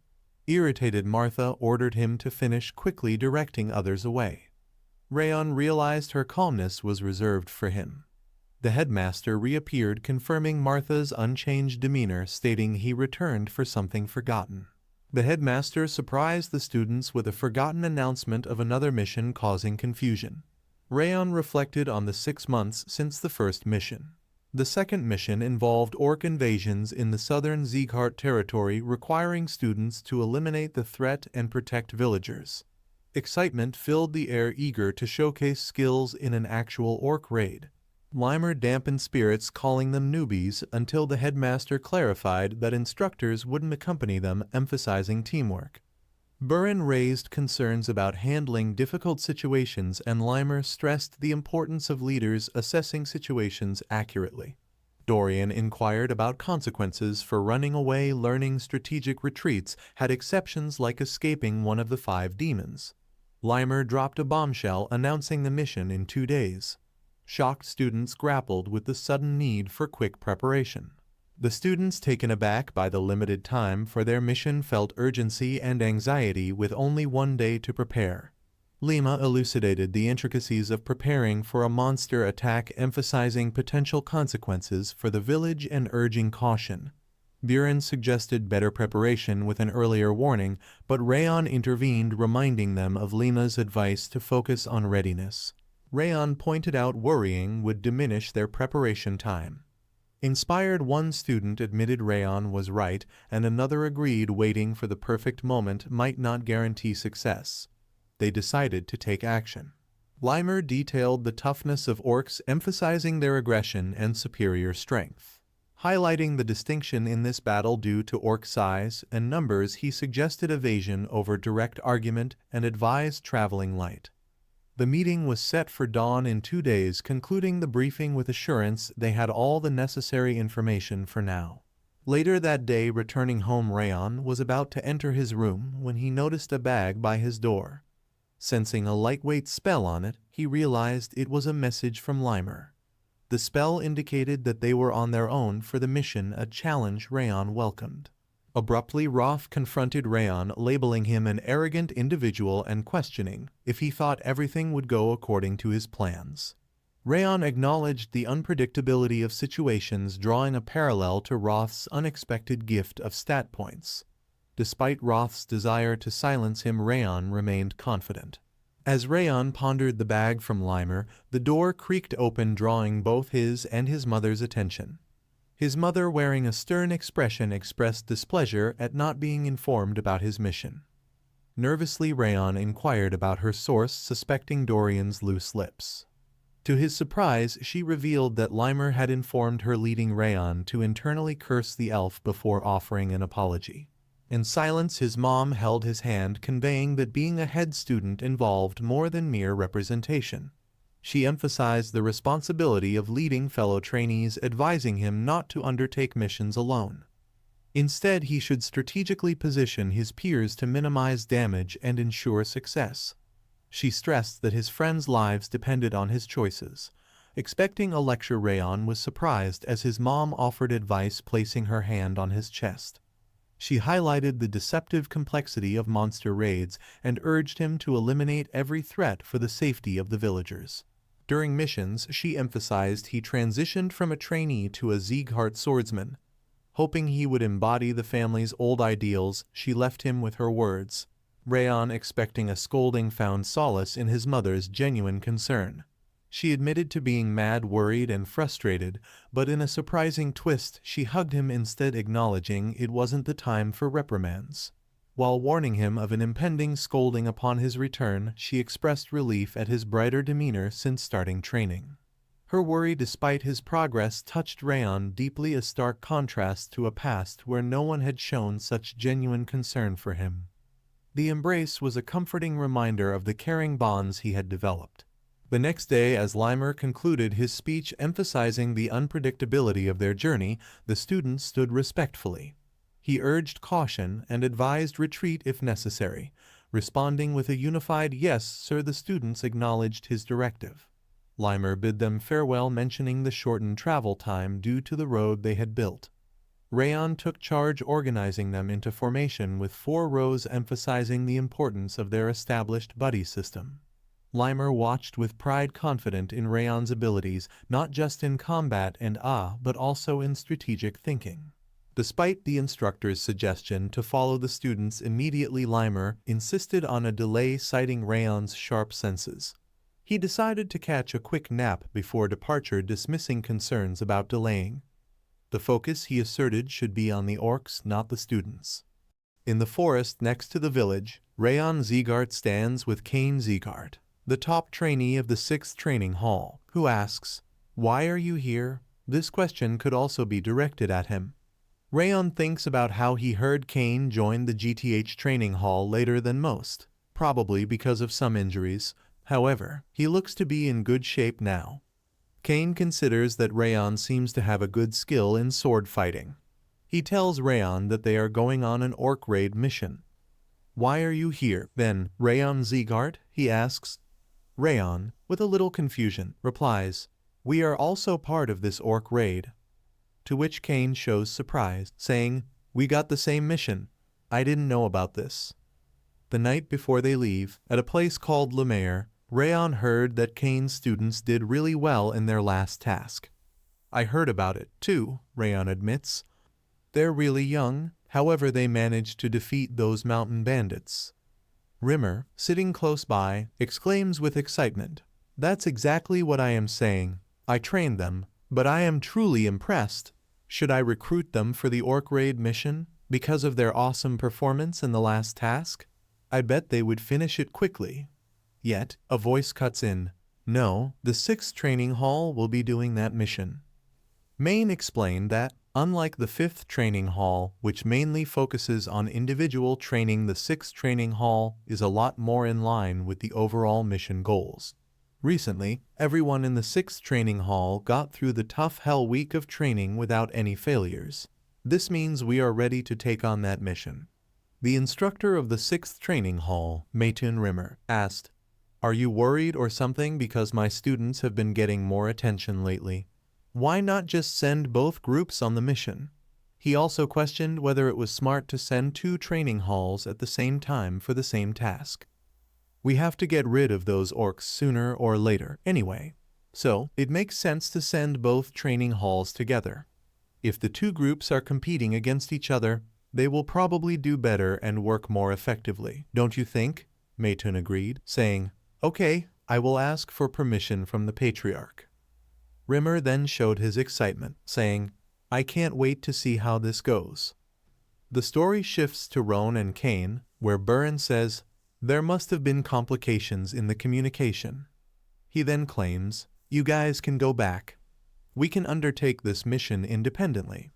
Irritated, Martha ordered him to finish quickly, directing others away. Raon realized her calmness was reserved for him. The headmaster reappeared, confirming Martha's unchanged demeanor, stating he returned for something forgotten. The headmaster surprised the students with a forgotten announcement of another mission, causing confusion. Raon reflected on the 6 months since the first mission. The second mission involved orc invasions in the southern Sieghart territory, requiring students to eliminate the threat and protect villagers. Excitement filled the air, eager to showcase skills in an actual orc raid. Limer dampened spirits, calling them newbies, until the headmaster clarified that instructors wouldn't accompany them, emphasizing teamwork. Buren raised concerns about handling difficult situations, and Limer stressed the importance of leaders assessing situations accurately. Dorian inquired about consequences for running away. Learning strategic retreats had exceptions like escaping one of the 5 demons. Limer dropped a bombshell announcing the mission in 2 days. Shocked students grappled with the sudden need for quick preparation. The students, taken aback by the limited time for their mission, felt urgency and anxiety with only 1 day to prepare. Lima elucidated the intricacies of preparing for a monster attack, emphasizing potential consequences for the village and urging caution. Buren suggested better preparation with an earlier warning, but Raon intervened, reminding them of Lima's advice to focus on readiness. Raon pointed out worrying would diminish their preparation time. Inspired, one student admitted Raon was right, and another agreed waiting for the perfect moment might not guarantee success. They decided to take action. Limer detailed the toughness of orcs, emphasizing their aggression and superior strength. Highlighting the distinction in this battle due to orc size and numbers, he suggested evasion over direct argument and advised traveling light. The meeting was set for dawn in 2 days, concluding the briefing with assurance they had all the necessary information for now. Later that day, returning home, Raon was about to enter his room when he noticed a bag by his door. Sensing a lightweight spell on it, he realized it was a message from Limer. The spell indicated that they were on their own for the mission, a challenge Raon welcomed. Abruptly, Roth confronted Raon, labeling him an arrogant individual and questioning if he thought everything would go according to his plans. Raon acknowledged the unpredictability of situations, drawing a parallel to Roth's unexpected gift of stat points. Despite Roth's desire to silence him, Raon remained confident. As Raon pondered the bag from Limer, the door creaked open, drawing both his and his mother's attention. His mother, wearing a stern expression, expressed displeasure at not being informed about his mission. Nervously, Raon inquired about her source, suspecting Dorian's loose lips. To his surprise, she revealed that Limer had informed her, leading Raon to internally curse the elf before offering an apology. In silence, his mom held his hand, conveying that being a head student involved more than mere representation. She emphasized the responsibility of leading fellow trainees, advising him not to undertake missions alone. Instead, he should strategically position his peers to minimize damage and ensure success. She stressed that his friends' lives depended on his choices. Expecting a lecture, Raon was surprised as his mom offered advice, placing her hand on his chest. She highlighted the deceptive complexity of monster raids and urged him to eliminate every threat for the safety of the villagers. During missions, she emphasized he transitioned from a trainee to a Sieghart swordsman. Hoping he would embody the family's old ideals, she left him with her words. Raon, expecting a scolding, found solace in his mother's genuine concern. She admitted to being mad, worried, and frustrated, but in a surprising twist, she hugged him instead, acknowledging it wasn't the time for reprimands. While warning him of an impending scolding upon his return, she expressed relief at his brighter demeanor since starting training. Her worry, despite his progress, touched Raon deeply, a stark contrast to a past where no one had shown such genuine concern for him. The embrace was a comforting reminder of the caring bonds he had developed. The next day, as Limer concluded his speech emphasizing the unpredictability of their journey, the students stood respectfully. He urged caution and advised retreat if necessary. Responding with a unified "Yes, sir," the students acknowledged his directive. Limer bid them farewell, mentioning the shortened travel time due to the road they had built. Raon took charge, organizing them into formation with 4 rows, emphasizing the importance of their established buddy system. Limer watched with pride, confident in Raon's abilities, not just in combat and but also in strategic thinking. Despite the instructor's suggestion to follow the students immediately, Limer insisted on a delay, citing Raon's sharp senses. He decided to catch a quick nap before departure, dismissing concerns about delaying. The focus, he asserted, should be on the orcs, not the students. In the forest next to the village, Raon Sieghart stands with Cain Sieghart, the top trainee of the 6th Training Hall, who asks, Why are you here? This question could also be directed at him. Raon thinks about how he heard Kane join the GTH training hall later than most, probably because of some injuries. However, he looks to be in good shape now. Kane considers that Raon seems to have a good skill in sword fighting. He tells Raon that they are going on an orc raid mission. Why are you here, then, Raon Sieghart? He asks. Raon, with a little confusion, replies, we are also part of this orc raid. To which Kane shows surprise, saying, we got the same mission. I didn't know about this. The night before they leave, at a place called Lemaire, Raon heard that Kane's students did really well in their last task. I heard about it, too, Raon admits. They're really young, however they managed to defeat those mountain bandits. Rimmer, sitting close by, exclaims with excitement, that's exactly what I am saying. I trained them, but I am truly impressed. Should I recruit them for the orc raid mission because of their awesome performance in the last task? I bet they would finish it quickly. Yet, a voice cuts in. No, the 6th training hall will be doing that mission. Main explained that, unlike the 5th training hall, which mainly focuses on individual training, the 6th training hall is a lot more in line with the overall mission goals. Recently, everyone in the 6th training hall got through the tough hell week of training without any failures. This means we are ready to take on that mission. The instructor of the 6th training hall, Maytun Rimmer, asked, are you worried or something because my students have been getting more attention lately? Why not just send both groups on the mission? He also questioned whether it was smart to send 2 training halls at the same time for the same task. We have to get rid of those orcs sooner or later, anyway. So, it makes sense to send both training halls together. If the 2 groups are competing against each other, they will probably do better and work more effectively, don't you think? Maytun agreed, saying, okay, I will ask for permission from the Patriarch. Rimmer then showed his excitement, saying, I can't wait to see how this goes. The story shifts to Raon and Kane, where Buren says, there must have been complications in the communication. He then claims, you guys can go back. We can undertake this mission independently.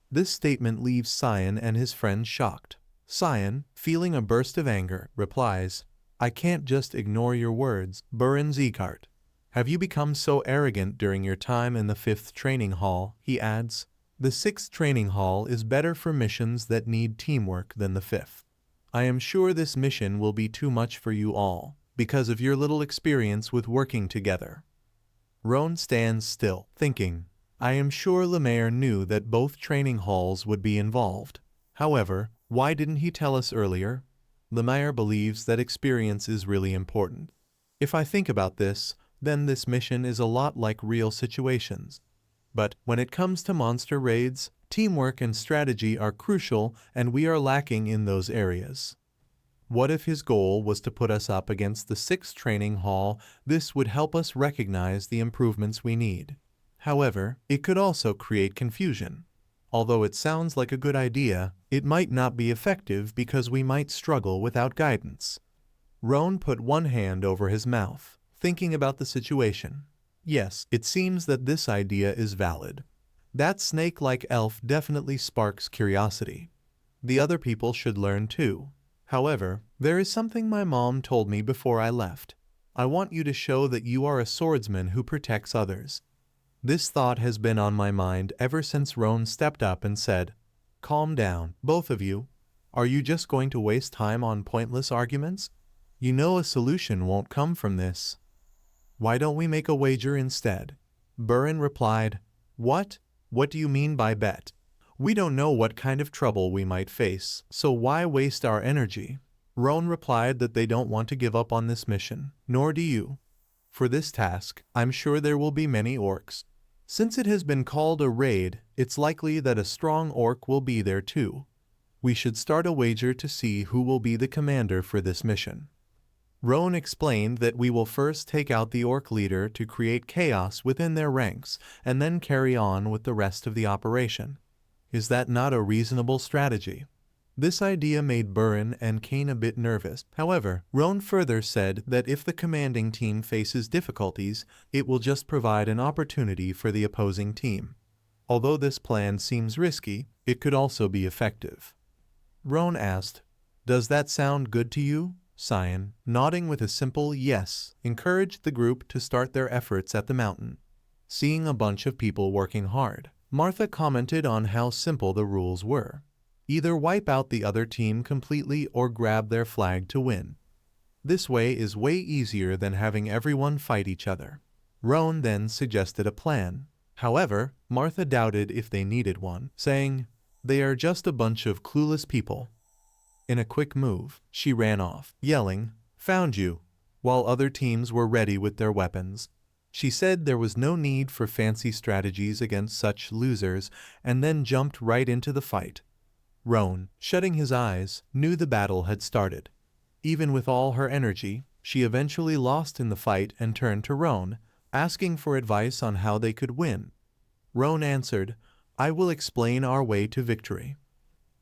This statement leaves Cyan and his friends shocked. Cyan, feeling a burst of anger, replies, I can't just ignore your words, Buren Sieghart. Have you become so arrogant during your time in the 5th training hall? He adds, the 6th training hall is better for missions that need teamwork than the 5th. I am sure this mission will be too much for you all, because of your little experience with working together. Raon stands still, thinking, I am sure Lemaire knew that both training halls would be involved. However, why didn't he tell us earlier? Lemaire believes that experience is really important. If I think about this, then this mission is a lot like real situations. But when it comes to monster raids, teamwork and strategy are crucial, and we are lacking in those areas. What if his goal was to put us up against the 6th training hall? This would help us recognize the improvements we need. However, it could also create confusion. Although it sounds like a good idea, it might not be effective because we might struggle without guidance. Raon put one hand over his mouth, thinking about the situation. Yes, it seems that this idea is valid. That snake-like elf definitely sparks curiosity. The other people should learn too. However, there is something my mom told me before I left. I want you to show that you are a swordsman who protects others. This thought has been on my mind ever since Raon stepped up and said, calm down, both of you. Are you just going to waste time on pointless arguments? You know a solution won't come from this. Why don't we make a wager instead? Buren replied, what? What do you mean by bet? We don't know what kind of trouble we might face, so why waste our energy? Raon replied that they don't want to give up on this mission, nor do you. For this task, I'm sure there will be many orcs. Since it has been called a raid, it's likely that a strong orc will be there too. We should start a wager to see who will be the commander for this mission. Raon explained that we will first take out the orc leader to create chaos within their ranks and then carry on with the rest of the operation. Is that not a reasonable strategy? This idea made Burin and Kane a bit nervous. However, Raon further said that if the commanding team faces difficulties, it will just provide an opportunity for the opposing team. Although this plan seems risky, it could also be effective. Raon asked, "Does that sound good to you?" Cyan, nodding with a simple yes, encouraged the group to start their efforts at the mountain. Seeing a bunch of people working hard, Martha commented on how simple the rules were. Either wipe out the other team completely or grab their flag to win. This way is way easier than having everyone fight each other. Raon then suggested a plan. However, Martha doubted if they needed one, saying, "They are just a bunch of clueless people." In a quick move, she ran off, yelling, "Found you," while other teams were ready with their weapons. She said there was no need for fancy strategies against such losers and then jumped right into the fight. Raon, shutting his eyes, knew the battle had started. Even with all her energy, she eventually lost in the fight and turned to Raon, asking for advice on how they could win. Raon answered, "I will explain our way to victory."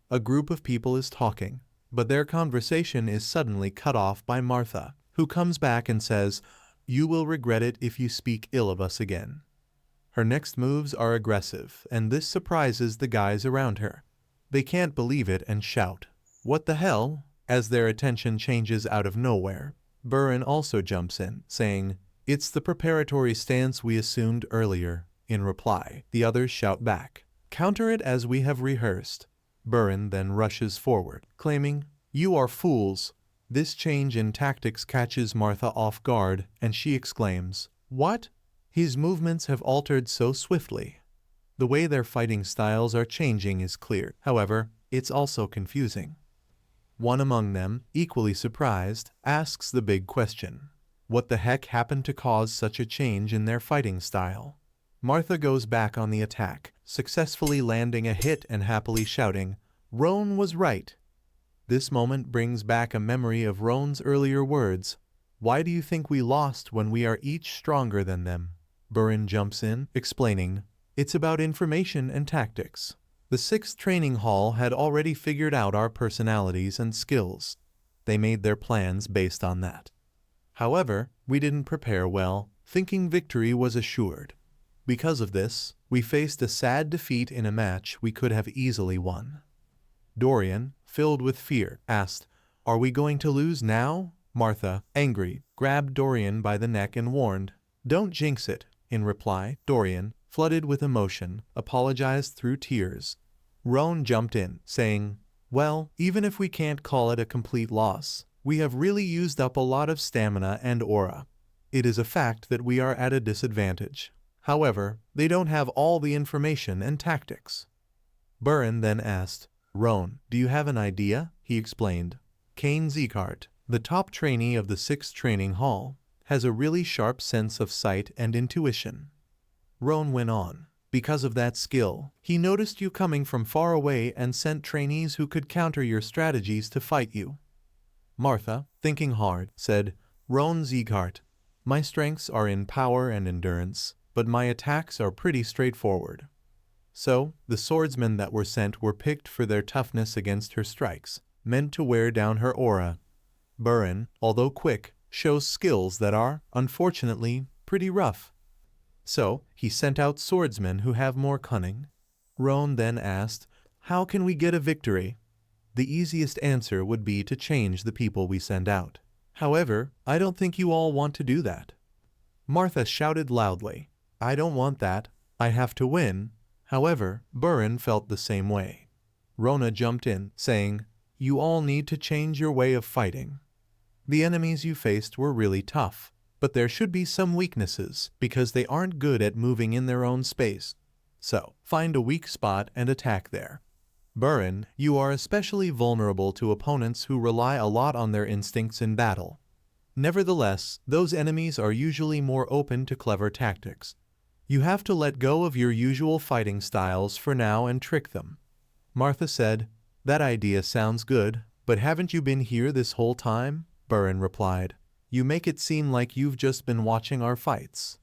A group of people is talking, but their conversation is suddenly cut off by Martha, who comes back and says, "You will regret it if you speak ill of us again." Her next moves are aggressive, and this surprises the guys around her. They can't believe it and shout, "What the hell?" as their attention changes out of nowhere. Burin also jumps in, saying, "It's the preparatory stance we assumed earlier." In reply, the others shout back, "Counter it as we have rehearsed." Burin then rushes forward, claiming, "You are fools." This change in tactics catches Martha off guard, and she exclaims, "What? His movements have altered so swiftly." The way their fighting styles are changing is clear. However, it's also confusing. One among them, equally surprised, asks the big question. What the heck happened to cause such a change in their fighting style? Martha goes back on the attack, successfully landing a hit and happily shouting, "Raon was right." This moment brings back a memory of Raon's earlier words. "Why do you think we lost when we are each stronger than them?" Burin jumps in, explaining, "It's about information and tactics." The 6th training hall had already figured out our personalities and skills. They made their plans based on that. However, we didn't prepare well, thinking victory was assured. Because of this, we faced a sad defeat in a match we could have easily won. Dorian, filled with fear, asked, "Are we going to lose now?" Martha, angry, grabbed Dorian by the neck and warned, "Don't jinx it." In reply, Dorian, flooded with emotion, apologized through tears. Raon jumped in, saying, "Well, even if we can't call it a complete loss, we have really used up a lot of stamina and aura. It is a fact that we are at a disadvantage. However, they don't have all the information and tactics." Burin then asked, "Raon, do you have an idea?" He explained, "House Sieghart, the top trainee of the 6th training hall, has a really sharp sense of sight and intuition." Raon went on, "Because of that skill, he noticed you coming from far away and sent trainees who could counter your strategies to fight you." Martha, thinking hard, said, "Raon Sieghart, my strengths are in power and endurance, but my attacks are pretty straightforward." So, the swordsmen that were sent were picked for their toughness against her strikes, meant to wear down her aura. Burin, although quick, shows skills that are, unfortunately, pretty rough. So, he sent out swordsmen who have more cunning. Raon then asked, "How can we get a victory?" The easiest answer would be to change the people we send out. However, I don't think you all want to do that. Martha shouted loudly, "I don't want that. I have to win." However, Burin felt the same way. Rona jumped in, saying, "You all need to change your way of fighting. The enemies you faced were really tough, but there should be some weaknesses because they aren't good at moving in their own space. So, find a weak spot and attack there. Burin, you are especially vulnerable to opponents who rely a lot on their instincts in battle. Nevertheless, those enemies are usually more open to clever tactics. You have to let go of your usual fighting styles for now and trick them." Martha said, "That idea sounds good, but haven't you been here this whole time?" Burin replied, "You make it seem like you've just been watching our fights."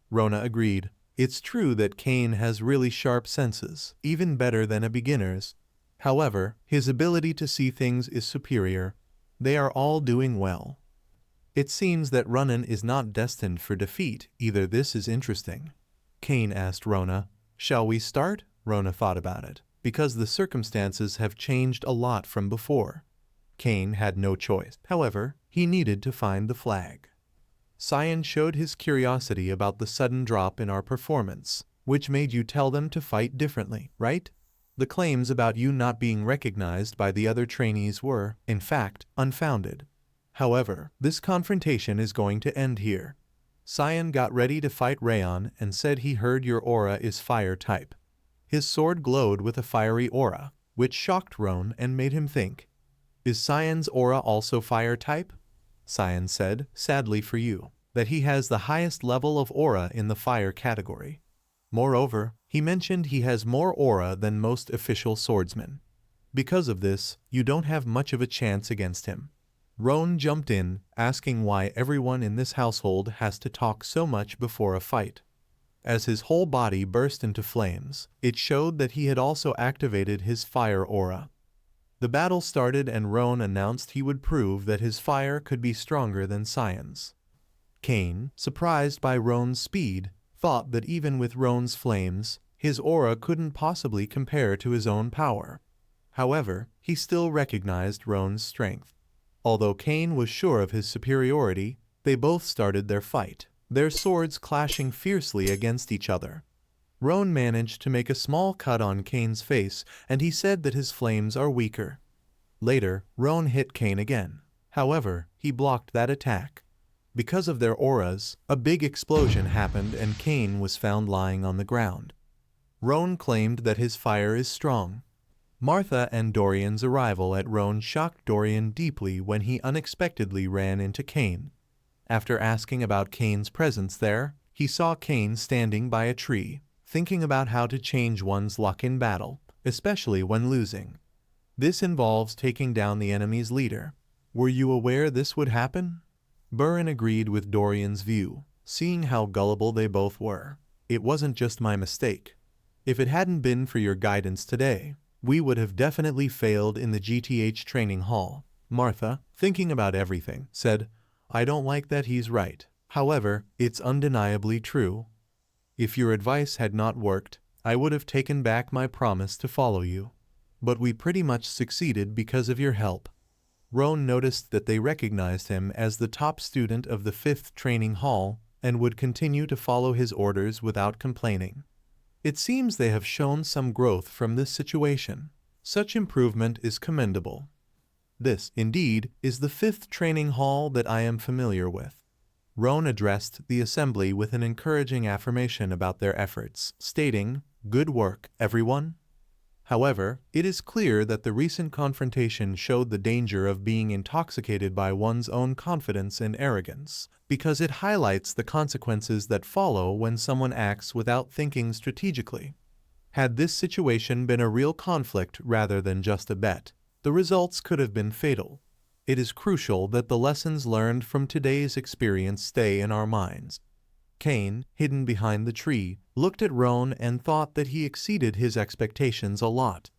Rona agreed, "It's true that Kane has really sharp senses, even better than a beginner's." However, his ability to see things is superior. They are all doing well. It seems that Ronan is not destined for defeat either. This is interesting. Cain asked Rona. Shall we start? Rona thought about it, because the circumstances have changed a lot from before. Cain had no choice. However, he needed to find the flag. Cyan showed his curiosity about the sudden drop in our performance, which made you tell them to fight differently, right? The claims about you not being recognized by the other trainees were, in fact, unfounded. However, this confrontation is going to end here. Cyan got ready to fight Raon and said he heard your aura is fire type. His sword glowed with a fiery aura, which shocked Raon and made him think. Is Cyan's aura also fire type? Cyan said, sadly for you, that he has the highest level of aura in the fire category. Moreover, he mentioned he has more aura than most official swordsmen. Because of this, you don't have much of a chance against him. Raon jumped in, asking why everyone in this household has to talk so much before a fight. As his whole body burst into flames, it showed that he had also activated his fire aura. The battle started and Raon announced he would prove that his fire could be stronger than Cyan's. Cain, surprised by Raon's speed, thought that even with Raon's flames, his aura couldn't possibly compare to his own power. However, he still recognized Raon's strength. Although Cain was sure of his superiority, they both started their fight, their swords clashing fiercely against each other. Raon managed to make a small cut on Cain's face, and he said that his flames are weaker. Later, Raon hit Cain again. However, he blocked that attack. Because of their auras, a big explosion happened and Cain was found lying on the ground. Raon claimed that his fire is strong. Martha and Dorian's arrival at Raon shocked Dorian deeply when he unexpectedly ran into Cain. After asking about Cain's presence there, he saw Cain standing by a tree, thinking about how to change one's luck in battle, especially when losing. This involves taking down the enemy's leader. Were you aware this would happen? Burin agreed with Dorian's view, seeing how gullible they both were. It wasn't just my mistake. If it hadn't been for your guidance today, we would have definitely failed in the GTH training hall. Martha, thinking about everything, said, I don't like that he's right. However, it's undeniably true. If your advice had not worked, I would have taken back my promise to follow you. But we pretty much succeeded because of your help. Raon noticed that they recognized him as the top student of the 5th training hall and would continue to follow his orders without complaining. It seems they have shown some growth from this situation. Such improvement is commendable. This, indeed, is the 5th training hall that I am familiar with. Raon addressed the assembly with an encouraging affirmation about their efforts, stating, Good work, everyone. However, it is clear that the recent confrontation showed the danger of being intoxicated by one's own confidence and arrogance, because it highlights the consequences that follow when someone acts without thinking strategically. Had this situation been a real conflict rather than just a bet, the results could have been fatal. It is crucial that the lessons learned from today's experience stay in our minds. Cain, hidden behind the tree, looked at Raon and thought that he exceeded his expectations a lot.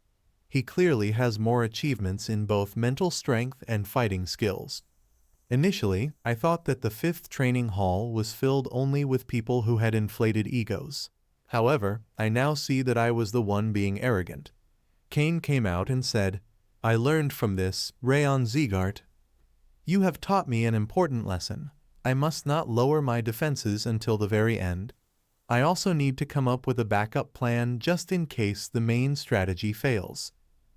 He clearly has more achievements in both mental strength and fighting skills. Initially, I thought that the 5th training hall was filled only with people who had inflated egos. However, I now see that I was the one being arrogant. Cain came out and said, I learned from this, House Sieghart. You have taught me an important lesson. I must not lower my defenses until the very end. I also need to come up with a backup plan just in case the main strategy fails.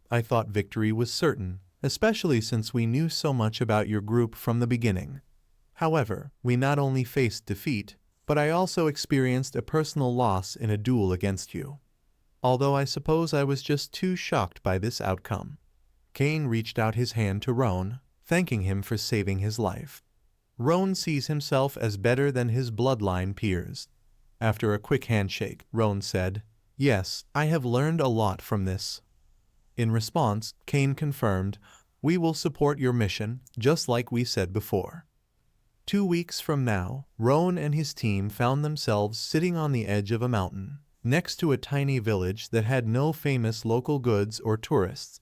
I thought victory was certain, especially since we knew so much about your group from the beginning. However, we not only faced defeat, but I also experienced a personal loss in a duel against you. Although I suppose I was just too shocked by this outcome. Cain reached out his hand to Raon, thanking him for saving his life. Raon sees himself as better than his bloodline peers. After a quick handshake, Raon said, Yes, I have learned a lot from this. In response, Cain confirmed, We will support your mission, just like we said before. 2 weeks from now, Raon and his team found themselves sitting on the edge of a mountain. next to a tiny village that had no famous local goods or tourists.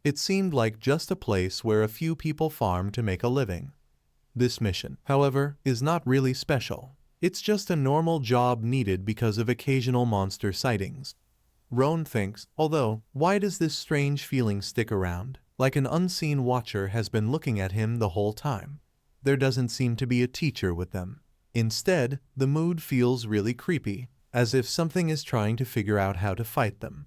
It seemed like just a place where a few people farm to make a living. This mission, however, is not really special. It's just a normal job needed because of occasional monster sightings. Raon thinks, although, why does this strange feeling stick around? Like an unseen watcher has been looking at him the whole time. There doesn't seem to be a teacher with them. Instead, the mood feels really creepy, as if something is trying to figure out how to fight them.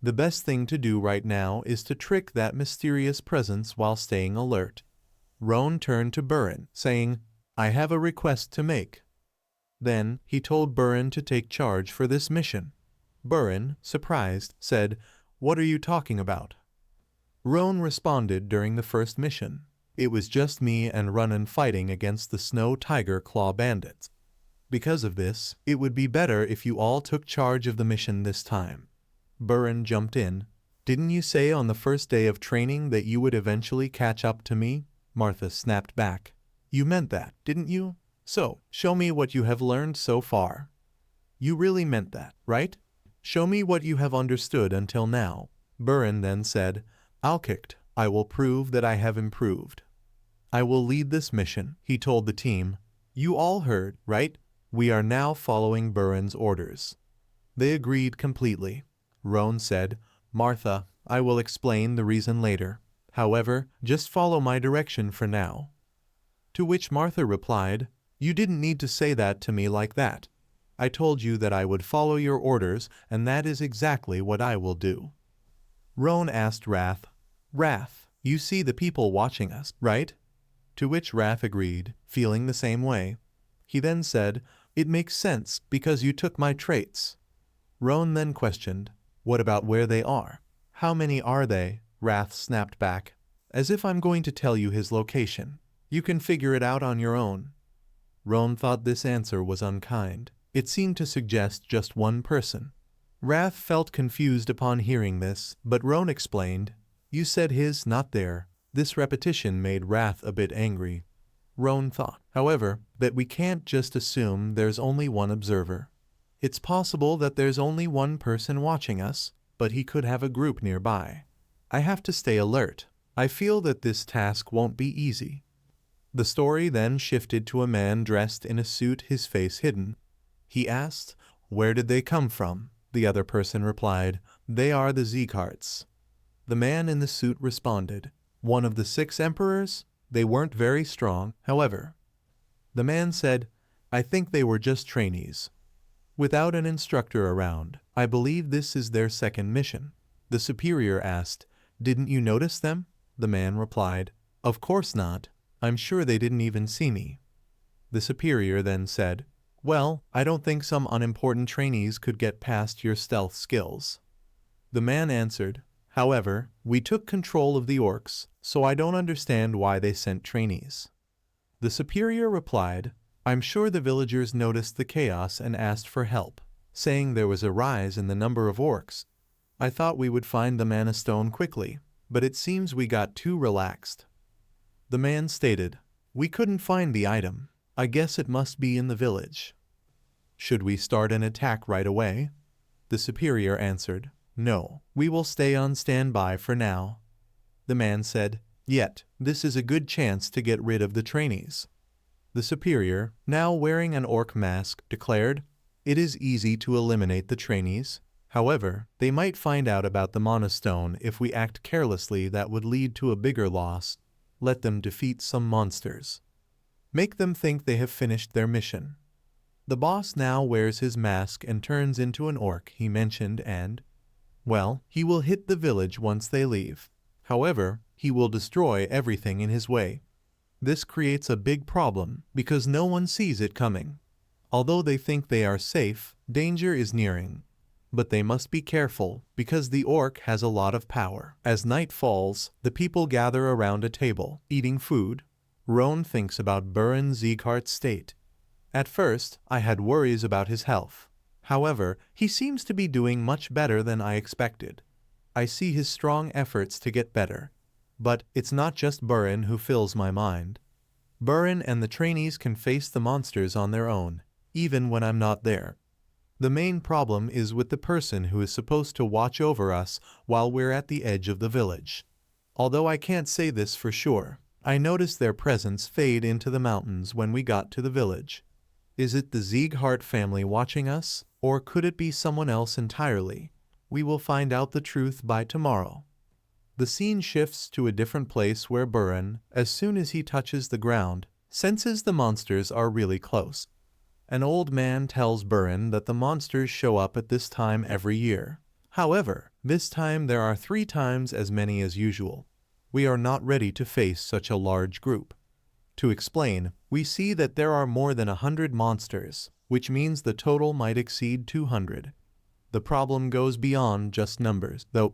The best thing to do right now is to trick that mysterious presence while staying alert. Raon turned to Burin, saying, I have a request to make. Then, he told Burin to take charge for this mission. Burin, surprised, said, What are you talking about? Raon responded during the first mission. It was just me and Raon fighting against the Snow Tiger Claw bandits. Because of this, it would be better if you all took charge of the mission this time. Burin jumped in. Didn't you say on the first day of training that you would eventually catch up to me? Martha snapped back. You meant that, didn't you? So, show me what you have learned so far. You really meant that, right? Show me what you have understood until now. Burin then said, Alkicht, I will prove that I have improved. I will lead this mission, he told the team. You all heard, right? We are now following Burin's orders. They agreed completely. Raon said, Martha, I will explain the reason later. However, just follow my direction for now. To which Martha replied, You didn't need to say that to me like that. I told you that I would follow your orders, and that is exactly what I will do. Raon asked Wrath, Wrath, you see the people watching us, right? To which Wrath agreed, feeling the same way. He then said, It makes sense, because you took my traits. Raon then questioned, What about where they are? How many are they? Wrath snapped back, As if I'm going to tell you his location. You can figure it out on your own. Raon thought this answer was unkind. It seemed to suggest just one person. Wrath felt confused upon hearing this, but Raon explained, You said his, not their. This repetition made Wrath a bit angry. Raon thought, however, that we can't just assume there's only one observer. It's possible that there's only one person watching us, but he could have a group nearby. I have to stay alert. I feel that this task won't be easy. The story then shifted to a man dressed in a suit, his face hidden. He asked, Where did they come from? The other person replied, They are the Siegharts. The man in the suit responded, One of the 6 emperors? They weren't very strong, however. The man said, I think they were just trainees. Without an instructor around, I believe this is their second mission. The superior asked, Didn't you notice them? The man replied, Of course not. I'm sure they didn't even see me. The superior then said, Well, I don't think some unimportant trainees could get past your stealth skills. The man answered, However, we took control of the orcs, so I don't understand why they sent trainees. The superior replied, I'm sure the villagers noticed the chaos and asked for help, saying there was a rise in the number of orcs. I thought we would find the mana stone quickly, but it seems we got too relaxed. The man stated, We couldn't find the item. I guess it must be in the village. Should we start an attack right away? The superior answered, No, we will stay on standby for now. The man said, Yet, this is a good chance to get rid of the trainees. The superior, now wearing an orc mask, declared, It is easy to eliminate the trainees. However, they might find out about the mana stone if we act carelessly. That would lead to a bigger loss. Let them defeat some monsters. Make them think they have finished their mission. The boss now wears his mask and turns into an orc, he mentioned, and, well, he will hit the village once they leave. However, he will destroy everything in his way. This creates a big problem because no one sees it coming. Although they think they are safe, danger is nearing. But they must be careful because the orc has a lot of power. As night falls, the people gather around a table, eating food. Raon thinks about Burin Sieghart's state. At first, I had worries about his health. However, he seems to be doing much better than I expected. I see his strong efforts to get better. But it's not just Burin who fills my mind. Burin and the trainees can face the monsters on their own, even when I'm not there. The main problem is with the person who is supposed to watch over us while we're at the edge of the village. Although I can't say this for sure, I noticed their presence fade into the mountains when we got to the village. Is it the Sieghart family watching us, or could it be someone else entirely? We will find out the truth by tomorrow. The scene shifts to a different place where Buren, as soon as he touches the ground, senses the monsters are really close. An old man tells Buren that the monsters show up at this time every year. However, this time there are 3 times as many as usual. We are not ready to face such a large group. To explain, we see that there are more than 100 monsters, which means the total might exceed 200. The problem goes beyond just numbers, though.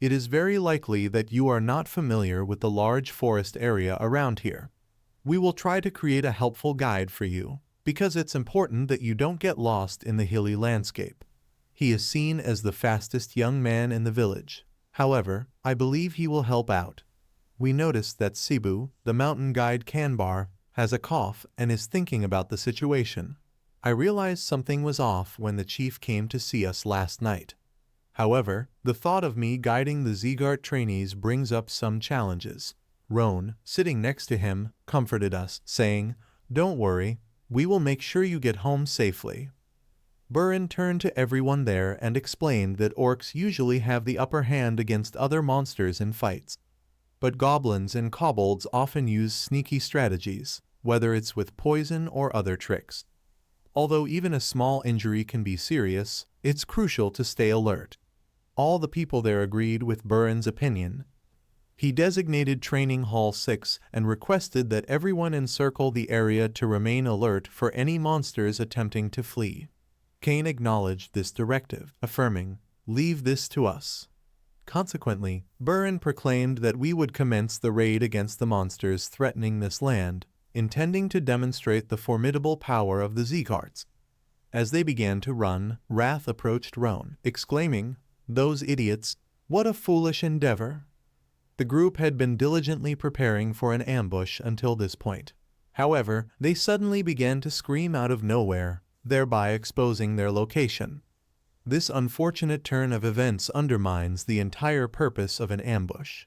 It is very likely that you are not familiar with the large forest area around here. We will try to create a helpful guide for you, because it's important that you don't get lost in the hilly landscape. He is seen as the fastest young man in the village. However, I believe he will help out. We noticed that Cebu, the mountain guide Kanbar, has a cough and is thinking about the situation. I realized something was off when the chief came to see us last night. However, the thought of me guiding the Sieghart trainees brings up some challenges. Raon, sitting next to him, comforted us, saying, "Don't worry, we will make sure you get home safely." Buren turned to everyone there and explained that orcs usually have the upper hand against other monsters in fights. But goblins and kobolds often use sneaky strategies, whether it's with poison or other tricks. Although even a small injury can be serious, it's crucial to stay alert. All the people there agreed with Buren's opinion. He designated Training Hall 6 and requested that everyone encircle the area to remain alert for any monsters attempting to flee. Kane acknowledged this directive, affirming, "Leave this to us." Consequently, Buren proclaimed that we would commence the raid against the monsters threatening this land, intending to demonstrate the formidable power of the Siegharts. As they began to run, Wrath approached Raon, exclaiming, "Those idiots! What a foolish endeavor!" The group had been diligently preparing for an ambush until this point. However, they suddenly began to scream out of nowhere, thereby exposing their location. This unfortunate turn of events undermines the entire purpose of an ambush.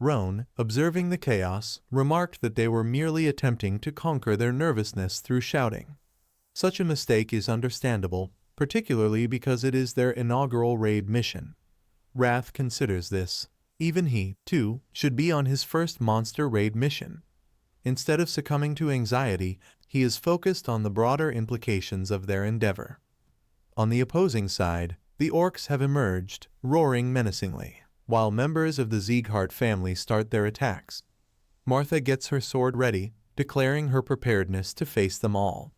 Raon, observing the chaos, remarked that they were merely attempting to conquer their nervousness through shouting. Such a mistake is understandable, particularly because it is their inaugural raid mission. Wrath considers this. Even he, too, should be on his first monster raid mission. Instead of succumbing to anxiety, he is focused on the broader implications of their endeavor. On the opposing side, the orcs have emerged, roaring menacingly, while members of the Sieghart family start their attacks. Martha gets her sword ready, declaring her preparedness to face them all.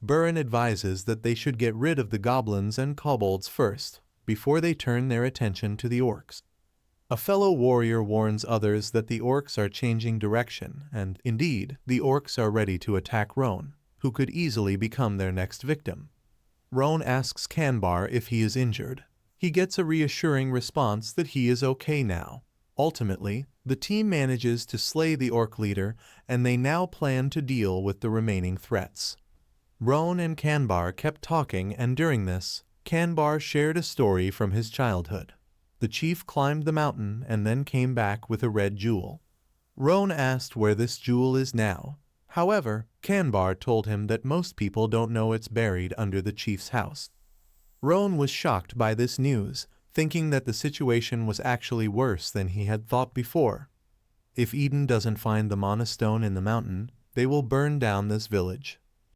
Buren advises that they should get rid of the goblins and kobolds first, before they turn their attention to the orcs. A fellow warrior warns others that the orcs are changing direction, and, indeed, the orcs are ready to attack Raon, who could easily become their next victim. Raon asks Kanbar if he is injured. He gets a reassuring response that he is okay now. Ultimately, the team manages to slay the orc leader, and they now plan to deal with the remaining threats. Raon and Kanbar kept talking, and during this, Kanbar shared a story from his childhood. The chief climbed the mountain and then came back with a red jewel. Raon asked where this jewel is now. However, Kanbar told him that most people don't know it's buried under the chief's house. Raon was shocked by this news, thinking that the situation was actually worse than he had thought before. If Eden doesn't find the Mana Stone in the mountain, they will burn down this village.